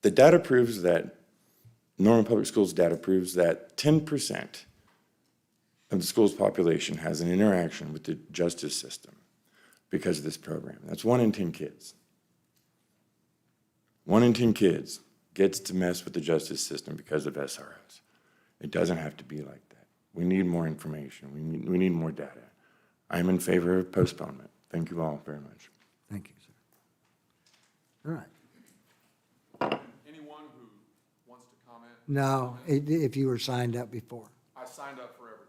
[SPEAKER 5] data proves that, Norman Public Schools data proves that 10% of the school's population has an interaction with the justice system because of this program. That's 1 in 10 kids. 1 in 10 kids gets to mess with the justice system because of SROs. It doesn't have to be like that. We need more information. We need more data. I'm in favor of postponement. Thank you all very much.
[SPEAKER 3] Thank you, sir. All right.
[SPEAKER 8] Anyone who wants to comment?
[SPEAKER 3] No, if you were signed up before.
[SPEAKER 8] I signed up for everything.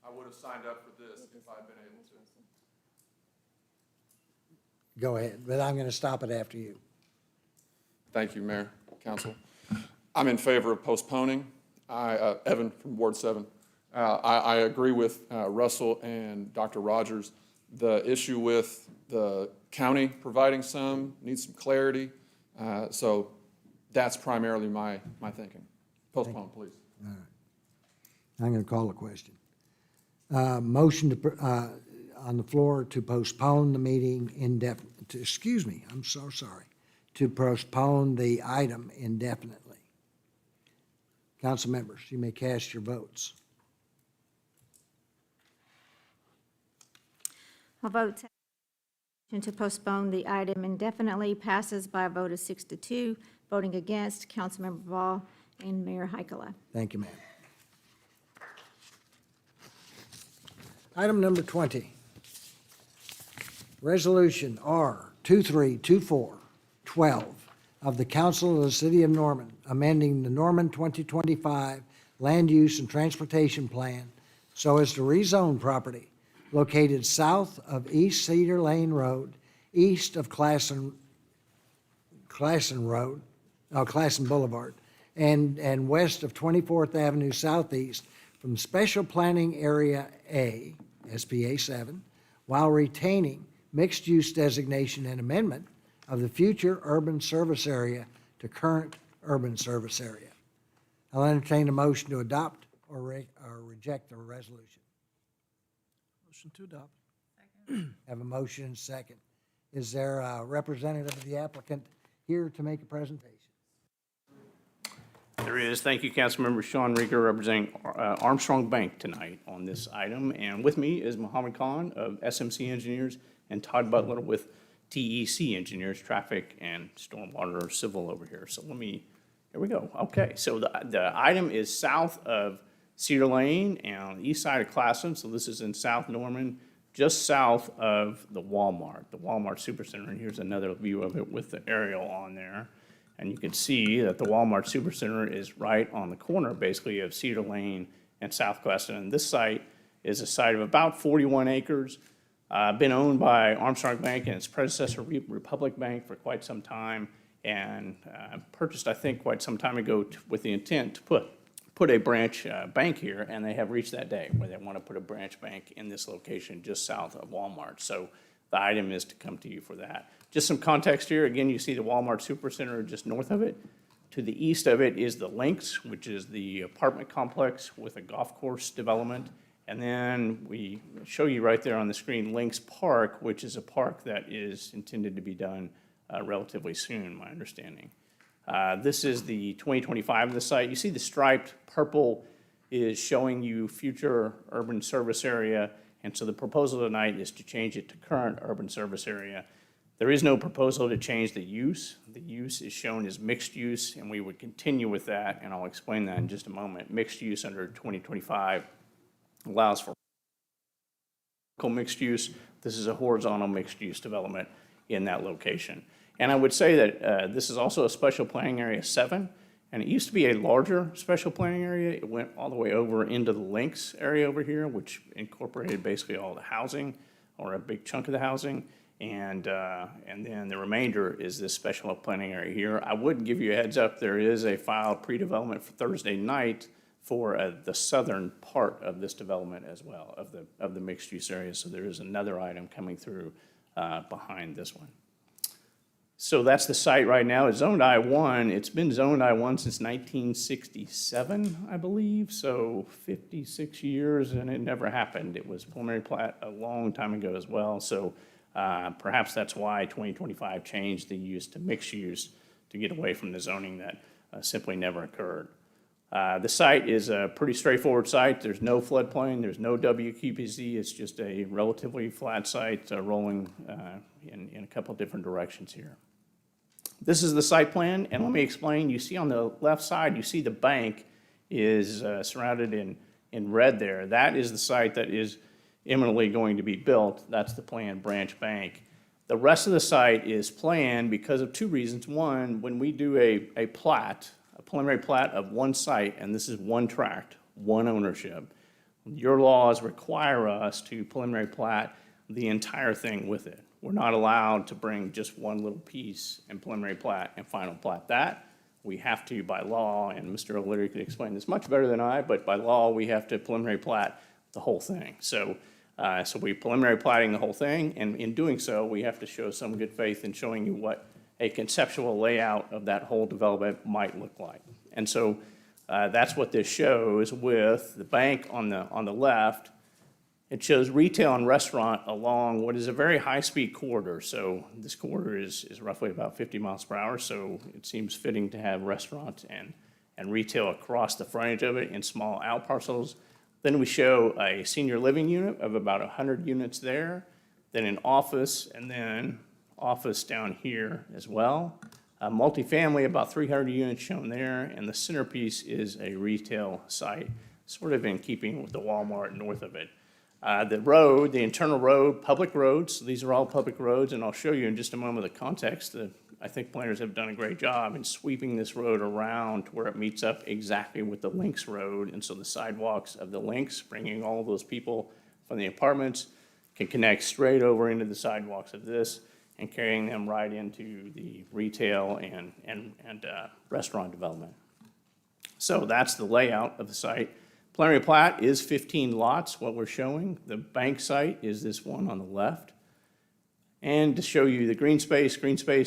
[SPEAKER 8] I would have signed up for this if I'd been able to.
[SPEAKER 3] Go ahead, but I'm going to stop it after you.
[SPEAKER 8] Thank you, Mayor, Council. I'm in favor of postponing. Evan from Ward 7. I agree with Russell and Dr. Rogers. The issue with the county providing some needs some clarity. So that's primarily my thinking. Postpone, please.
[SPEAKER 3] All right. I'm going to call the question. Motion on the floor to postpone the meeting indefinitely. Excuse me, I'm so sorry. To postpone the item indefinitely. Council members, you may cast your votes.
[SPEAKER 11] I'll vote to postpone the item indefinitely passes by a vote of 6-2. Voting against, Councilmember Ball and Mayor Heikela.
[SPEAKER 3] Thank you, ma'am. Item number 20. Resolution R 232412 of the Council of the City of Norman, amending the Norman 2025 Land Use and Transportation Plan so as to rezone property located south of East Cedar Lane Road, east of Classen Boulevard, and west of 24th Avenue Southeast from Special Planning Area A, SPA 7, while retaining mixed-use designation and amendment of the future urban service area to current urban service area. I'll entertain a motion to adopt or reject the resolution.
[SPEAKER 16] Motion to adopt.
[SPEAKER 3] Have a motion and second. Is there a representative of the applicant here to make a presentation?
[SPEAKER 10] There is. Thank you, Councilmember Sean Rieger, representing Armstrong Bank tonight on this item. And with me is Muhammad Khan of SMC Engineers and Todd Butler with TEC Engineers, Traffic and Stormwater Civil over here. So here we go. Okay, so the item is south of Cedar Lane and on the east side of Classen. So this is in South Norman, just south of the Walmart Supercenter. And here's another view of it with the aerial on there. And you can see that the Walmart Supercenter is right on the corner, basically, of Cedar Lane and South Classen. And this site is a site of about 41 acres, been owned by Armstrong Bank and its predecessor, Republic Bank, for quite some time, and purchased, I think, quite some time ago with the intent to put a branch bank here, and they have reached that day where they want to put a branch bank in this location just south of Walmart. So the item is to come to you for that. Just some context here. Again, you see the Walmart Supercenter just north of it. To the east of it is the Lynx, which is the apartment complex with a golf course development. And then we show you right there on the screen Lynx Park, which is a park that is intended to be done relatively soon, my understanding. This is the 2025 of the site. You see the striped purple is showing you future urban service area, and so the proposal tonight is to change it to current urban service area. There is no proposal to change the use. The use is shown as mixed use, and we would continue with that, and I'll explain that in just a moment. Mixed use under 2025 allows for vertical mixed use. This is a horizontal mixed use development in that location. And I would say that this is also a special planning area 7, and it used to be a larger special planning area. It went all the way over into the Lynx area over here, which incorporated basically all the housing, or a big chunk of the housing. And then the remainder is this special planning area here. I would give you a heads up, there is a filed pre-development for Thursday night for the southern part of this development as well, of the mixed use area. So there is another item coming through behind this one. So that's the site right now. It's zoned I-1. It's been zoned I-1 since 1967, I believe, so 56 years, and it never happened. It was preliminary plat a long time ago as well. So perhaps that's why 2025 changed the use to mixed use to get away from the zoning that simply never occurred. The site is a pretty straightforward site. There's no floodplain, there's no WQPZ. It's just a relatively flat site rolling in a couple different directions here. This is the site plan, and let me explain. You see on the left side, you see the bank is surrounded in red there. That is the site that is imminently going to be built. That's the planned branch bank. The rest of the site is planned because of two reasons. One, when we do a plat, a preliminary plat of one site, and this is one tract, one ownership, your laws require us to preliminary plat the entire thing with it. We're not allowed to bring just one little piece and preliminary plat and final plat that. We have to by law, and Mr. O'Leary could explain this much better than I, but by law, we have to preliminary plat the whole thing. So we preliminary platting the whole thing, and in doing so, we have to show some good faith in showing you what a conceptual layout of that whole development might look like. And so that's what this shows with the bank on the left. It shows retail and restaurant along what is a very high-speed corridor. So this corridor is roughly about 50 miles per hour, so it seems fitting to have restaurant and retail across the frontage of it in small out parcels. Then we show a senior living unit of about 100 units there, then an office, and then office down here as well. Multifamily, about 300 units shown there, and the centerpiece is a retail site, sort of in keeping with the Walmart north of it. The road, the internal road, public roads, these are all public roads, and I'll show you in just a moment the context. I think planners have done a great job in sweeping this road around to where it meets up exactly with the Lynx Road, and so the sidewalks of the Lynx, bringing all of those people from the apartments, can connect straight over into the sidewalks of this and carrying them right into the retail and restaurant development. So that's the layout of the site. Preliminary plat is 15 lots, what we're showing. The bank site is this one on the left. And to show you the green space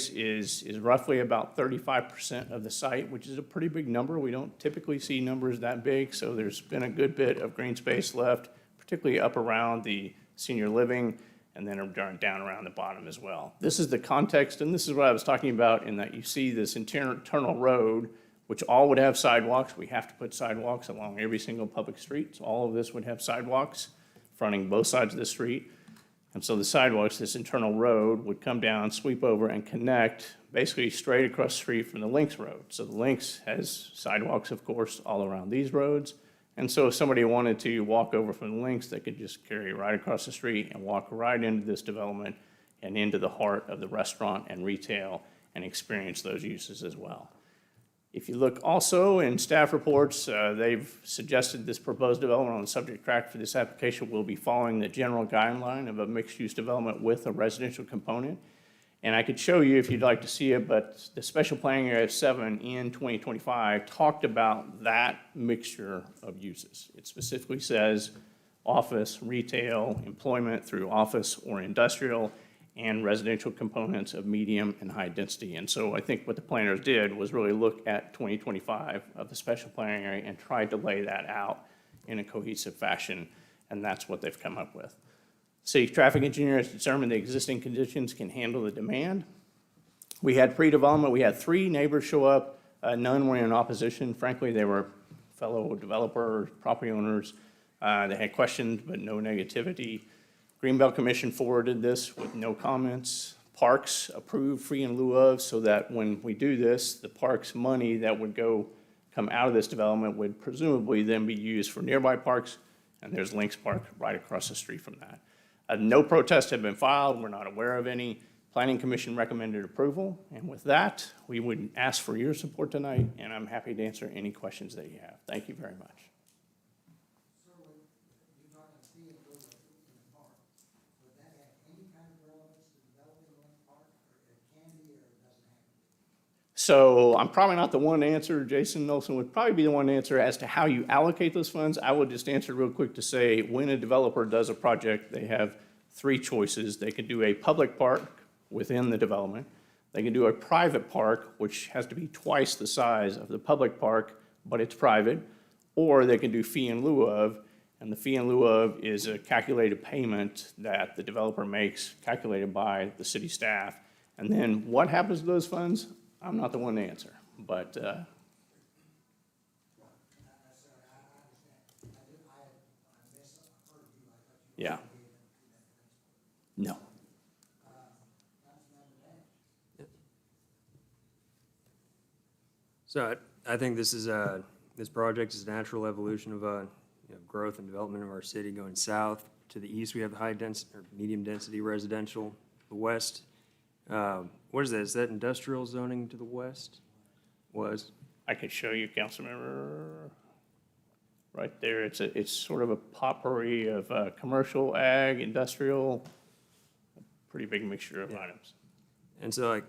[SPEAKER 10] is roughly about 35% of the site, which is a pretty big number. We don't typically see numbers that big, so there's been a good bit of green space left, particularly up around the senior living, and then down around the bottom as well. This is the context, and this is what I was talking about in that you see this internal road, which all would have sidewalks. We have to put sidewalks along every single public street. So all of this would have sidewalks fronting both sides of the street. And so the sidewalks, this internal road, would come down, sweep over, and connect basically straight across the street from the Lynx Road. So the Lynx has sidewalks, of course, all around these roads. And so if somebody wanted to walk over from the Lynx, they could just carry right across the street and walk right into this development and into the heart of the restaurant and retail and experience those uses as well. If you look also in staff reports, they've suggested this proposed development on the subject tract for this application will be following the general guideline of a mixed-use development with a residential component. And I could show you if you'd like to see it, but the special planning area 7 in 2025 talked about that mixture of uses. It specifically says office, retail, employment through office or industrial, and residential components of medium and high density. And so I think what the planners did was really look at 2025 of the special planning area and tried to lay that out in a cohesive fashion and that's what they've come up with. City traffic engineer has determined the existing conditions can handle the demand. We had pre-development, we had 3 neighbors show up, none were in opposition. Frankly, they were fellow developers, property owners. They had questions, but no negativity. Greenbelt Commission forwarded this with no comments. Parks approved free in lieu of, so that when we do this, the parks money that would come out of this development would presumably then be used for nearby parks, and there's Lynx Park right across the street from that. No protests have been filed, we're not aware of any. Planning Commission recommended approval, and with that, we would ask for your support tonight, and I'm happy to answer any questions that you have. Thank you very much. So I'm probably not the one to answer. Jason Nelson would probably be the one to answer as to how you allocate those funds. I would just answer real quick to say when a developer does a project, they have 3 choices. They can do a public park within the development. They can do a private park, which has to be twice the size of the public park, but it's private. Or they can do fee in lieu of, and the fee in lieu of is a calculated payment that the developer makes, calculated by the city staff. And then what happens to those funds? I'm not the one to answer, but, yeah. No.
[SPEAKER 15] So I think this is, this project is a natural evolution of, growth and development of our city going south. To the east, we have the high density, or medium density residential. The west, what is that? Is that industrial zoning to the west? Was?
[SPEAKER 10] I could show you, Councilmember, right there. It's sort of a potpourri of commercial, ag, industrial, pretty big mixture of items.
[SPEAKER 15] And so, like,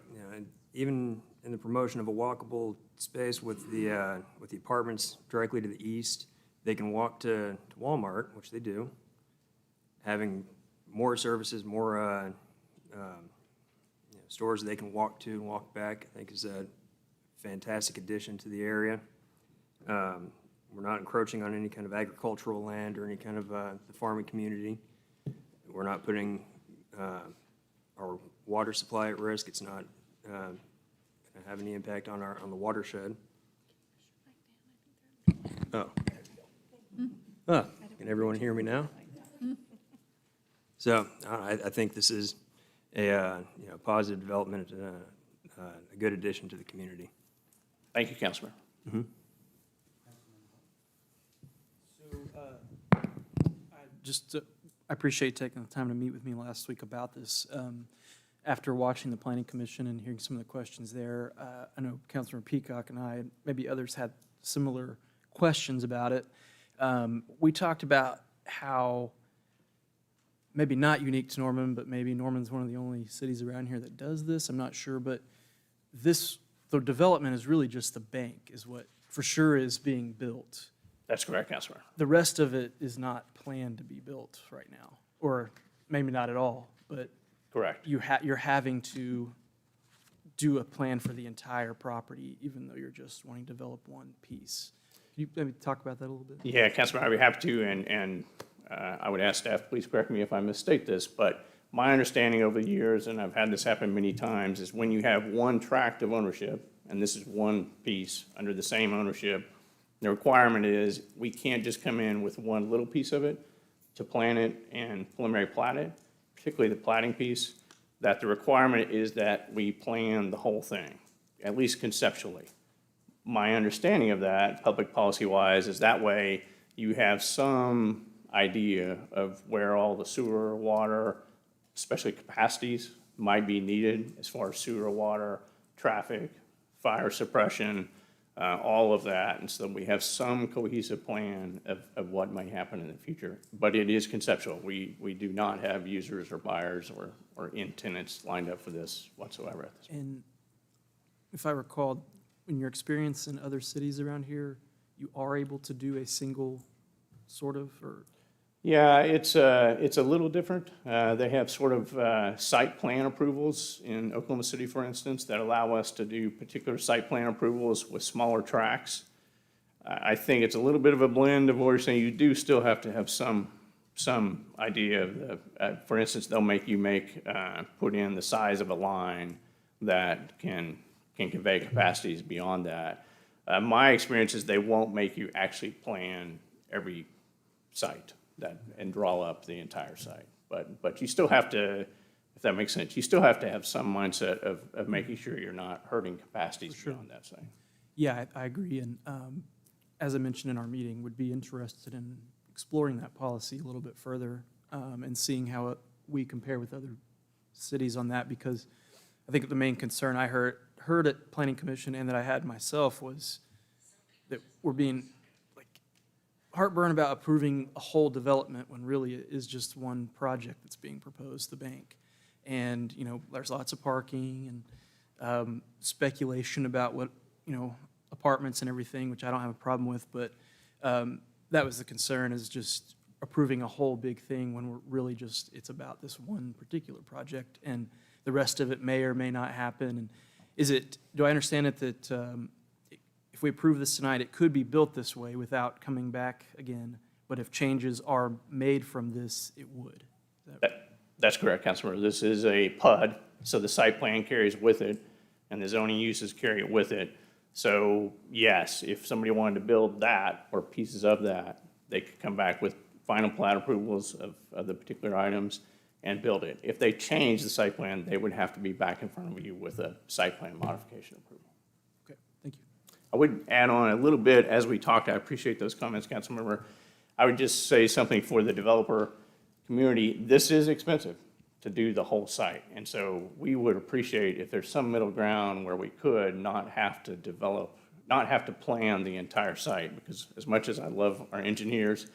[SPEAKER 15] even in the promotion of a walkable space with the apartments directly to the east, they can walk to Walmart, which they do. Having more services, more stores they can walk to and walk back, I think is a fantastic addition to the area. We're not encroaching on any kind of agricultural land or any kind of the farming community. We're not putting our water supply at risk. It's not going to have any impact on the watershed. Oh. Can everyone hear me now? So I think this is a positive development, a good addition to the community.
[SPEAKER 10] Thank you, Councilman.
[SPEAKER 15] Mm-hmm.
[SPEAKER 16] I appreciate taking the time to meet with me last week about this. After watching the Planning Commission and hearing some of the questions there, I know Councilor Peacock and I, and maybe others had similar questions about it. We talked about how, maybe not unique to Norman, but maybe Norman's one of the only cities around here that does this. I'm not sure, but the development is really just the bank is what for sure is being built.
[SPEAKER 10] That's correct, Councilor.
[SPEAKER 16] The rest of it is not planned to be built right now, or maybe not at all, but
[SPEAKER 10] correct.
[SPEAKER 16] You're having to do a plan for the entire property, even though you're just wanting to develop one piece. Can you maybe talk about that a little bit?
[SPEAKER 10] Yeah, Councilman, I'd be happy to, and I would ask staff, please correct me if I misstate this, but my understanding over the years, and I've had this happen many times, is when you have one tract of ownership, and this is one piece under the same ownership, the requirement is we can't just come in with one little piece of it to plan it and preliminary plat it, particularly the platting piece, that the requirement is that we plan the whole thing, at least conceptually. My understanding of that, public policy-wise, is that way you have some idea of where all the sewer, water, especially capacities, might be needed as far as sewer, water, traffic, fire suppression, all of that, and so we have some cohesive plan of what might happen in the future. But it is conceptual. We do not have users or buyers or end tenants lined up for this whatsoever at this point.
[SPEAKER 16] And if I recall, in your experience in other cities around here, you are able to do a single sort of, or?
[SPEAKER 10] Yeah, it's a little different. They have sort of site plan approvals in Oklahoma City, for instance, that allow us to do particular site plan approvals with smaller tracts. I think it's a little bit of a blend of what you're saying. You do still have to have some some idea of, for instance, they'll make you put in the size of a line that can convey capacities beyond that. My experience is they won't make you actually plan every site and draw up the entire site. But you still have to, if that makes sense, you still have to have some mindset of making sure you're not hurting capacities beyond that site.
[SPEAKER 16] Yeah, I agree. And as I mentioned in our meeting, would be interested in exploring that policy a little bit further and seeing how we compare with other cities on that, because I think the main concern I heard at Planning Commission and that I had myself was that we're being heartburn about approving a whole development when really it is just one project that's being proposed, the bank. And, there's lots of parking and speculation about what, apartments and everything, which I don't have a problem with, but that was the concern, is just approving a whole big thing when we're really it's about this one particular project, and the rest of it may or may not happen. And do I understand it that if we approve this tonight, it could be built this way without coming back again, but if changes are made from this, it would?
[SPEAKER 10] That's correct, Councilmember. This is a PUD, so the site plan carries with it, and the zoning uses carry it with it. So yes, if somebody wanted to build that or pieces of that, they could come back with final plat approvals of the particular items and build it. If they change the site plan, they would have to be back in front of you with a site plan modification approval.
[SPEAKER 16] Okay, thank you.
[SPEAKER 10] I would add on a little bit as we talked. I appreciate those comments, Councilmember. I would just say something for the developer community. This is expensive to do the whole site. And so we would appreciate if there's some middle ground where we could not have to plan the entire site, because as much as I love our engineers,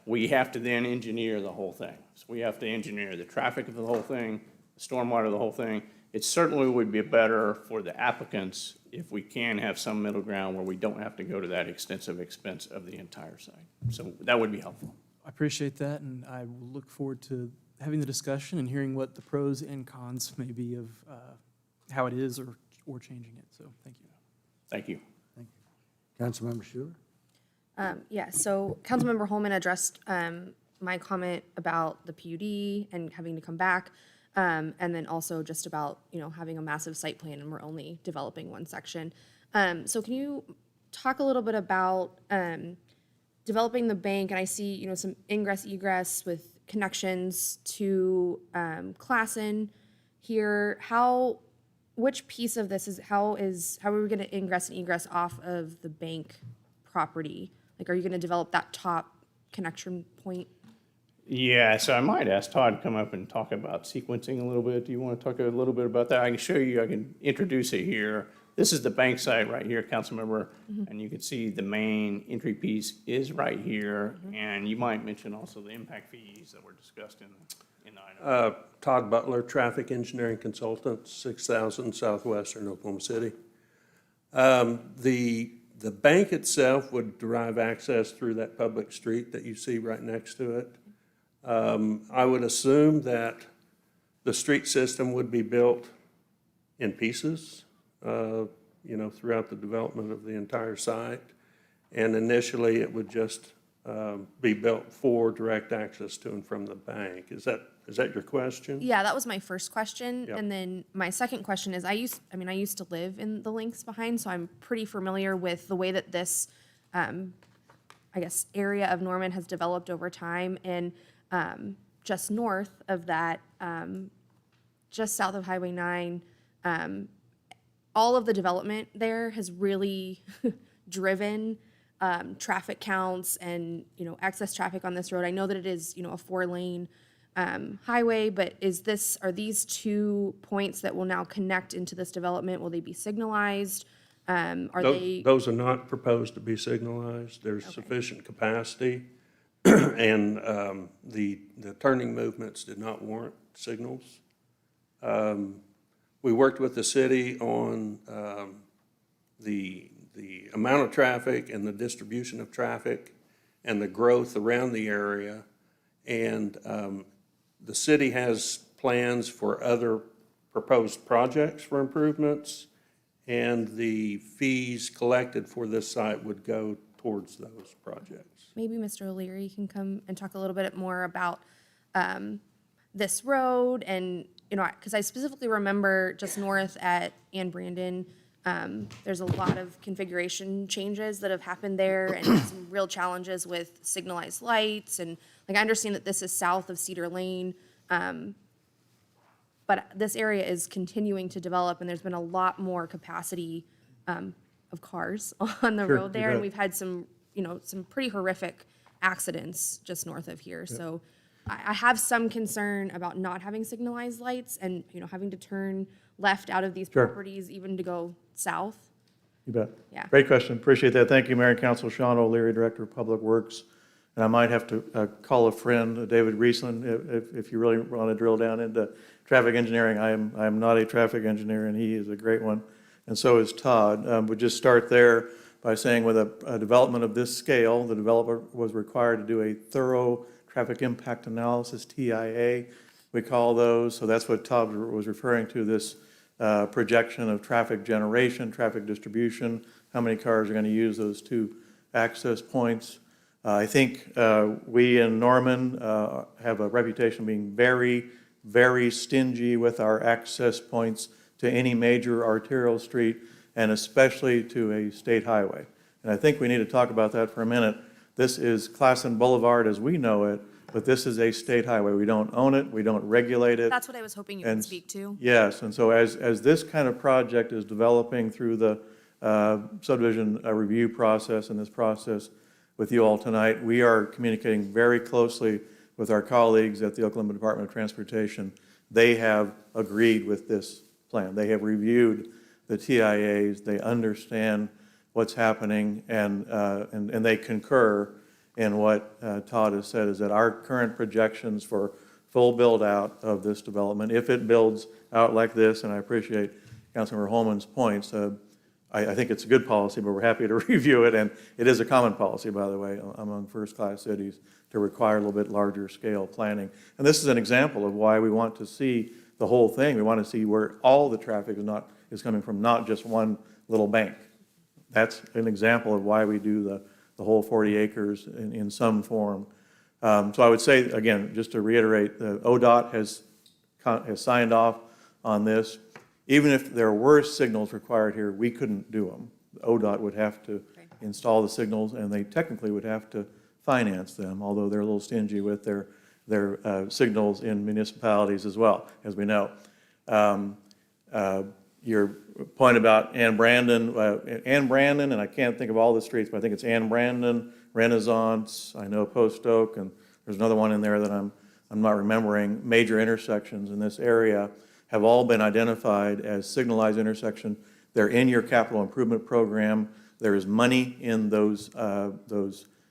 [SPEAKER 10] we have to then engineer the whole thing. So we have to engineer the traffic of the whole thing, the stormwater of the whole thing. It certainly would be better for the applicants if we can have some middle ground where we don't have to go to that extensive expense of the entire site. So that would be helpful.
[SPEAKER 16] I appreciate that, and I will look forward to having the discussion and hearing what the pros and cons may be of how it is or changing it. So thank you.
[SPEAKER 10] Thank you.
[SPEAKER 3] Thank you. Councilmember Schuler?
[SPEAKER 4] So Councilmember Holman addressed my comment about the PUD and having to come back, and then also just about, having a massive site plan and we're only developing one section. So can you talk a little bit about developing the bank? And I see, some ingress egress with connections to Classen here. Which piece of this how are we going to ingress and egress off of the bank property? Are you going to develop that top connection point?
[SPEAKER 10] Yeah, so I might ask Todd to come up and talk about sequencing a little bit. Do you want to talk a little bit about that? I can show you, I can introduce it here. This is the bank site right here, Councilmember, and you can see the main entry piece is right here. And you might mention also the impact fees that were discussed in the item.
[SPEAKER 1] Todd Butler, Traffic Engineering Consultant, 6000 Southwestern Oklahoma City. The bank itself would derive access through that public street that you see right next to it. I would assume that the street system would be built in pieces, throughout the development of the entire site. And initially, it would just be built for direct access to and from the bank. Is that your question?
[SPEAKER 4] Yeah, that was my first question.
[SPEAKER 1] Yep.
[SPEAKER 4] And then my second question is, I used to live in the links behind, so I'm pretty familiar with the way that this, area of Norman has developed over time. And just north of that, just south of Highway 9, all of the development there has really driven traffic counts and, excess traffic on this road. I know that it is, a 4-lane highway, but are these 2 points that will now connect into this development? Will they be signalized?
[SPEAKER 1] Those are not proposed to be signalized. There's sufficient capacity, and the turning movements did not warrant signals. We worked with the city on the amount of traffic and the distribution of traffic and the growth around the area. And the city has plans for other proposed projects for improvements, and the fees collected for this site would go towards those projects.
[SPEAKER 4] Maybe Mr. O'Leary can come and talk a little bit more about this road and, because I specifically remember just north at Ann Brandon, there's a lot of configuration changes that have happened there and some real challenges with signalized lights. And I understand that this is south of Cedar Lane, but this area is continuing to develop and there's been a lot more capacity of cars on the road there. And we've had some pretty horrific accidents just north of here. So I have some concern about not having signalized lights and, having to turn left out of these properties even to go south.
[SPEAKER 9] You bet.
[SPEAKER 4] Yeah.
[SPEAKER 9] Great question. Appreciate that. Thank you, Mayor and Council. Sean O'Leary, Director of Public Works. And I might have to call a friend, David Riesland, if you really want to drill down into traffic engineering. I am not a traffic engineer, and he is a great one, and so is Todd. We'll just start there by saying with a development of this scale, the developer was required to do a thorough traffic impact analysis, TIA, we call those. So that's what Todd was referring to, this projection of traffic generation, traffic distribution, how many cars are going to use those two access points. I think we in Norman have a reputation of being very, very stingy with our access points to any major arterial street, and especially to a state highway. And I think we need to talk about that for a minute. This is Classen Boulevard as we know it, but this is a state highway. We don't own it, we don't regulate it.
[SPEAKER 4] That's what I was hoping you could speak to.
[SPEAKER 9] Yes, and so as this kind of project is developing through the subdivision review process and this process with you all tonight, we are communicating very closely with our colleagues at the Oklahoma Department of Transportation. They have agreed with this plan. They have reviewed the TIAs, they understand what's happening, and they concur in what Todd has said, is that our current projections for full build-out of this development, if it builds out like this, and I appreciate Councilmember Holman's points, I think it's a good policy, but we're happy to review it, and it is a common policy, by the way, among first-class cities to require a little bit larger scale planning. And this is an example of why we want to see the whole thing. We want to see where all the traffic is coming from, not just one little bank. That's an example of why we do the whole 40 acres in some form. So I would say, again, just to reiterate, the ODOT has signed off on this. Even if there were signals required here, we couldn't do them. The ODOT would have to install the signals, and they technically would have to finance them, although they're a little stingy with their signals in municipalities as well, as we know. Your point about Ann Brandon, and I can't think of all the streets, but I think it's Ann Brandon, Renaissance, I know Post Oak, and there's another one in there that I'm not remembering. Major intersections in this area have all been identified as signalized intersection. They're in your capital improvement program. There is money in those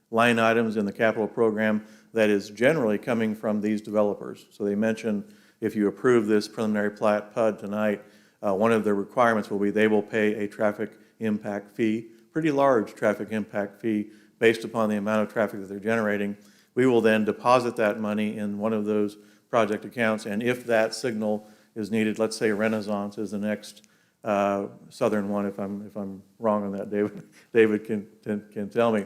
[SPEAKER 9] line items in the capital program that is generally coming from these developers. So they mentioned if you approve this preliminary plat PUD tonight, one of the requirements will be they will pay a traffic impact fee, pretty large traffic impact fee based upon the amount of traffic that they're generating. We will then deposit that money in one of those project accounts, and if that signal is needed, let's say Renaissance is the next southern one, if I'm wrong on that, David can tell me.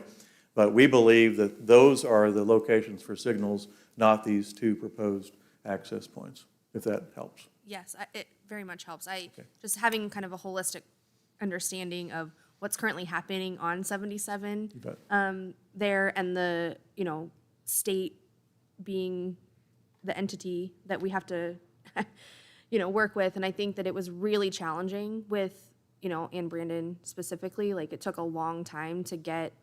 [SPEAKER 9] But we believe that those are the locations for signals, not these two proposed access points, if that helps.
[SPEAKER 4] Yes, it very much helps. Just having kind of a holistic understanding of what's currently happening on 77 there, and the state being the entity that we have to work with. And I think that it was really challenging with Ann Brandon specifically. Like, it took a long time to get,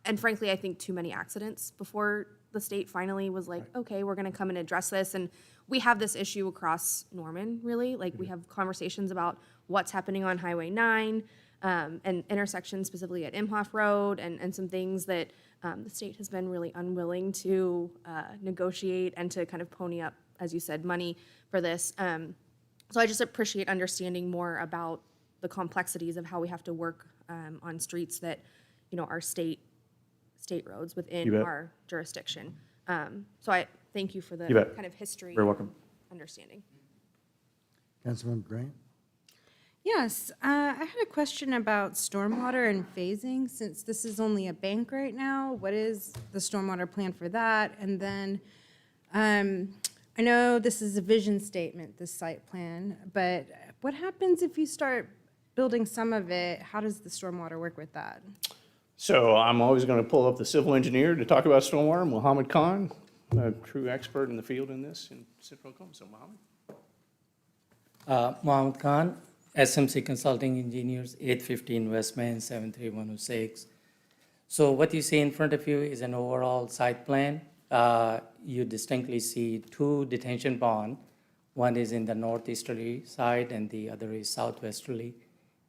[SPEAKER 4] and frankly, I think too many accidents before the state finally was like, okay, we're going to come and address this. And we have this issue across Norman, really. Like, we have conversations about what's happening on Highway 9 and intersections specifically at Imhoff Road, and some things that the state has been really unwilling to negotiate and to kind of pony up, as you said, money for this. So I just appreciate understanding more about the complexities of how we have to work on streets that are state roads within our jurisdiction. So I thank you for the kind of history.
[SPEAKER 9] You're welcome.
[SPEAKER 4] Understanding.
[SPEAKER 3] Councilman Grant?
[SPEAKER 6] Yes, I had a question about stormwater and phasing, since this is only a bank right now. What is the stormwater plan for that? And then, I know this is a vision statement, this site plan, but what happens if you start building some of it? How does the stormwater work with that?
[SPEAKER 10] So I'm always going to pull up the civil engineer to talk about stormwater, Mohammed Khan, a true expert in the field in this in Central Oklahoma. So Mohammed.
[SPEAKER 12] Mohammed Khan, SMC Consulting Engineers, 815 West Main, 73106. So what you see in front of you is an overall site plan. You distinctly see two detention ponds. One is in the northeasterly side and the other is southwesterly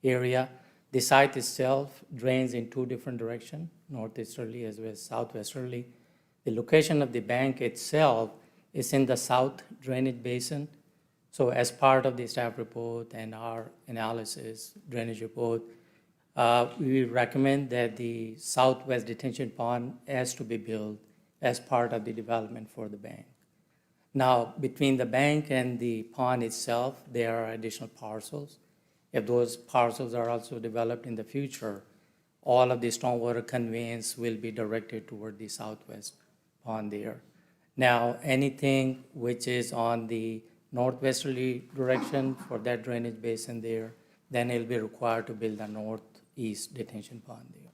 [SPEAKER 12] area. The site itself drains in two different directions, northeasterly as well as southwesterly. The location of the bank itself is in the south drainage basin. So as part of the staff report and our analysis drainage report, we recommend that the southwest detention pond has to be built as part of the development for the bank. Now, between the bank and the pond itself, there are additional parcels. If those parcels are also developed in the future, all of the stormwater conveyance will be directed toward the southwest pond there. Now, anything which is on the northwesterly direction for that drainage basin there, then it'll be required to build a northeast detention pond there.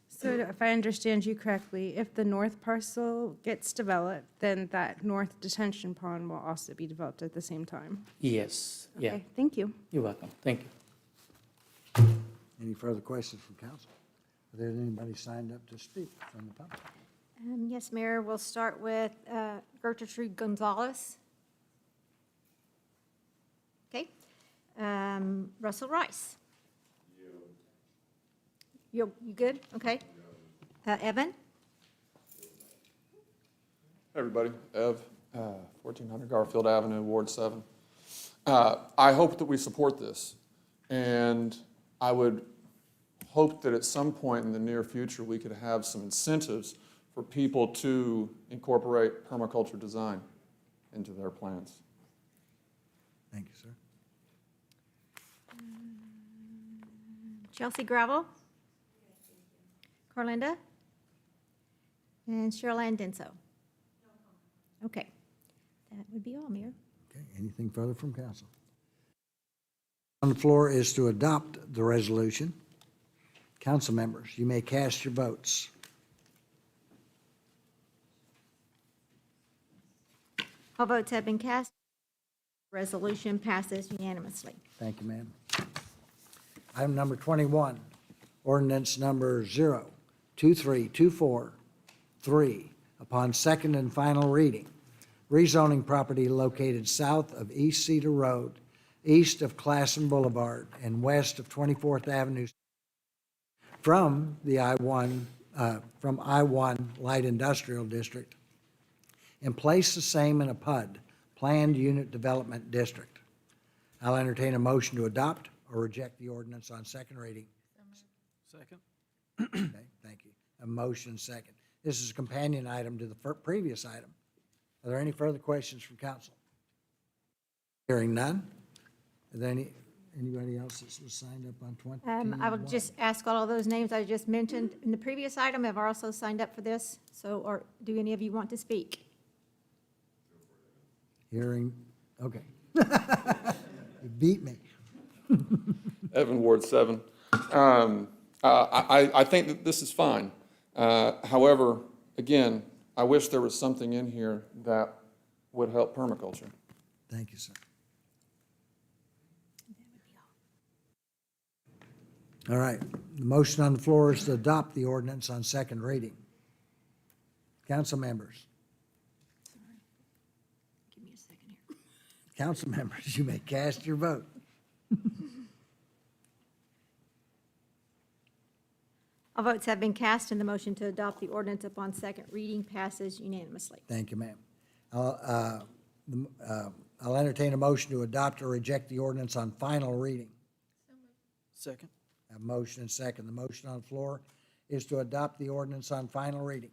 [SPEAKER 6] So if I understand you correctly, if the north parcel gets developed, then that north detention pond will also be developed at the same time?
[SPEAKER 12] Yes, yeah.
[SPEAKER 6] Okay, thank you.
[SPEAKER 12] You're welcome. Thank you.
[SPEAKER 3] Any further questions from council? Is there anybody signed up to speak from the public?
[SPEAKER 11] Yes, Mayor, we'll start with Gertrude Gonzalez. Okay. Russell Rice. You good? Okay. Evan?
[SPEAKER 8] Hey, everybody. Ev, 1400 Garfield Avenue, Ward 7. I hope that we support this, and I would hope that at some point in the near future we could have some incentives for people to incorporate permaculture design into their plans.
[SPEAKER 3] Thank you, sir.
[SPEAKER 11] Chelsea Gravel? Carlinda? And Cheryl Denso? Okay. That would be all, Mayor.
[SPEAKER 3] Okay, anything further from council? On the floor is to adopt the resolution. Council members, you may cast your votes.
[SPEAKER 11] All votes have been cast. Resolution passes unanimously.
[SPEAKER 3] Thank you, ma'am. Item number 21, ordinance number 023243, upon second and final reading, rezoning property located south of East Cedar Road, east of Classen Boulevard, and west of 24th Avenue from the I-1 Light Industrial District, and place the same in a PUD, Planned Unit Development District. I'll entertain a motion to adopt or reject the ordinance on second reading.
[SPEAKER 16] Second.
[SPEAKER 3] Okay, thank you. A motion second. This is a companion item to the previous item. Are there any further questions from council? Hearing none. Are there anybody else that was signed up on 21?
[SPEAKER 11] I will just ask all of those names I just mentioned in the previous item have also signed up for this. So, or do any of you want to speak?
[SPEAKER 3] Hearing, okay. You beat me.
[SPEAKER 8] Evan, Ward 7. I think that this is fine. However, again, I wish there was something in here that would help permaculture.
[SPEAKER 3] Thank you, sir. All right, the motion on the floor is to adopt the ordinance on second reading. Council members.
[SPEAKER 11] Give me a second here.
[SPEAKER 3] Council members, you may cast your vote.
[SPEAKER 11] All votes have been cast and the motion to adopt the ordinance upon second reading passes unanimously.
[SPEAKER 3] Thank you, ma'am. I'll entertain a motion to adopt or reject the ordinance on final reading.
[SPEAKER 16] Second.
[SPEAKER 3] A motion and second. The motion on the floor is to adopt the ordinance on final reading.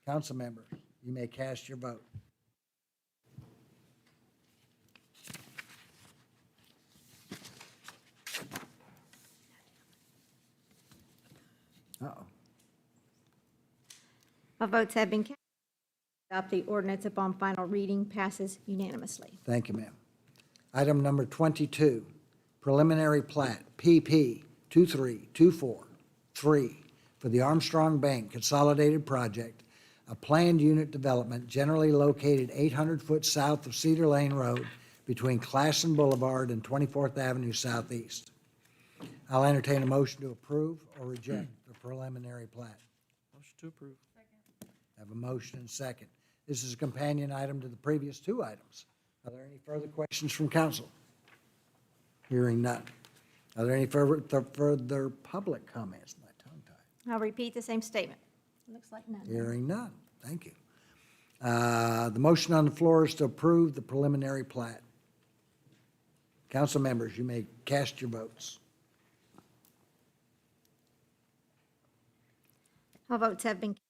[SPEAKER 3] Council members, you may cast your vote. Uh-oh.
[SPEAKER 11] All votes have been cast. Adopt the ordinance upon final reading, passes unanimously.
[SPEAKER 3] Thank you, ma'am. Item number 22, preliminary plat, PP 23243 for the Armstrong Bank Consolidated Project, a planned unit development generally located 800 foot south of Cedar Lane Road between Classen Boulevard and 24th Avenue Southeast. I'll entertain a motion to approve or reject the preliminary plat.
[SPEAKER 16] Motion to approve.
[SPEAKER 3] Have a motion and second. This is a companion item to the previous two items. Are there any further questions from council? Hearing none. Are there any further public comments? My tongue-tied.
[SPEAKER 11] I'll repeat the same statement. Looks like none.
[SPEAKER 3] Hearing none. Thank you. The motion on the floor is to approve the preliminary plat. Council members, you may cast your votes.
[SPEAKER 11] All votes have been cast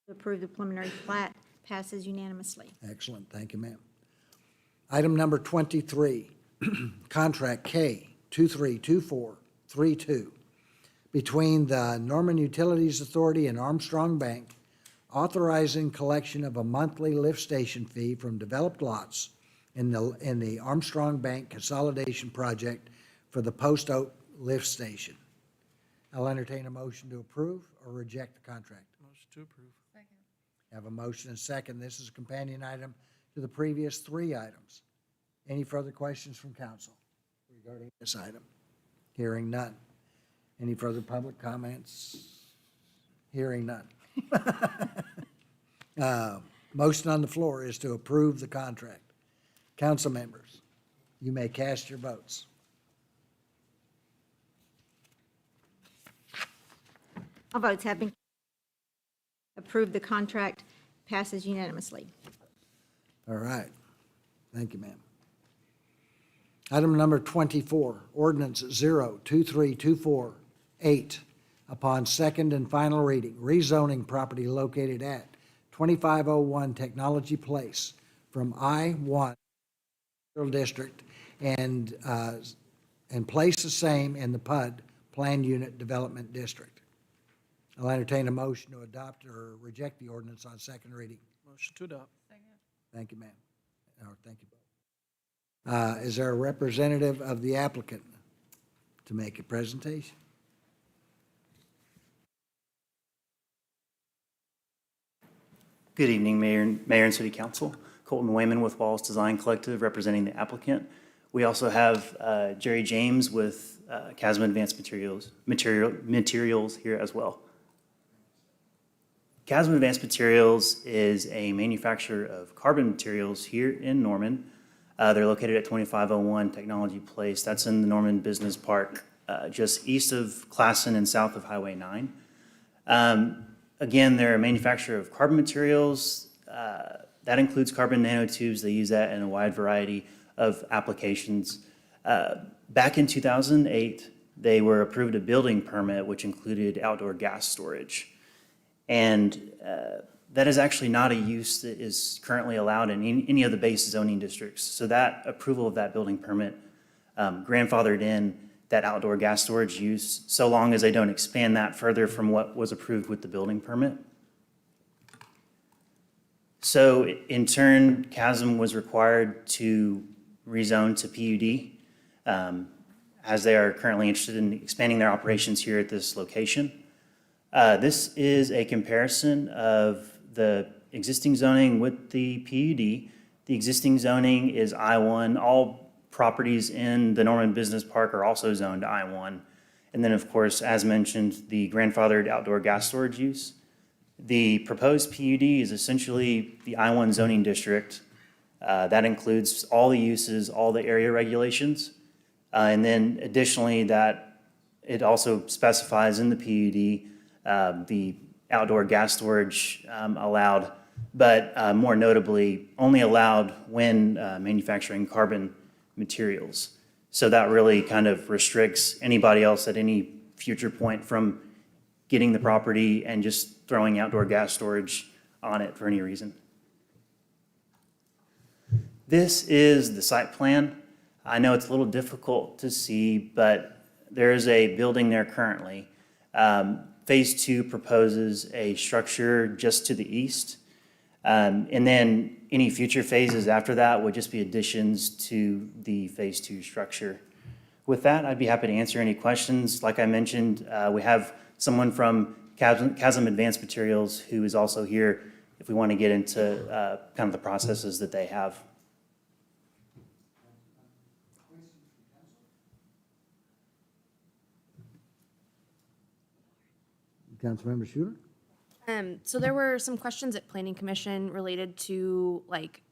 [SPEAKER 11] to approve the preliminary plat, passes unanimously.
[SPEAKER 3] Excellent. Thank you, ma'am. Item number 23, contract K 232432 between the Norman Utilities Authority and Armstrong Bank, authorizing collection of a monthly lift station fee from developed lots in the Armstrong Bank Consolidation Project for the Post Oak Lift Station. I'll entertain a motion to approve or reject the contract.
[SPEAKER 16] Motion to approve.
[SPEAKER 3] Have a motion and second. This is a companion item to the previous three items. Any further questions from council regarding this item? Hearing none. Any further public comments? Hearing none. Motion on the floor is to approve the contract. Council members, you may cast your votes.
[SPEAKER 11] All votes have been approved. The contract passes unanimously.
[SPEAKER 3] All right. Thank you, ma'am. Item number 24, ordinance 023248, upon second and final reading, rezoning property located at 2501 Technology Place from I-1 District and place the same in the PUD, Planned Unit Development District. I'll entertain a motion to adopt or reject the ordinance on second reading.
[SPEAKER 16] Motion to adopt.
[SPEAKER 3] Thank you, ma'am. Or thank you both. Is there a representative of the applicant to make a presentation?
[SPEAKER 7] Good evening, Mayor and City Council. Colton Wayman with Wallace Design Collective representing the applicant. We also have Jerry James with Chasm Advanced Materials here as well. Chasm Advanced Materials is a manufacturer of carbon materials here in Norman. They're located at 2501 Technology Place. That's in the Norman Business Park, just east of Classen and south of Highway 9. Again, they're a manufacturer of carbon materials. That includes carbon nanotubes. They use that in a wide variety of applications. Back in 2008, they were approved a building permit, which included outdoor gas storage. And that is actually not a use that is currently allowed in any of the base zoning districts. So that approval of that building permit grandfathered in that outdoor gas storage use, so long as they don't expand that further from what was approved with the building permit. So in turn, Chasm was required to rezone to PUD, as they are currently interested in expanding their operations here at this location. This is a comparison of the existing zoning with the PUD. The existing zoning is I-1. All properties in the Norman Business Park are also zoned I-1. And then, of course, as mentioned, the grandfathered outdoor gas storage use. The proposed PUD is essentially the I-1 zoning district. That includes all the uses, all the area regulations. And then additionally, that it also specifies in the PUD the outdoor gas storage allowed, but more notably, only allowed when manufacturing carbon materials. So that really kind of restricts anybody else at any future point from getting the property and just throwing outdoor gas storage on it for any reason. This is the site plan. I know it's a little difficult to see, but there is a building there currently. Phase 2 proposes a structure just to the east. And then any future phases after that would just be additions to the Phase 2 structure. With that, I'd be happy to answer any questions. Like I mentioned, we have someone from Chasm Advanced Materials who is also here if we want to get into kind of the processes that they have.
[SPEAKER 3] Councilmember Schuler?
[SPEAKER 4] So there were some questions at Planning Commission related to like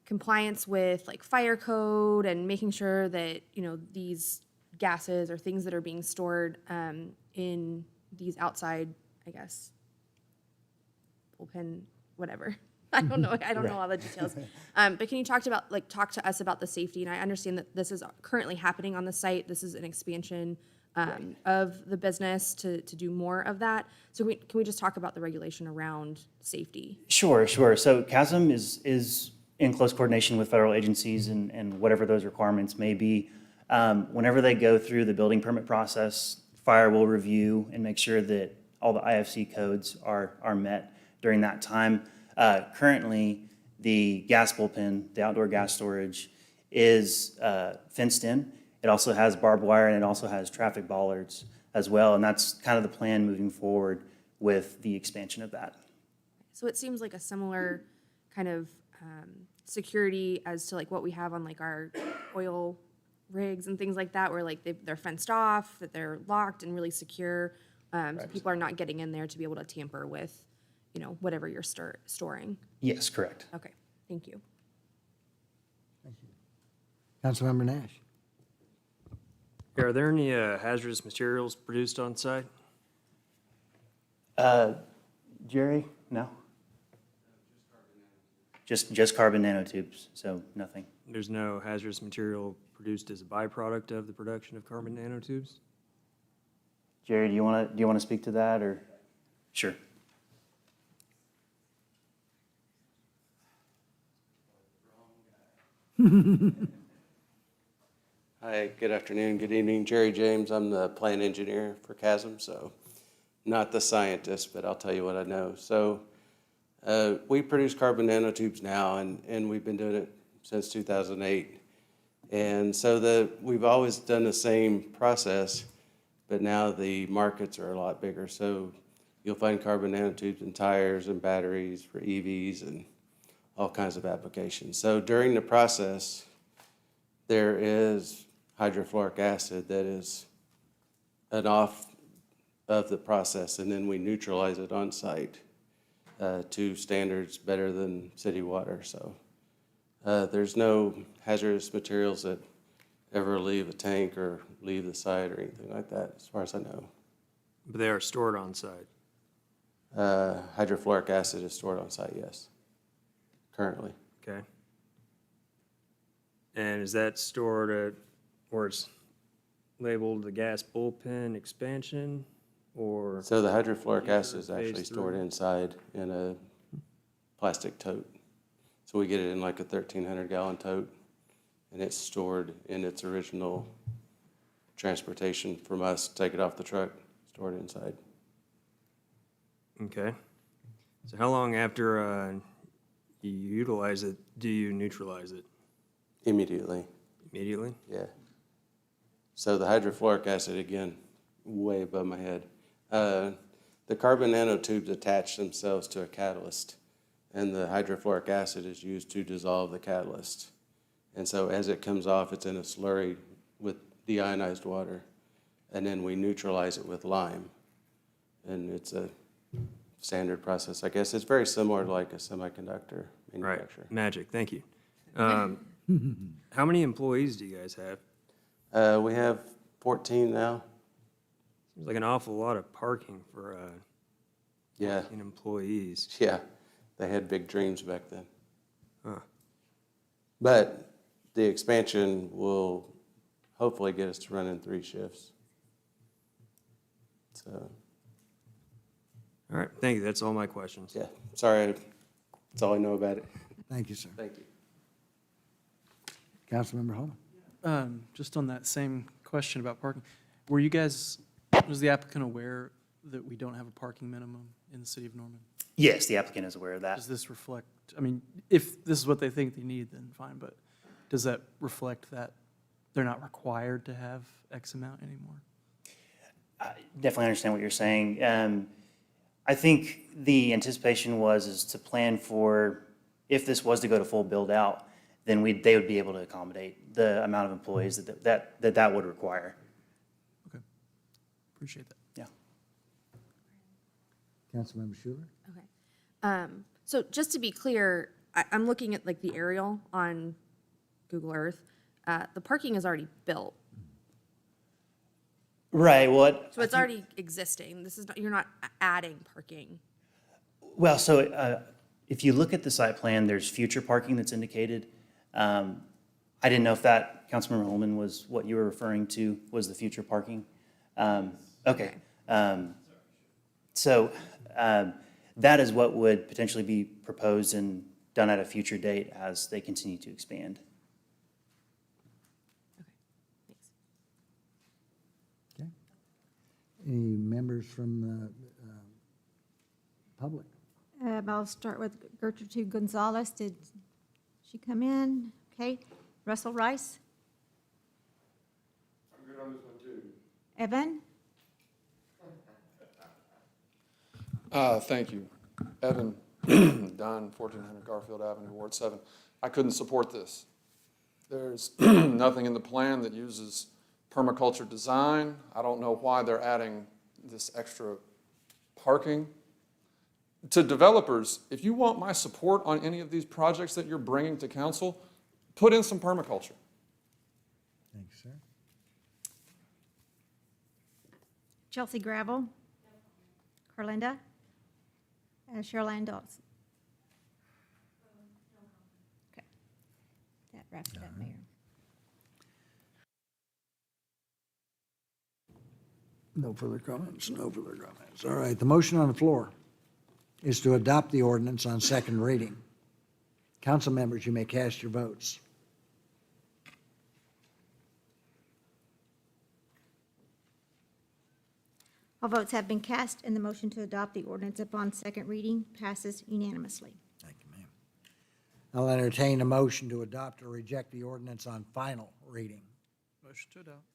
[SPEAKER 4] compliance with like fire code and making sure that, you know, these gases or things that are being stored in these outside, I guess, bullpen, whatever. I don't know all the details. But can you talk to us about the safety? And I understand that this is currently happening on the site. This is an expansion of the business to do more of that. So can we just talk about the regulation around safety?
[SPEAKER 7] Sure. So Chasm is in close coordination with federal agencies and whatever those requirements may be. Whenever they go through the building permit process, fire will review and make sure that all the IFC codes are met during that time. Currently, the gas bullpen, the outdoor gas storage, is fenced in. It also has barbed wire and it also has traffic bollards as well. And that's kind of the plan moving forward with the expansion of that.
[SPEAKER 4] So it seems like a similar kind of security as to like what we have on like our oil rigs and things like that, where like they're fenced off, that they're locked and really secure. So people are not getting in there to be able to tamper with, you know, whatever you're storing.
[SPEAKER 7] Yes, correct.
[SPEAKER 4] Okay, thank you.
[SPEAKER 3] Councilmember Nash?
[SPEAKER 15] Are there any hazardous materials produced on site?
[SPEAKER 7] Jerry, no? Just carbon nanotubes, so nothing.
[SPEAKER 15] There's no hazardous material produced as a byproduct of the production of carbon nanotubes?
[SPEAKER 7] Jerry, do you want to speak to that, or? Sure.
[SPEAKER 13] Hi, good afternoon, good evening. Jerry James, I'm the plant engineer for Chasm, so not the scientist, but I'll tell you what I know. So we produce carbon nanotubes now, and we've been doing it since 2008. And so we've always done the same process, but now the markets are a lot bigger. So you'll find carbon nanotubes in tires and batteries for EVs and all kinds of applications. So during the process, there is hydrofluoric acid that is an off of the process, and then we neutralize it on site to standards better than city water. So there's no hazardous materials that ever leave a tank or leave the site or anything like that, as far as I know.
[SPEAKER 15] But they are stored on site?
[SPEAKER 13] Hydrofluoric acid is stored on site, yes, currently.
[SPEAKER 15] Okay. And is that stored at, where it's labeled the gas bullpen expansion, or?
[SPEAKER 13] So the hydrofluoric acid is
[SPEAKER 15] Phase
[SPEAKER 13] actually stored
[SPEAKER 15] 3?
[SPEAKER 13] inside in a plastic tote. So we get it in like a 1,300-gallon tote, and it's stored in its original transportation from us, take it off the truck, stored inside.
[SPEAKER 15] Okay. So how long after you utilize it do you neutralize it?
[SPEAKER 13] Immediately.
[SPEAKER 15] Immediately?
[SPEAKER 13] Yeah. So the hydrofluoric acid, again, way above my head. The carbon nanotubes attach themselves to a catalyst, and the hydrofluoric acid is used to dissolve the catalyst. And so as it comes off, it's in a slurry with deionized water, and then we neutralize it with lime. And it's a standard process, I guess. It's very similar to like a semiconductor manufacturer.
[SPEAKER 15] Right. Magic. Thank you. How many employees do you guys have?
[SPEAKER 13] We have 14 now.
[SPEAKER 15] Seems like an awful lot of parking for
[SPEAKER 13] Yeah.
[SPEAKER 15] 14 employees.
[SPEAKER 13] Yeah, they had big dreams back then.
[SPEAKER 15] Huh.
[SPEAKER 13] But the expansion will hopefully get us to run in 3 shifts. So.
[SPEAKER 15] All right. Thank you. That's all my questions.
[SPEAKER 13] Yeah. Sorry, that's all I know about it.
[SPEAKER 3] Thank you, sir.
[SPEAKER 13] Thank you.
[SPEAKER 3] Councilmember Holman?
[SPEAKER 16] Just on that same question about parking, were you guys Was the applicant aware that we don't have a parking minimum in the city of Norman?
[SPEAKER 7] Yes, the applicant is aware of that.
[SPEAKER 16] Does this reflect, I mean, if this is what they think they need, then fine, but does that reflect that they're not required to have X amount anymore?
[SPEAKER 7] Definitely understand what you're saying. I think the anticipation is to plan for, if this was to go to full build out, then they would be able to accommodate the amount of employees that would require.
[SPEAKER 16] Okay, appreciate that.
[SPEAKER 7] Yeah.
[SPEAKER 3] Councilmember Schuler?
[SPEAKER 4] Okay. So just to be clear, I'm looking at like the aerial on Google Earth. The parking is already built.
[SPEAKER 7] Right,
[SPEAKER 4] So it's already existing. This is not, you're not adding parking.
[SPEAKER 7] Well, so if you look at the site plan, there's future parking that's indicated. I didn't know if that, Councilmember Holman, was what you were referring to, was the future parking. Okay. So that is what would potentially be proposed and done at a future date as they continue to expand.
[SPEAKER 3] Okay. Any members from the public?
[SPEAKER 11] I'll start with Gertrude Gonzalez. Did she come in? Okay. Russell Rice?
[SPEAKER 8] I'm good on this one too.
[SPEAKER 11] Evan?
[SPEAKER 8] Thank you. Evan Dunn, 1400 Garfield Avenue, Ward 7. I couldn't support this. There's nothing in the plan that uses permaculture design. I don't know why they're adding this extra parking. To developers, if you want my support on any of these projects that you're bringing to council, put in some permaculture.
[SPEAKER 3] Thanks, sir.
[SPEAKER 11] Chelsea Gravel? Carlinda? Cheryl Ann Dawson? Okay. That wraps it up, Mayor.
[SPEAKER 3] No further comments, no further comments. All right, the motion on the floor is to adopt the ordinance on second reading. Council members, you may cast your votes.
[SPEAKER 11] All votes have been cast, and the motion to adopt the ordinance upon second reading passes unanimously.
[SPEAKER 3] Thank you, ma'am. I'll entertain a motion to adopt or reject the ordinance on final reading.
[SPEAKER 16] Motion to adopt.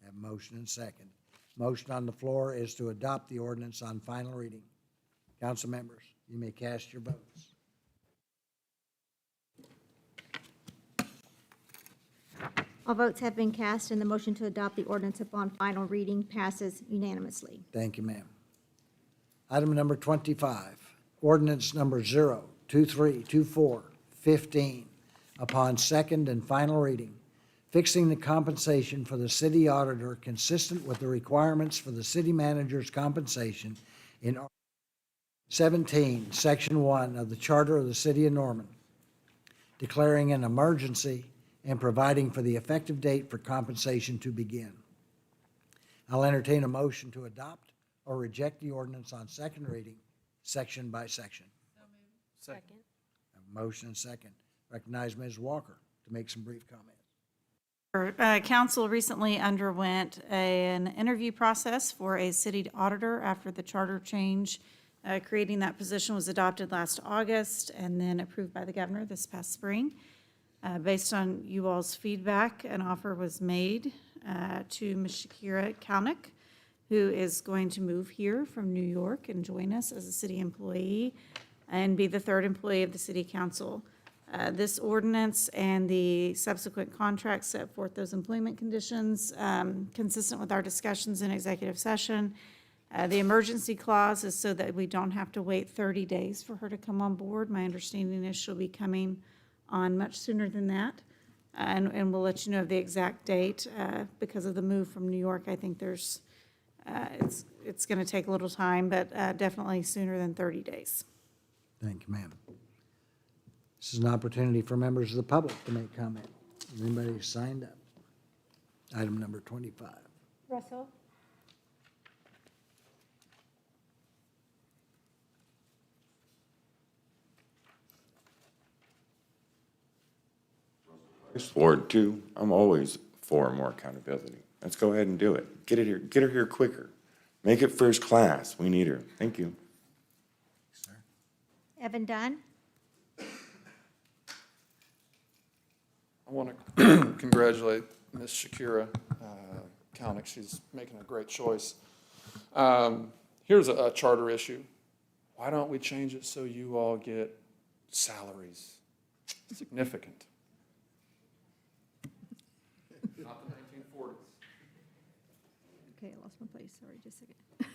[SPEAKER 3] Have a motion and second. Motion on the floor is to adopt the ordinance on final reading. Council members, you may cast your votes.
[SPEAKER 11] All votes have been cast, and the motion to adopt the ordinance upon final reading passes unanimously.
[SPEAKER 3] Thank you, ma'am. Item number 25, ordinance number 0232415, upon second and final reading, fixing the compensation for the city auditor consistent with the requirements for the city manager's compensation in 17, Section 1 of the Charter of the City of Norman, declaring an emergency and providing for the effective date for compensation to begin. I'll entertain a motion to adopt or reject the ordinance on second reading, section by section.
[SPEAKER 16] Second.
[SPEAKER 3] A motion and second. Recognize Ms. Walker to make some brief comments.
[SPEAKER 14] Council recently underwent an interview process for a city auditor after the charter change. Creating that position was adopted last August and then approved by the governor this past spring. Based on you all's feedback, an offer was made to Ms. Shakira Kalnick, who is going to move here from New York and join us as a city employee and be the third employee of the city council. This ordinance and the subsequent contracts set forth those employment conditions consistent with our discussions in executive session. The emergency clause is so that we don't have to wait 30 days for her to come on board. My understanding is she'll be coming on much sooner than that. And we'll let you know the exact date because of the move from New York. I think there's, it's going to take a little time, but definitely sooner than 30 days.
[SPEAKER 3] Thank you, ma'am. This is an opportunity for members of the public to make comment. Anybody signed up? Item number 25.
[SPEAKER 11] Russell?
[SPEAKER 5] Ward 2, I'm always for more accountability. Let's go ahead and do it. Get her here quicker. Make it first class. We need her. Thank you.
[SPEAKER 11] Evan Dunn?
[SPEAKER 8] I want to congratulate Ms. Shakira Kalnick. She's making a great choice. Here's a charter issue. Why don't we change it so you all get salaries? Significant. Not the 1940s.
[SPEAKER 11] Okay, I lost my place, sorry, just a second.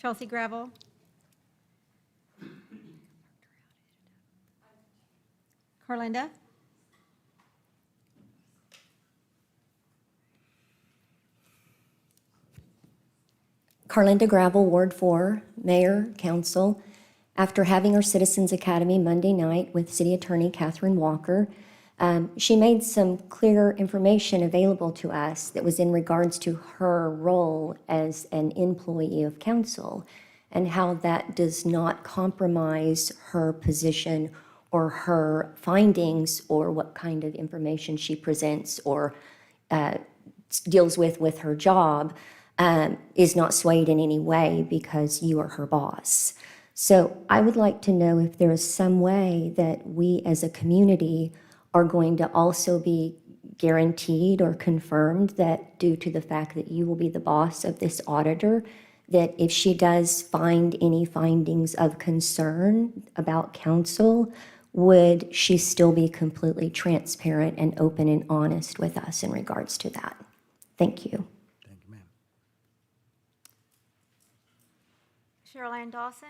[SPEAKER 11] Chelsea Gravel? Carlinda?
[SPEAKER 24] Carlinda Gravel, Ward 4, Mayor, Council. After having our Citizens Academy Monday night with City Attorney Catherine Walker, she made some clear information available to us that was in regards to her role as an employee of council and how that does not compromise her position or her findings or what kind of information she presents or deals with her job is not swayed in any way because you are her boss. So I would like to know if there is some way that we as a community are going to also be guaranteed or confirmed that due to the fact that you will be the boss of this auditor, that if she does find any findings of concern about council, would she still be completely transparent and open and honest with us in regards to that? Thank you.
[SPEAKER 3] Thank you, ma'am.
[SPEAKER 11] Cheryl Ann Dawson?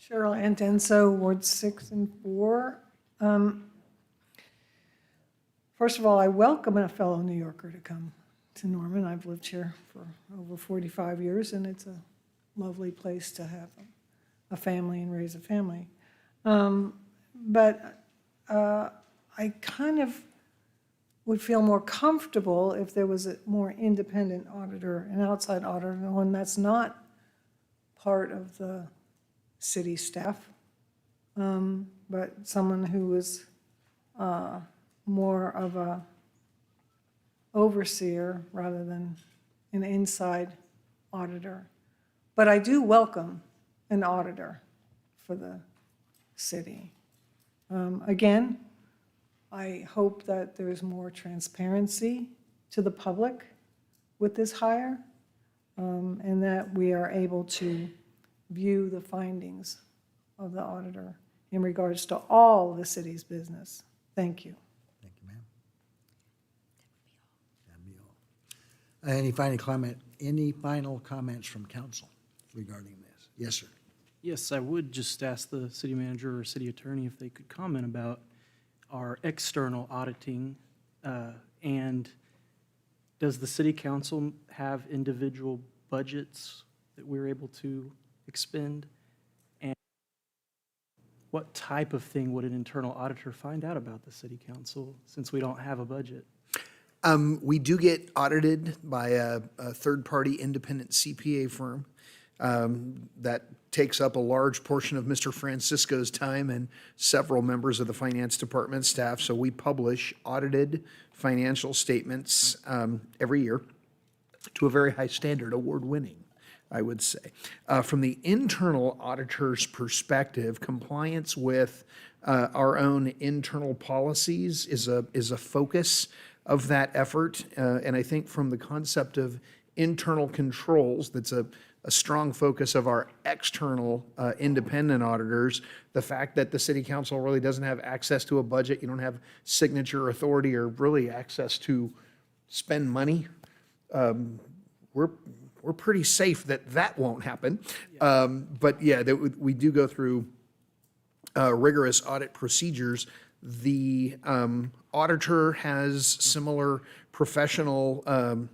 [SPEAKER 25] Cheryl Antenso, Ward 6 and 4. First of all, I welcome a fellow New Yorker to come to Norman. I've lived here for over 45 years, and it's a lovely place to have a family and raise a family. But I kind of would feel more comfortable if there was a more independent auditor, an outside auditor, one that's not part of the city staff, but someone who was more of a overseer rather than an inside auditor. But I do welcome an auditor for the city. Again, I hope that there's more transparency to the public with this hire, and that we are able to view the findings of the auditor in regards to all the city's business. Thank you.
[SPEAKER 3] Thank you, ma'am. That'd be all. Any final comments from council regarding this? Yes, sir.
[SPEAKER 16] Yes, I would just ask the city manager or city attorney if they could comment about our external auditing, and does the city council have individual budgets that we're able to expend? And what type of thing would an internal auditor find out about the city council since we don't have a budget?
[SPEAKER 17] We do get audited by a third-party independent CPA firm. That takes up a large portion of Mr. Francisco's time and several members of the finance department staff. So we publish audited financial statements every year to a very high standard, award-winning, I would say. From the internal auditor's perspective, compliance with our own internal policies is a focus of that effort. And I think from the concept of internal controls, that's a strong focus of our external independent auditors. The fact that the city council really doesn't have access to a budget, you don't have signature authority or really access to spend money, we're pretty safe that that won't happen. But yeah, we do go through rigorous audit procedures. The auditor has similar professional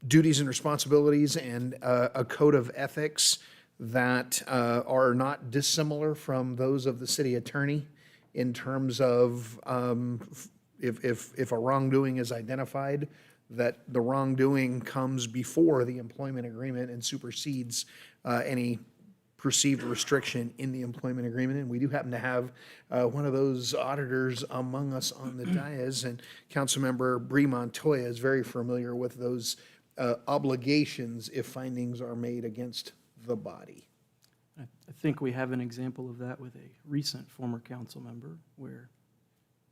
[SPEAKER 17] duties and responsibilities and a code of ethics that are not dissimilar from those of the city attorney in terms of if a wrongdoing is identified, that the wrongdoing comes before the employment agreement and supersedes any perceived restriction in the employment agreement. And we do happen to have one of those auditors among us on the dais, and Councilmember Bree Montoya is very familiar with those obligations if findings are made against the body.
[SPEAKER 16] I think we have an example of that with a recent former council member where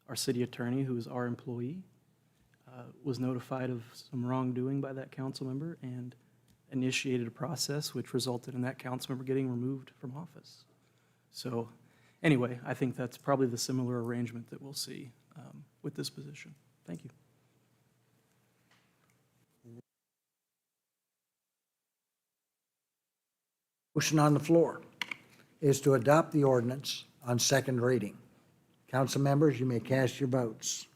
[SPEAKER 16] our city attorney, who is our employee, was notified of some wrongdoing by that council member and initiated a process which resulted in that council member getting removed from office. So anyway, I think that's probably the similar arrangement that we'll see with this position. Thank you.
[SPEAKER 3] Motion on the floor is to adopt the ordinance on second reading. Council members, you may cast your votes.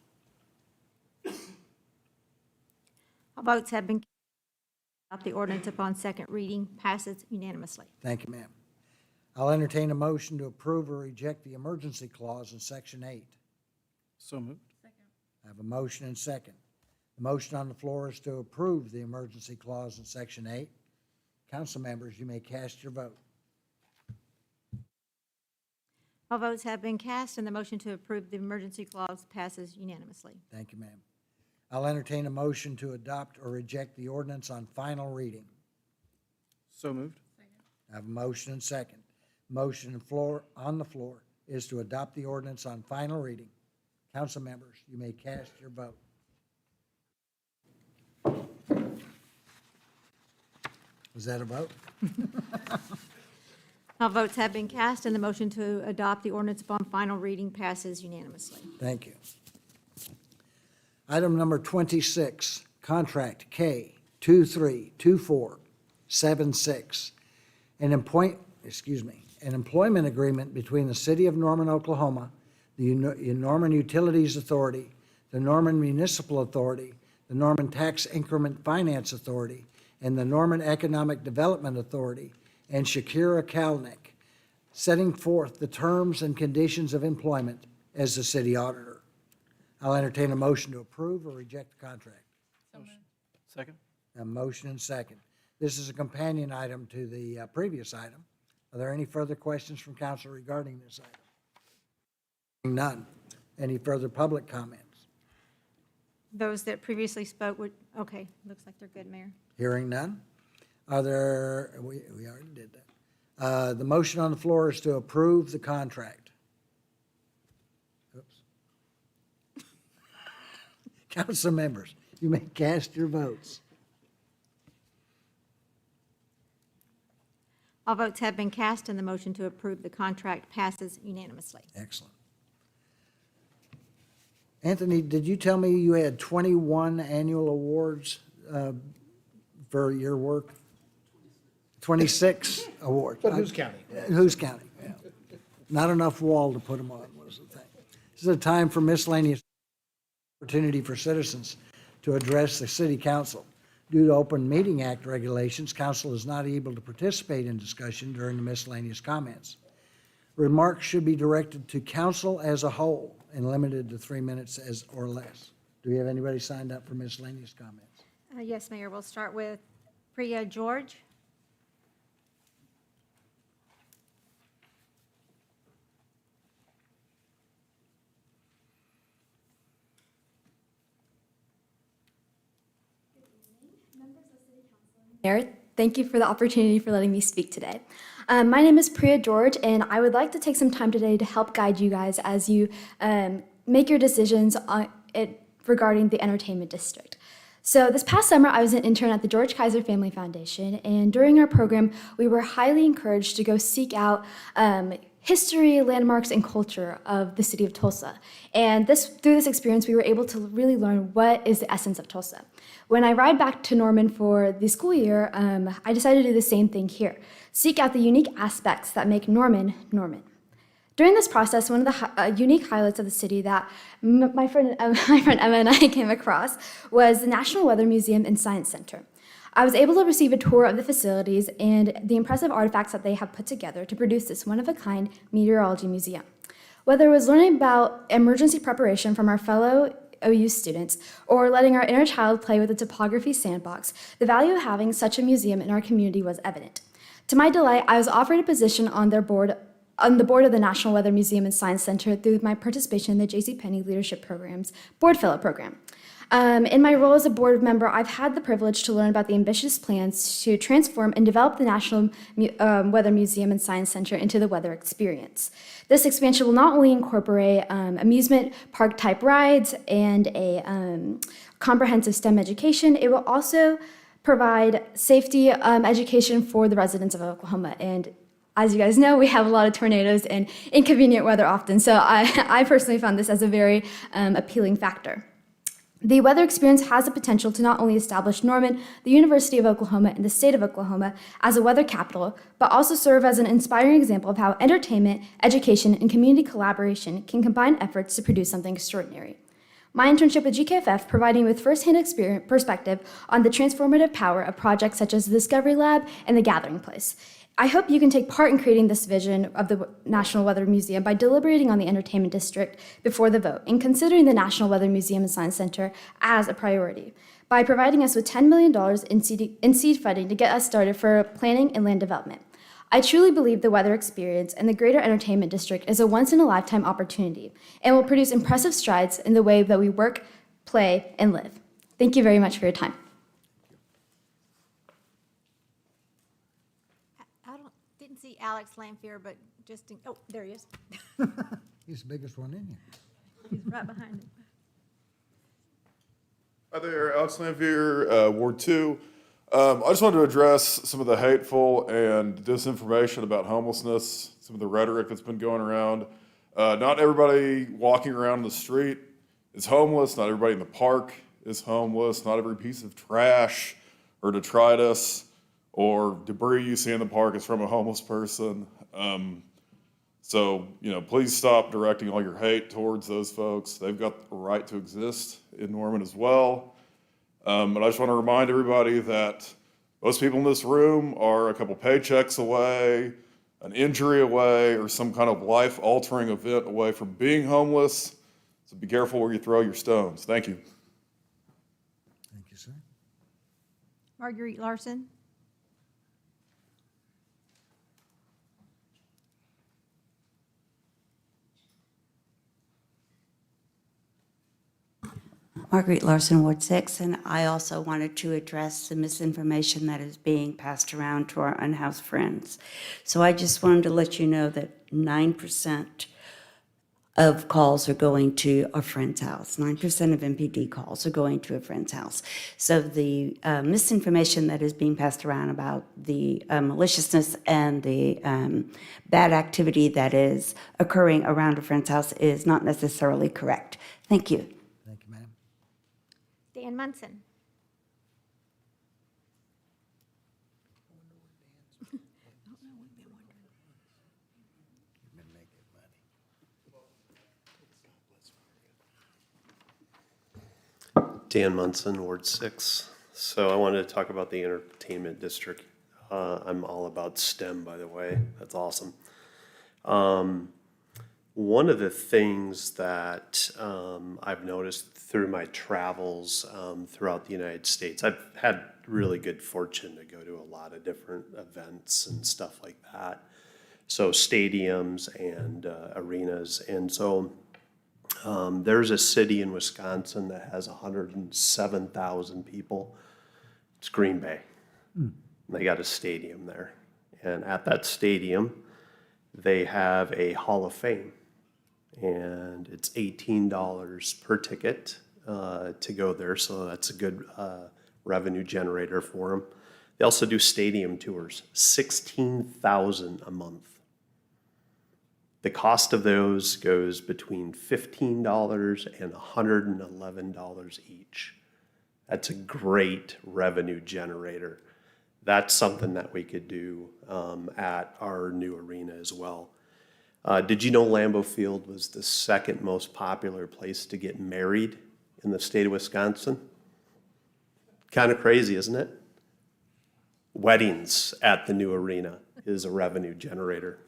[SPEAKER 11] All votes have been, adopt the ordinance upon second reading, passes unanimously.
[SPEAKER 3] Thank you, ma'am. I'll entertain a motion to approve or reject the emergency clause in Section 8.
[SPEAKER 16] So moved.
[SPEAKER 3] I have a motion and second. The motion on the floor is to approve the emergency clause in Section 8. Council members, you may cast your vote.
[SPEAKER 11] All votes have been cast, and the motion to approve the emergency clause passes unanimously.
[SPEAKER 3] Thank you, ma'am. I'll entertain a motion to adopt or reject the ordinance on final reading.
[SPEAKER 16] So moved.
[SPEAKER 3] I have a motion and second. Motion on the floor is to adopt the ordinance on final reading. Council members, you may cast your vote. Was that a vote?
[SPEAKER 11] All votes have been cast, and the motion to adopt the ordinance upon final reading passes unanimously.
[SPEAKER 3] Thank you. Item number 26, contract K232476, an employment agreement between the City of Norman, Oklahoma, the Norman Utilities Authority, the Norman Municipal Authority, the Norman Tax Increment Finance Authority, and the Norman Economic Development Authority, and Shakira Kalnick, setting forth the terms and conditions of employment as the city auditor. I'll entertain a motion to approve or reject the contract.
[SPEAKER 16] Second.
[SPEAKER 3] A motion and second. This is a companion item to the previous item. Are there any further questions from council regarding this item? None. Any further public comments?
[SPEAKER 11] Those that previously spoke would, okay, looks like they're good, Mayor.
[SPEAKER 3] Hearing none. Are there, we already did that. The motion on the floor is to approve the contract. Oops. Council members, you may cast your votes.
[SPEAKER 11] All votes have been cast, and the motion to approve the contract passes unanimously.
[SPEAKER 3] Excellent. Anthony, did you tell me you had 21 annual awards for your work? 26 awards.
[SPEAKER 17] But who's counting?
[SPEAKER 3] Who's counting? Yeah. Not enough wall to put them on was the thing. This is a time for miscellaneous opportunity for citizens to address the city council. Due to Open Meeting Act regulations, council is not able to participate in discussion during the miscellaneous comments. Remarks should be directed to council as a whole and limited to 3 minutes or less. Do we have anybody signed up for miscellaneous comments?
[SPEAKER 11] Yes, Mayor, we'll start with Priya George.
[SPEAKER 18] Mayor, thank you for the opportunity for letting me speak today. My name is Priya George, and I would like to take some time today to help guide you guys as you make your decisions regarding the entertainment district. So this past summer, I was an intern at the George Kaiser Family Foundation, and during our program, we were highly encouraged to go seek out history, landmarks, and culture of the city of Tulsa. And through this experience, we were able to really learn what is the essence of Tulsa. When I ride back to Norman for the school year, I decided to do the same thing here. Seek out the unique aspects that make Norman, Norman. During this process, one of the unique highlights of the city that my friend Emma and I came across was the National Weather Museum and Science Center. I was able to receive a tour of the facilities and the impressive artifacts that they have put together to produce this one-of-a-kind meteorology museum. Whether it was learning about emergency preparation from our fellow OU students, or letting our inner child play with a topography sandbox, the value of having such a museum in our community was evident. To my delight, I was offered a position on the board of the National Weather Museum and Science Center through my participation in the JCPenney Leadership Program's Board Fellow Program. In my role as a board member, I've had the privilege to learn about the ambitious plans to transform and develop the National Weather Museum and Science Center into the weather experience. This expansion will not only incorporate amusement park type rides and a comprehensive STEM education, it will also provide safety education for the residents of Oklahoma. And as you guys know, we have a lot of tornadoes and inconvenient weather often, so I personally found this as a very appealing factor. The weather experience has the potential to not only establish Norman, the University of Oklahoma, and the state of Oklahoma as a weather capital, but also serve as an inspiring example of how entertainment, education, and community collaboration can combine efforts to produce something extraordinary. My internship with GKFF provided me with firsthand perspective on the transformative power of projects such as the Discovery Lab and the Gathering Place. I hope you can take part in creating this vision of the National Weather Museum by deliberating on the entertainment district before the vote and considering the National Weather Museum and Science Center as a priority by providing us with $10 million in seed funding to get us started for planning and land development. I truly believe the weather experience and the greater entertainment district is a once-in-a-lifetime opportunity and will produce impressive strides in the way that we work, play, and live. Thank you very much for your time.
[SPEAKER 11] Didn't see Alex Lanfear, but just, oh, there he is.
[SPEAKER 3] He's the biggest one in here.
[SPEAKER 11] He's right behind him.
[SPEAKER 8] Hi there, Alex Lanfear, Ward 2. I just wanted to address some of the hateful and disinformation about homelessness, some of the rhetoric that's been going around. Not everybody walking around the street is homeless. Not everybody in the park is homeless. Not every piece of trash or detritus or debris you see in the park is from a homeless person. So, please stop directing all your hate towards those folks. They've got a right to exist in Norman as well. But I just want to remind everybody that most people in this room are a couple paychecks away, an injury away, or some kind of life-altering event away from being homeless. So be careful where you throw your stones. Thank you.
[SPEAKER 3] Thank you, sir.
[SPEAKER 11] Marguerite Larson.
[SPEAKER 19] Marguerite Larson, Ward 6, and I also wanted to address the misinformation that is being passed around to our unhoused friends. So I just wanted to let you know that 9% of calls are going to a friend's house. 9% of MPD calls are going to a friend's house. So the misinformation that is being passed around about the maliciousness and the bad activity that is occurring around a friend's house is not necessarily correct. Thank you.
[SPEAKER 3] Thank you, ma'am.
[SPEAKER 11] Dan Munson.
[SPEAKER 20] Dan Munson, Ward 6. So I wanted to talk about the entertainment district. I'm all about STEM, by the way. That's awesome. One of the things that I've noticed through my travels throughout the United States, I've had really good fortune to go to a lot of different events and stuff like that. So stadiums and arenas. And so there's a city in Wisconsin that has 107,000 people. It's Green Bay. And they got a stadium there. And at that stadium, they have a Hall of Fame. And it's $18 per ticket to go there, so that's a good revenue generator for them. They also do stadium tours, $16,000 a month. The cost of those goes between $15 and $111 each. That's a great revenue generator. That's something that we could do at our new arena as well. Did you know Lambeau Field was the second most popular place to get married in the state of Wisconsin? Kind of crazy, isn't it? Weddings at the new arena is a revenue generator.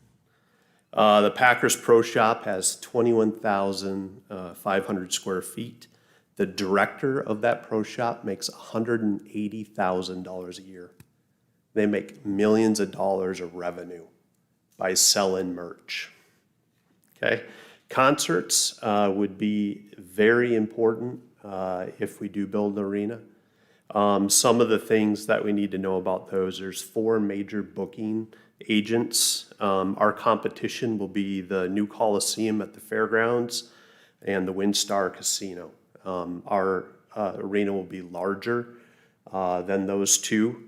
[SPEAKER 20] The Packers Pro Shop has 21,500 square feet. The director of that pro shop makes $180,000 a year. They make millions of dollars of revenue by selling merch. Okay? Concerts would be very important if we do build an arena. Some of the things that we need to know about those, there's 4 major booking agents. Our competition will be the new Coliseum at the fairgrounds and the WinStar Casino. Our arena will be larger than those two.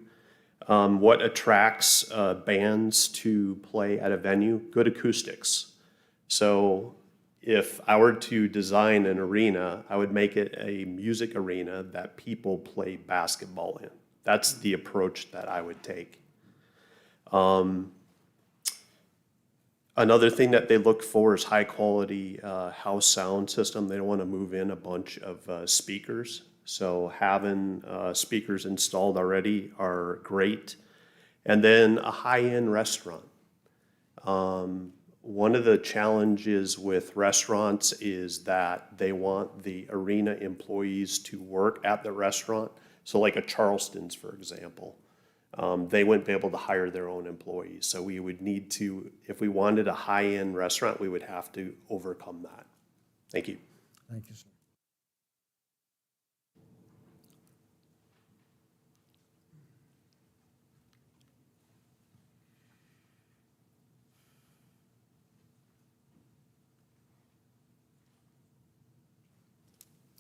[SPEAKER 20] What attracts bands to play at a venue? Good acoustics. So if I were to design an arena, I would make it a music arena that people play basketball in. That's the approach that I would take. Another thing that they look for is high quality house sound system. They don't want to move in a bunch of speakers. So having speakers installed already are great. And then a high-end restaurant. One of the challenges with restaurants is that they want the arena employees to work at the restaurant. So like a Charleston's, for example, they wouldn't be able to hire their own employees. So we would need to, if we wanted a high-end restaurant, we would have to overcome that. Thank you.
[SPEAKER 3] Thank you, sir.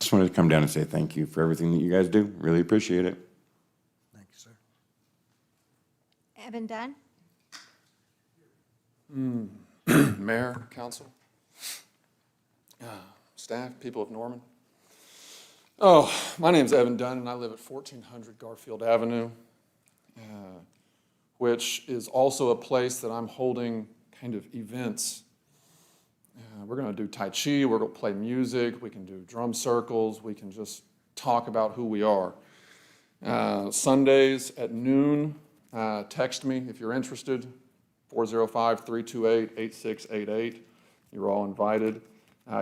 [SPEAKER 5] Just wanted to come down and say thank you for everything that you guys do. Really appreciate it.
[SPEAKER 3] Thank you, sir.
[SPEAKER 11] Evan Dunn?
[SPEAKER 8] Mayor, council, staff, people of Norman. Oh, my name's Evan Dunn, and I live at 1400 Garfield Avenue, which is also a place that I'm holding kind of events. We're going to do Tai Chi, we're going to play music, we can do drum circles, we can just talk about who we are. Sundays at noon, text me if you're interested, 405-328-8688. You're all invited.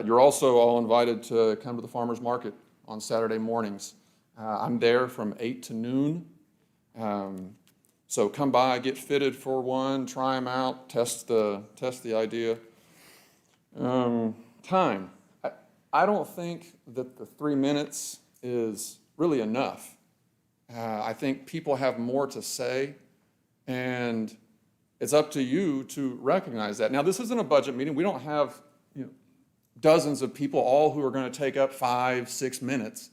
[SPEAKER 8] You're also all invited to come to the farmer's market on Saturday mornings. I'm there from 8 to noon. So come by, get fitted for one, try them out, test the idea. Time. I don't think that the 3 minutes is really enough. I think people have more to say, and it's up to you to recognize that. Now, this isn't a budget meeting. We don't have dozens of people all who are going to take up 5-6 minutes.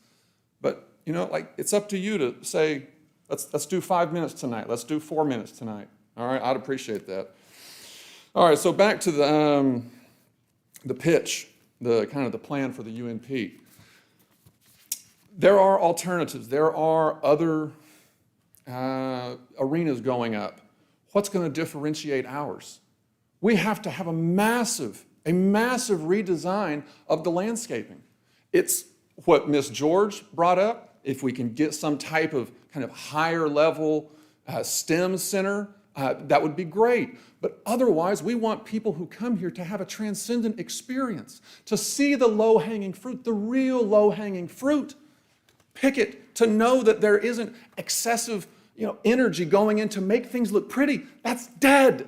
[SPEAKER 8] But like it's up to you to say, let's do 5 minutes tonight. Let's do 4 minutes tonight. All right, I'd appreciate that. All right, so back to the pitch, the kind of the plan for the UNP. There are alternatives. There are other arenas going up. What's going to differentiate ours? We have to have a massive redesign of the landscaping. It's what Ms. George brought up. If we can get some type of kind of higher level STEM center, that would be great. But otherwise, we want people who come here to have a transcendent experience, to see the low-hanging fruit, the real low-hanging fruit. Pick it, to know that there isn't excessive energy going in to make things look pretty. That's dead.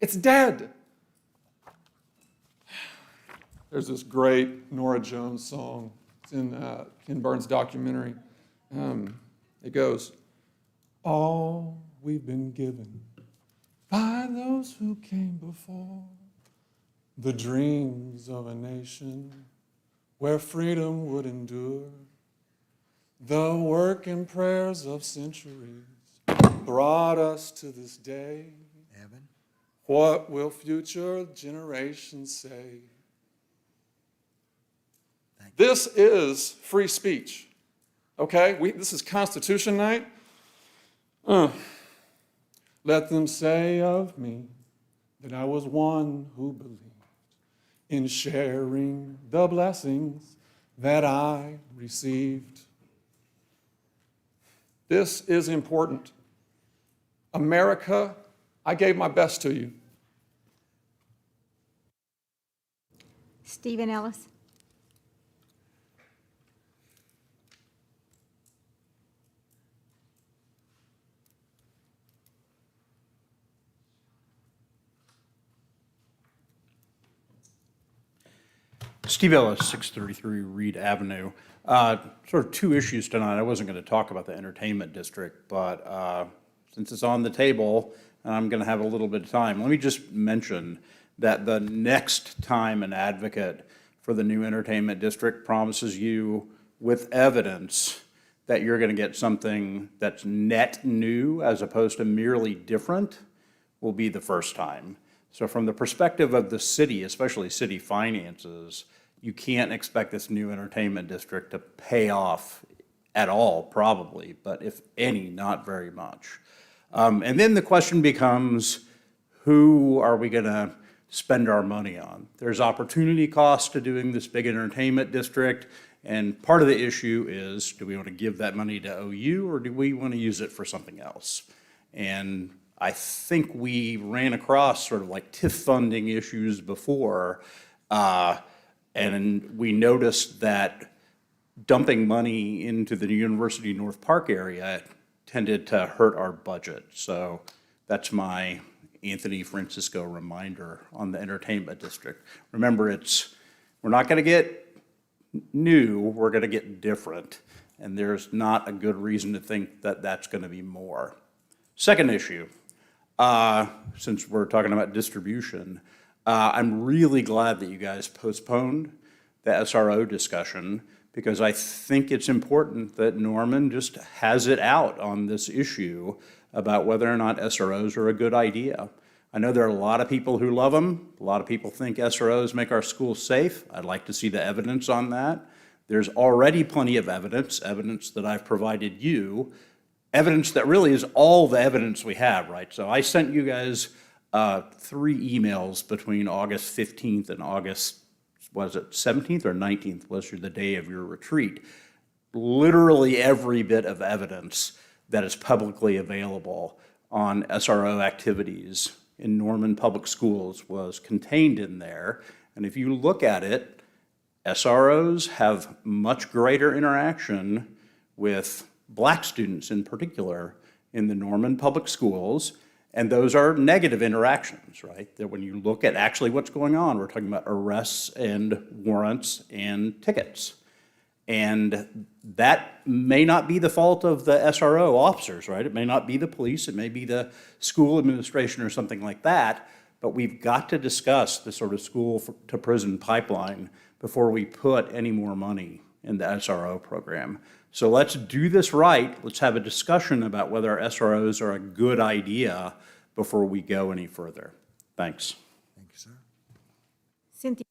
[SPEAKER 8] It's dead. There's this great Norah Jones song. It's in Ken Burns' documentary. It goes, all we've been given by those who came before, the dreams of a nation where freedom would endure, the work and prayers of centuries brought us to this day.
[SPEAKER 3] Evan?
[SPEAKER 8] What will future generations say? This is free speech, okay? This is Constitution Night. Let them say of me that I was one who believed in sharing the blessings that I received. This is important. America, I gave my best to you.
[SPEAKER 11] Stephen Ellis?
[SPEAKER 10] Steve Ellis, 633 Reed Avenue. Sort of two issues tonight. I wasn't going to talk about the entertainment district, but since it's on the table, and I'm going to have a little bit of time, let me just mention that the next time an advocate for the new entertainment district promises you with evidence that you're going to get something that's net new as opposed to merely different will be the first time. So from the perspective of the city, especially city finances, you can't expect this new entertainment district to pay off at all, probably, but if any, not very much. And then the question becomes, who are we going to spend our money on? There's opportunity cost to doing this big entertainment district, and part of the issue is, do we want to give that money to OU, or do we want to use it for something else? And I think we ran across sort of like TIF funding issues before, and we noticed that dumping money into the University North Park area tended to hurt our budget. So that's my Anthony Francisco reminder on the entertainment district. Remember, we're not going to get new, we're going to get different, and there's not a good reason to think that that's going to be more. Second issue, since we're talking about distribution, I'm really glad that you guys postponed the SRO discussion, because I think it's important that Norman just has it out on this issue about whether or not SROs are a good idea. I know there are a lot of people who love them. A lot of people think SROs make our schools safe. I'd like to see the evidence on that. There's already plenty of evidence that I've provided you, evidence that really is all the evidence we have, right? So I sent you guys 3 emails between August 15th and August, was it 17th or 19th, was the day of your retreat. Literally every bit of evidence that is publicly available on SRO activities in Norman Public Schools was contained in there. And if you look at it, SROs have much greater interaction with Black students in particular in the Norman Public Schools, and those are negative interactions, right? That when you look at actually what's going on, we're talking about arrests and warrants and tickets. And that may not be the fault of the SRO officers, right? It may not be the police, it may be the school administration or something like that, but we've got to discuss the sort of school to prison pipeline before we put any more money in the SRO program. So let's do this right. Let's have a discussion about whether SROs are a good idea before we go any further. Thanks.
[SPEAKER 3] Thank you, sir.
[SPEAKER 11] Cynthia.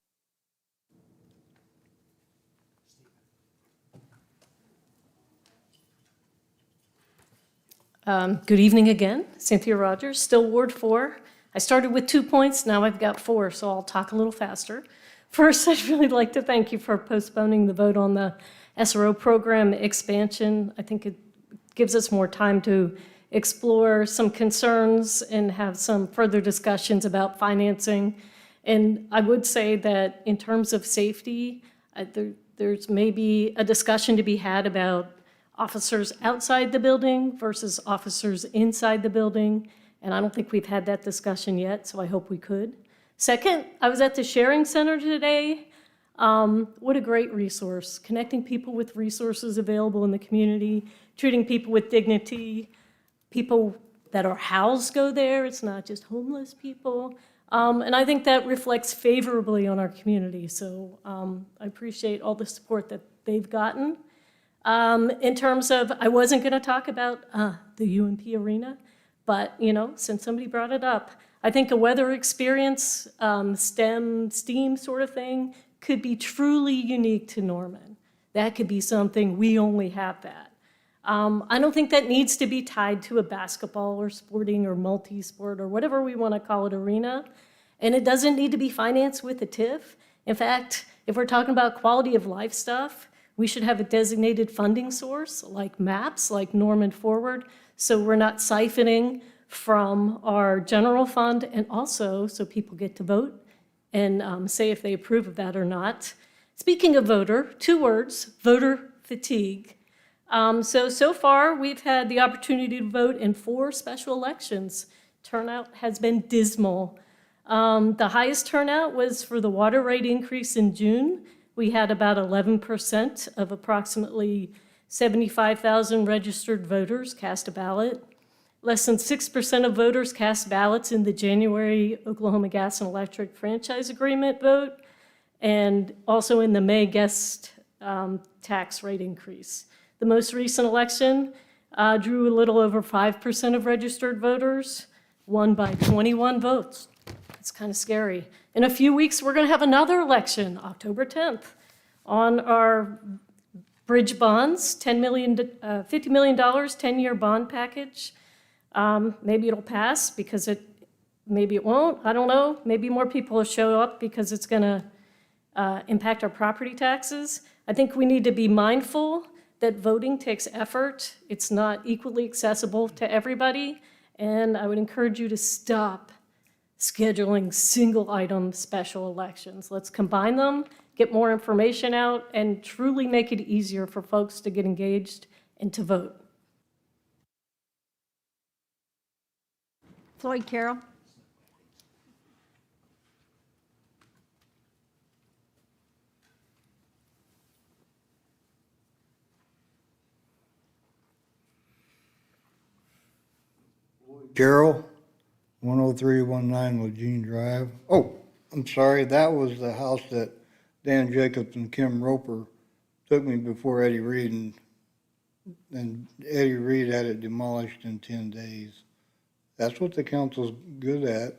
[SPEAKER 1] Good evening again. Cynthia Rogers, still Ward 4. I started with 2 points, now I've got 4, so I'll talk a little faster. First, I'd really like to thank you for postponing the vote on the SRO program expansion. I think it gives us more time to explore some concerns and have some further discussions about financing. And I would say that in terms of safety, there's maybe a discussion to be had about officers outside the building versus officers inside the building. And I don't think we've had that discussion yet, so I hope we could. Second, I was at the Sharing Center today. What a great resource, connecting people with resources available in the community, treating people with dignity. People that are housed go there, it's not just homeless people. And I think that reflects favorably on our community. So I appreciate all the support that they've gotten. In terms of, I wasn't going to talk about the UMP arena, but since somebody brought it up, I think a weather experience, STEAM sort of thing could be truly unique to Norman. That could be something, we only have that. I don't think that needs to be tied to a basketball or sporting or multi-sport or whatever we want to call it arena. And it doesn't need to be financed with a TIF. In fact, if we're talking about quality of life stuff, we should have a designated funding source like MAPS, like Norman Forward, so we're not siphoning from our general fund, and also so people get to vote and say if they approve of that or not. Speaking of voter, 2 words, voter fatigue. So far, we've had the opportunity to vote in 4 special elections. Turnout has been dismal. The highest turnout was for the water rate increase in June. We had about 11% of approximately 75,000 registered voters cast a ballot. Less than 6% of voters cast ballots in the January Oklahoma Gas and Electric Franchise Agreement vote, and also in the May guest tax rate increase. The most recent election drew a little over 5% of registered voters, won by 21 votes. It's kind of scary. In a few weeks, we're going to have another election, October 10th, on our bridge bonds, $50 million, 10-year bond package. Maybe it'll pass because maybe it won't, I don't know. Maybe more people will show up because it's going to impact our property taxes. I think we need to be mindful that voting takes effort. It's not equally accessible to everybody, and I would encourage you to stop scheduling single item special elections. Let's combine them, get more information out, and truly make it easier for folks to get engaged and to vote.
[SPEAKER 11] Floyd Carroll.
[SPEAKER 2] Carroll, 10319 Eugene Drive. Oh, I'm sorry, that was the house that Dan Jacobs and Kim Roper took me before Eddie Reed, and Eddie Reed had it demolished in 10 days. That's what the council's good at.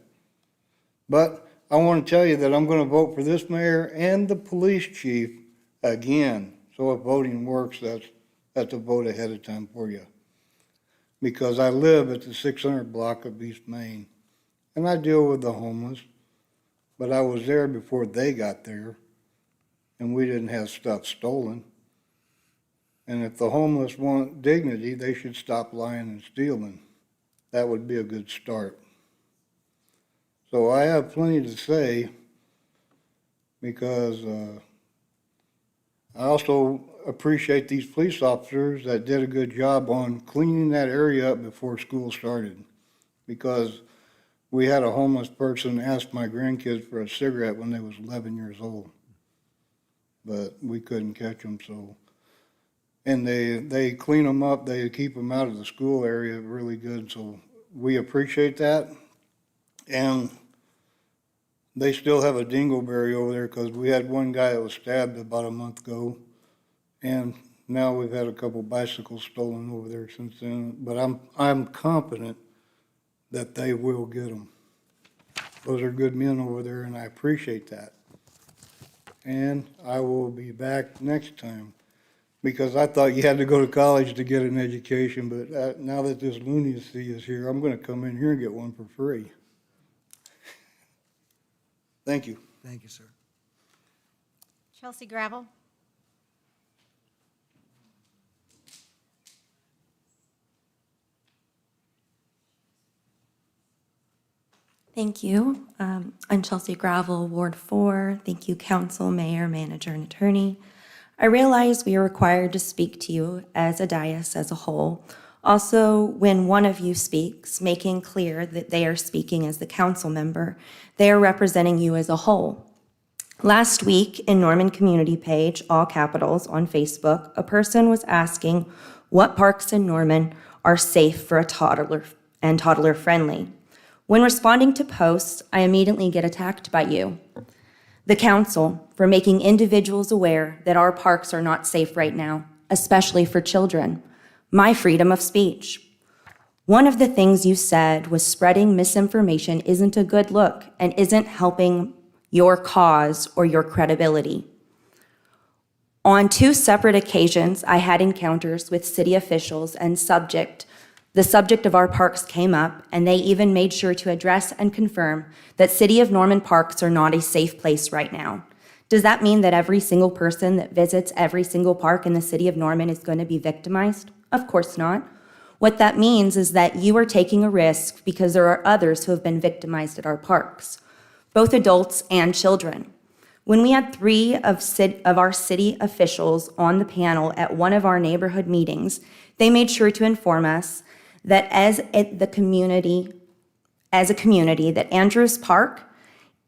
[SPEAKER 2] But I want to tell you that I'm going to vote for this mayor and the police chief again. So if voting works, that's a vote ahead of time for you. Because I live at the 600 block of East Main, and I deal with the homeless, but I was there before they got there, and we didn't have stuff stolen. And if the homeless want dignity, they should stop lying and stealing. That would be a good start. So I have plenty to say, because I also appreciate these police officers that did a good job on cleaning that area up before school started. Because we had a homeless person ask my grandkids for a cigarette when they was 11 years old. But we couldn't catch them, so. And they clean them up, they keep them out of the school area really good, so we appreciate that. And they still have a dingleberry over there, because we had one guy that was stabbed about a month ago. And now we've had a couple bicycles stolen over there since then. But I'm confident that they will get them. Those are good men over there, and I appreciate that. And I will be back next time, because I thought you had to go to college to get an education, but now that this lunacy is here, I'm going to come in here and get one for free. Thank you.
[SPEAKER 3] Thank you, sir.
[SPEAKER 11] Chelsea Gravel.
[SPEAKER 9] Thank you. I'm Chelsea Gravel, Ward 4. Thank you, council, mayor, manager, and attorney. I realize we are required to speak to you as a dais as a whole. Also, when one of you speaks, making clear that they are speaking as the council member, they are representing you as a whole. Last week in Norman Community Page, all capitals, on Facebook, a person was asking what parks in Norman are safe for a toddler and toddler friendly. When responding to posts, I immediately get attacked by you, the council, for making individuals aware that our parks are not safe right now, especially for children. My freedom of speech. One of the things you said was spreading misinformation isn't a good look and isn't helping your cause or your credibility. On 2 separate occasions, I had encounters with city officials and the subject of our parks came up, and they even made sure to address and confirm that City of Norman parks are not a safe place right now. Does that mean that every single person that visits every single park in the City of Norman is going to be victimized? Of course not. What that means is that you are taking a risk because there are others who have been victimized at our parks, both adults and children. When we had 3 of our city officials on the panel at one of our neighborhood meetings, they made sure to inform us that as a community, that Andrews Park,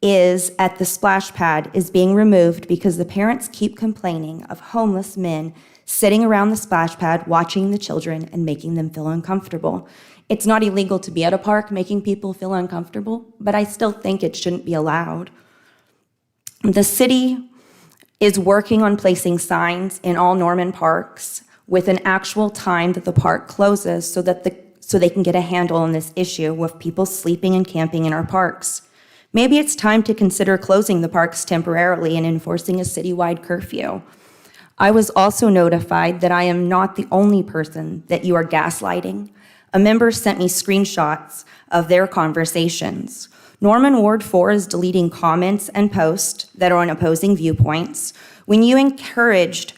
[SPEAKER 9] is at the splash pad is being removed because the parents keep complaining of homeless men sitting around the splash pad watching the children and making them feel uncomfortable. It's not illegal to be at a park making people feel uncomfortable, but I still think it shouldn't be allowed. The city is working on placing signs in all Norman parks with an actual time that the park closes so they can get a handle on this issue of people sleeping and camping in our parks. Maybe it's time to consider closing the parks temporarily and enforcing a citywide curfew. I was also notified that I am not the only person that you are gaslighting. A member sent me screenshots of their conversations. Norman Ward 4 is deleting comments and posts that are on opposing viewpoints. When you encouraged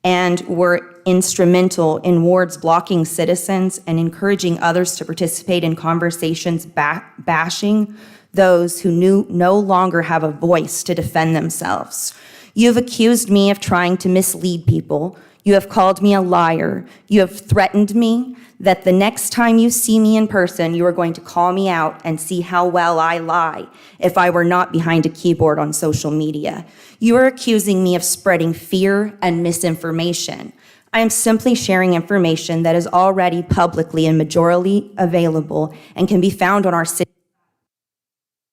[SPEAKER 9] and were instrumental in wards blocking citizens and encouraging others to participate in conversations bashing those who no longer have a voice to defend themselves. You have accused me of trying to mislead people. You have called me a liar. You have threatened me that the next time you see me in person, you are going to call me out and see how well I lie if I were not behind a keyboard on social media. You are accusing me of spreading fear and misinformation. I am simply sharing information that is already publicly and majorly available and can be found on our city.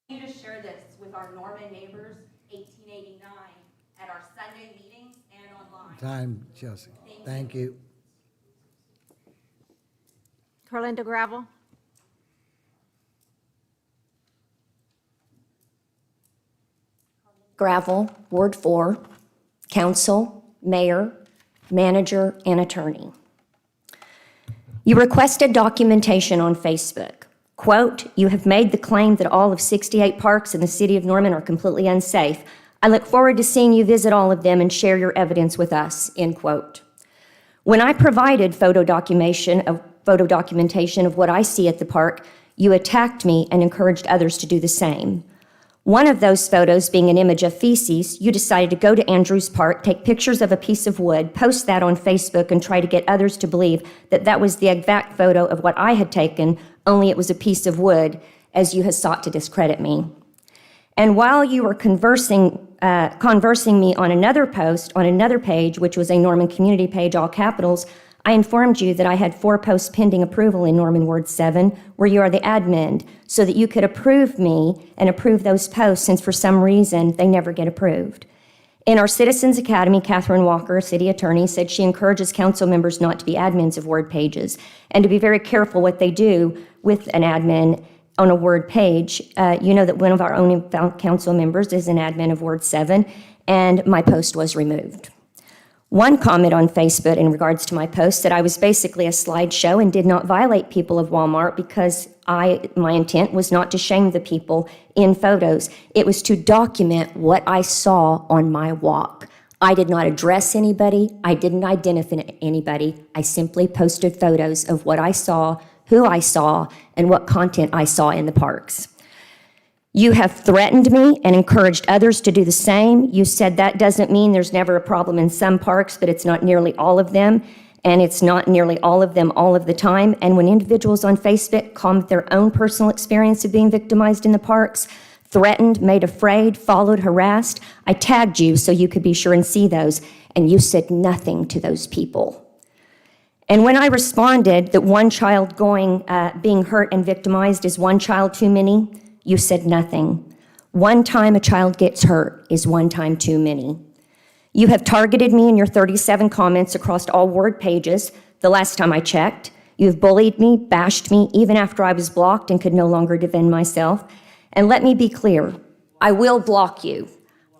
[SPEAKER 9] You to share this with our Norman neighbors, 1889, at our Sunday meetings and online.
[SPEAKER 3] Time, Chelsea. Thank you.
[SPEAKER 11] Carlinda Gravel.
[SPEAKER 24] Gravel, Ward 4, council, mayor, manager, and attorney. You requested documentation on Facebook. Quote, you have made the claim that all of 68 parks in the city of Norman are completely unsafe. I look forward to seeing you visit all of them and share your evidence with us, end quote. When I provided photo documentation of what I see at the park, you attacked me and encouraged others to do the same. One of those photos being an image of feces, you decided to go to Andrews Park, take pictures of a piece of wood, post that on Facebook, and try to get others to believe that that was the exact photo of what I had taken, only it was a piece of wood, as you had sought to discredit me. And while you were conversing me on another post, on another page, which was a Norman community page, all capitals, I informed you that I had 4 posts pending approval in Norman Ward 7, where you are the admin, so that you could approve me and approve those posts, since for some reason they never get approved. In our Citizens Academy, Catherine Walker, city attorney, said she encourages council members not to be admins of word pages and to be very careful what they do with an admin on a word page. You know that one of our own council members is an admin of Ward 7, and my post was removed. One comment on Facebook in regards to my post said I was basically a slideshow and did not violate people of Walmart because my intent was not to shame the people in photos. It was to document what I saw on my walk. I did not address anybody. I didn't identify anybody. I simply posted photos of what I saw, who I saw, and what content I saw in the parks. You have threatened me and encouraged others to do the same. You said that doesn't mean there's never a problem in some parks, but it's not nearly all of them, and it's not nearly all of them all of the time. And when individuals on Facebook comment their own personal experience of being victimized in the parks, threatened, made afraid, followed, harassed, I tagged you so you could be sure and see those, and you said nothing to those people. And when I responded that one child being hurt and victimized is one child too many, you said nothing. One time a child gets hurt is one time too many. You have targeted me in your 37 comments across all word pages the last time I checked. You've bullied me, bashed me, even after I was blocked and could no longer defend myself. And let me be clear, I will block you.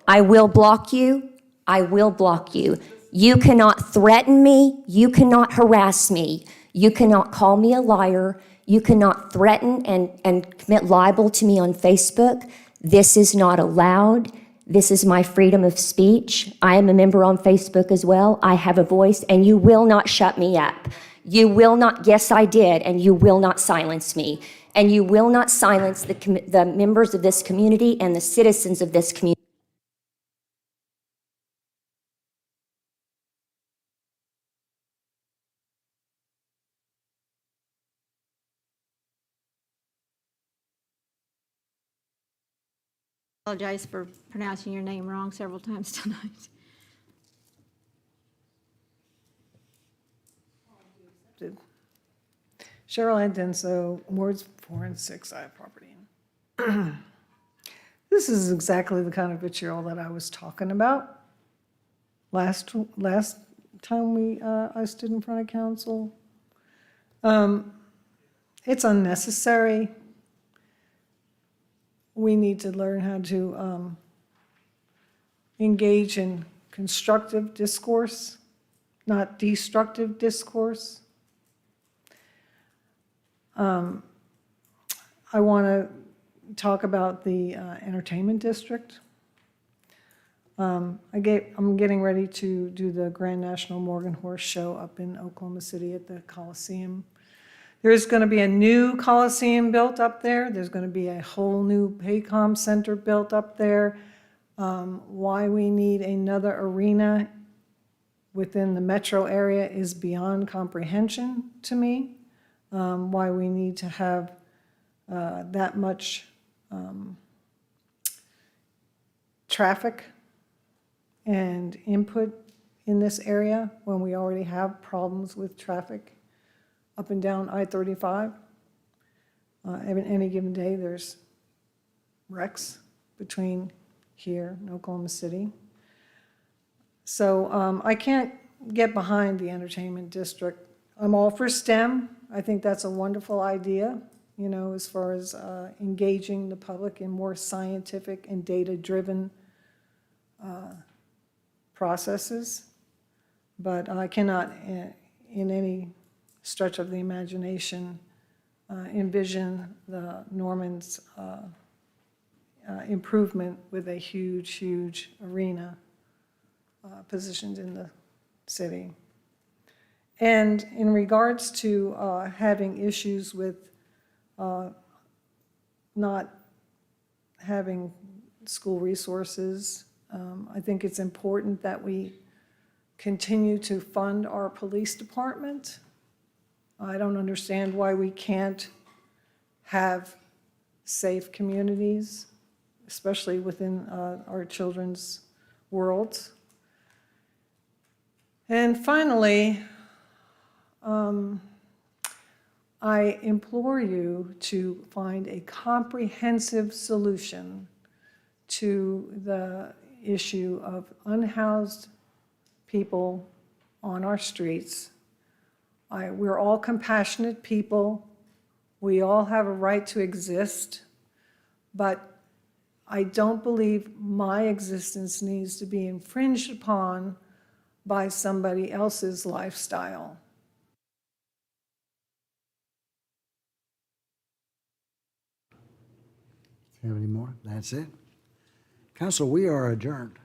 [SPEAKER 24] I will block you. I will block you. You cannot threaten me. You cannot harass me. You cannot call me a liar. You cannot threaten and commit libel to me on Facebook. This is not allowed. This is my freedom of speech. I am a member on Facebook as well. I have a voice, and you will not shut me up. You will not, yes, I did, and you will not silence me. And you will not silence the members of this community and the citizens of this community.
[SPEAKER 11] Apologize for pronouncing your name wrong several times tonight.
[SPEAKER 25] Cheryl Andenso, wards 4 and 6, I have property in. This is exactly the kind of vitriol that I was talking about last time I stood in front of council. It's unnecessary. We need to learn how to engage in constructive discourse, not destructive discourse. I want to talk about the entertainment district. I'm getting ready to do the Grand National Morgan Horse Show up in Oklahoma City at the Coliseum. There's going to be a new Coliseum built up there. There's going to be a whole new Paycom Center built up there. Why we need another arena within the metro area is beyond comprehension to me. Why we need to have that much traffic and input in this area when we already have problems with traffic up and down I-35. Any given day, there's wrecks between here and Oklahoma City. So I can't get behind the entertainment district. I'm all for STEM. I think that's a wonderful idea, you know, as far as engaging the public in more scientific and data-driven processes. But I cannot, in any stretch of the imagination, envision the Norman's improvement with a huge arena positioned in the city. And in regards to having issues with not having school resources, I think it's important that we continue to fund our police department. I don't understand why we can't have safe communities, especially within our children's worlds. And finally, I implore you to find a comprehensive solution to the issue of unhoused people on our streets. We're all compassionate people. We all have a right to exist, but I don't believe my existence needs to be infringed upon by somebody else's lifestyle.
[SPEAKER 3] Do you have any more? That's it. Council, we are adjourned.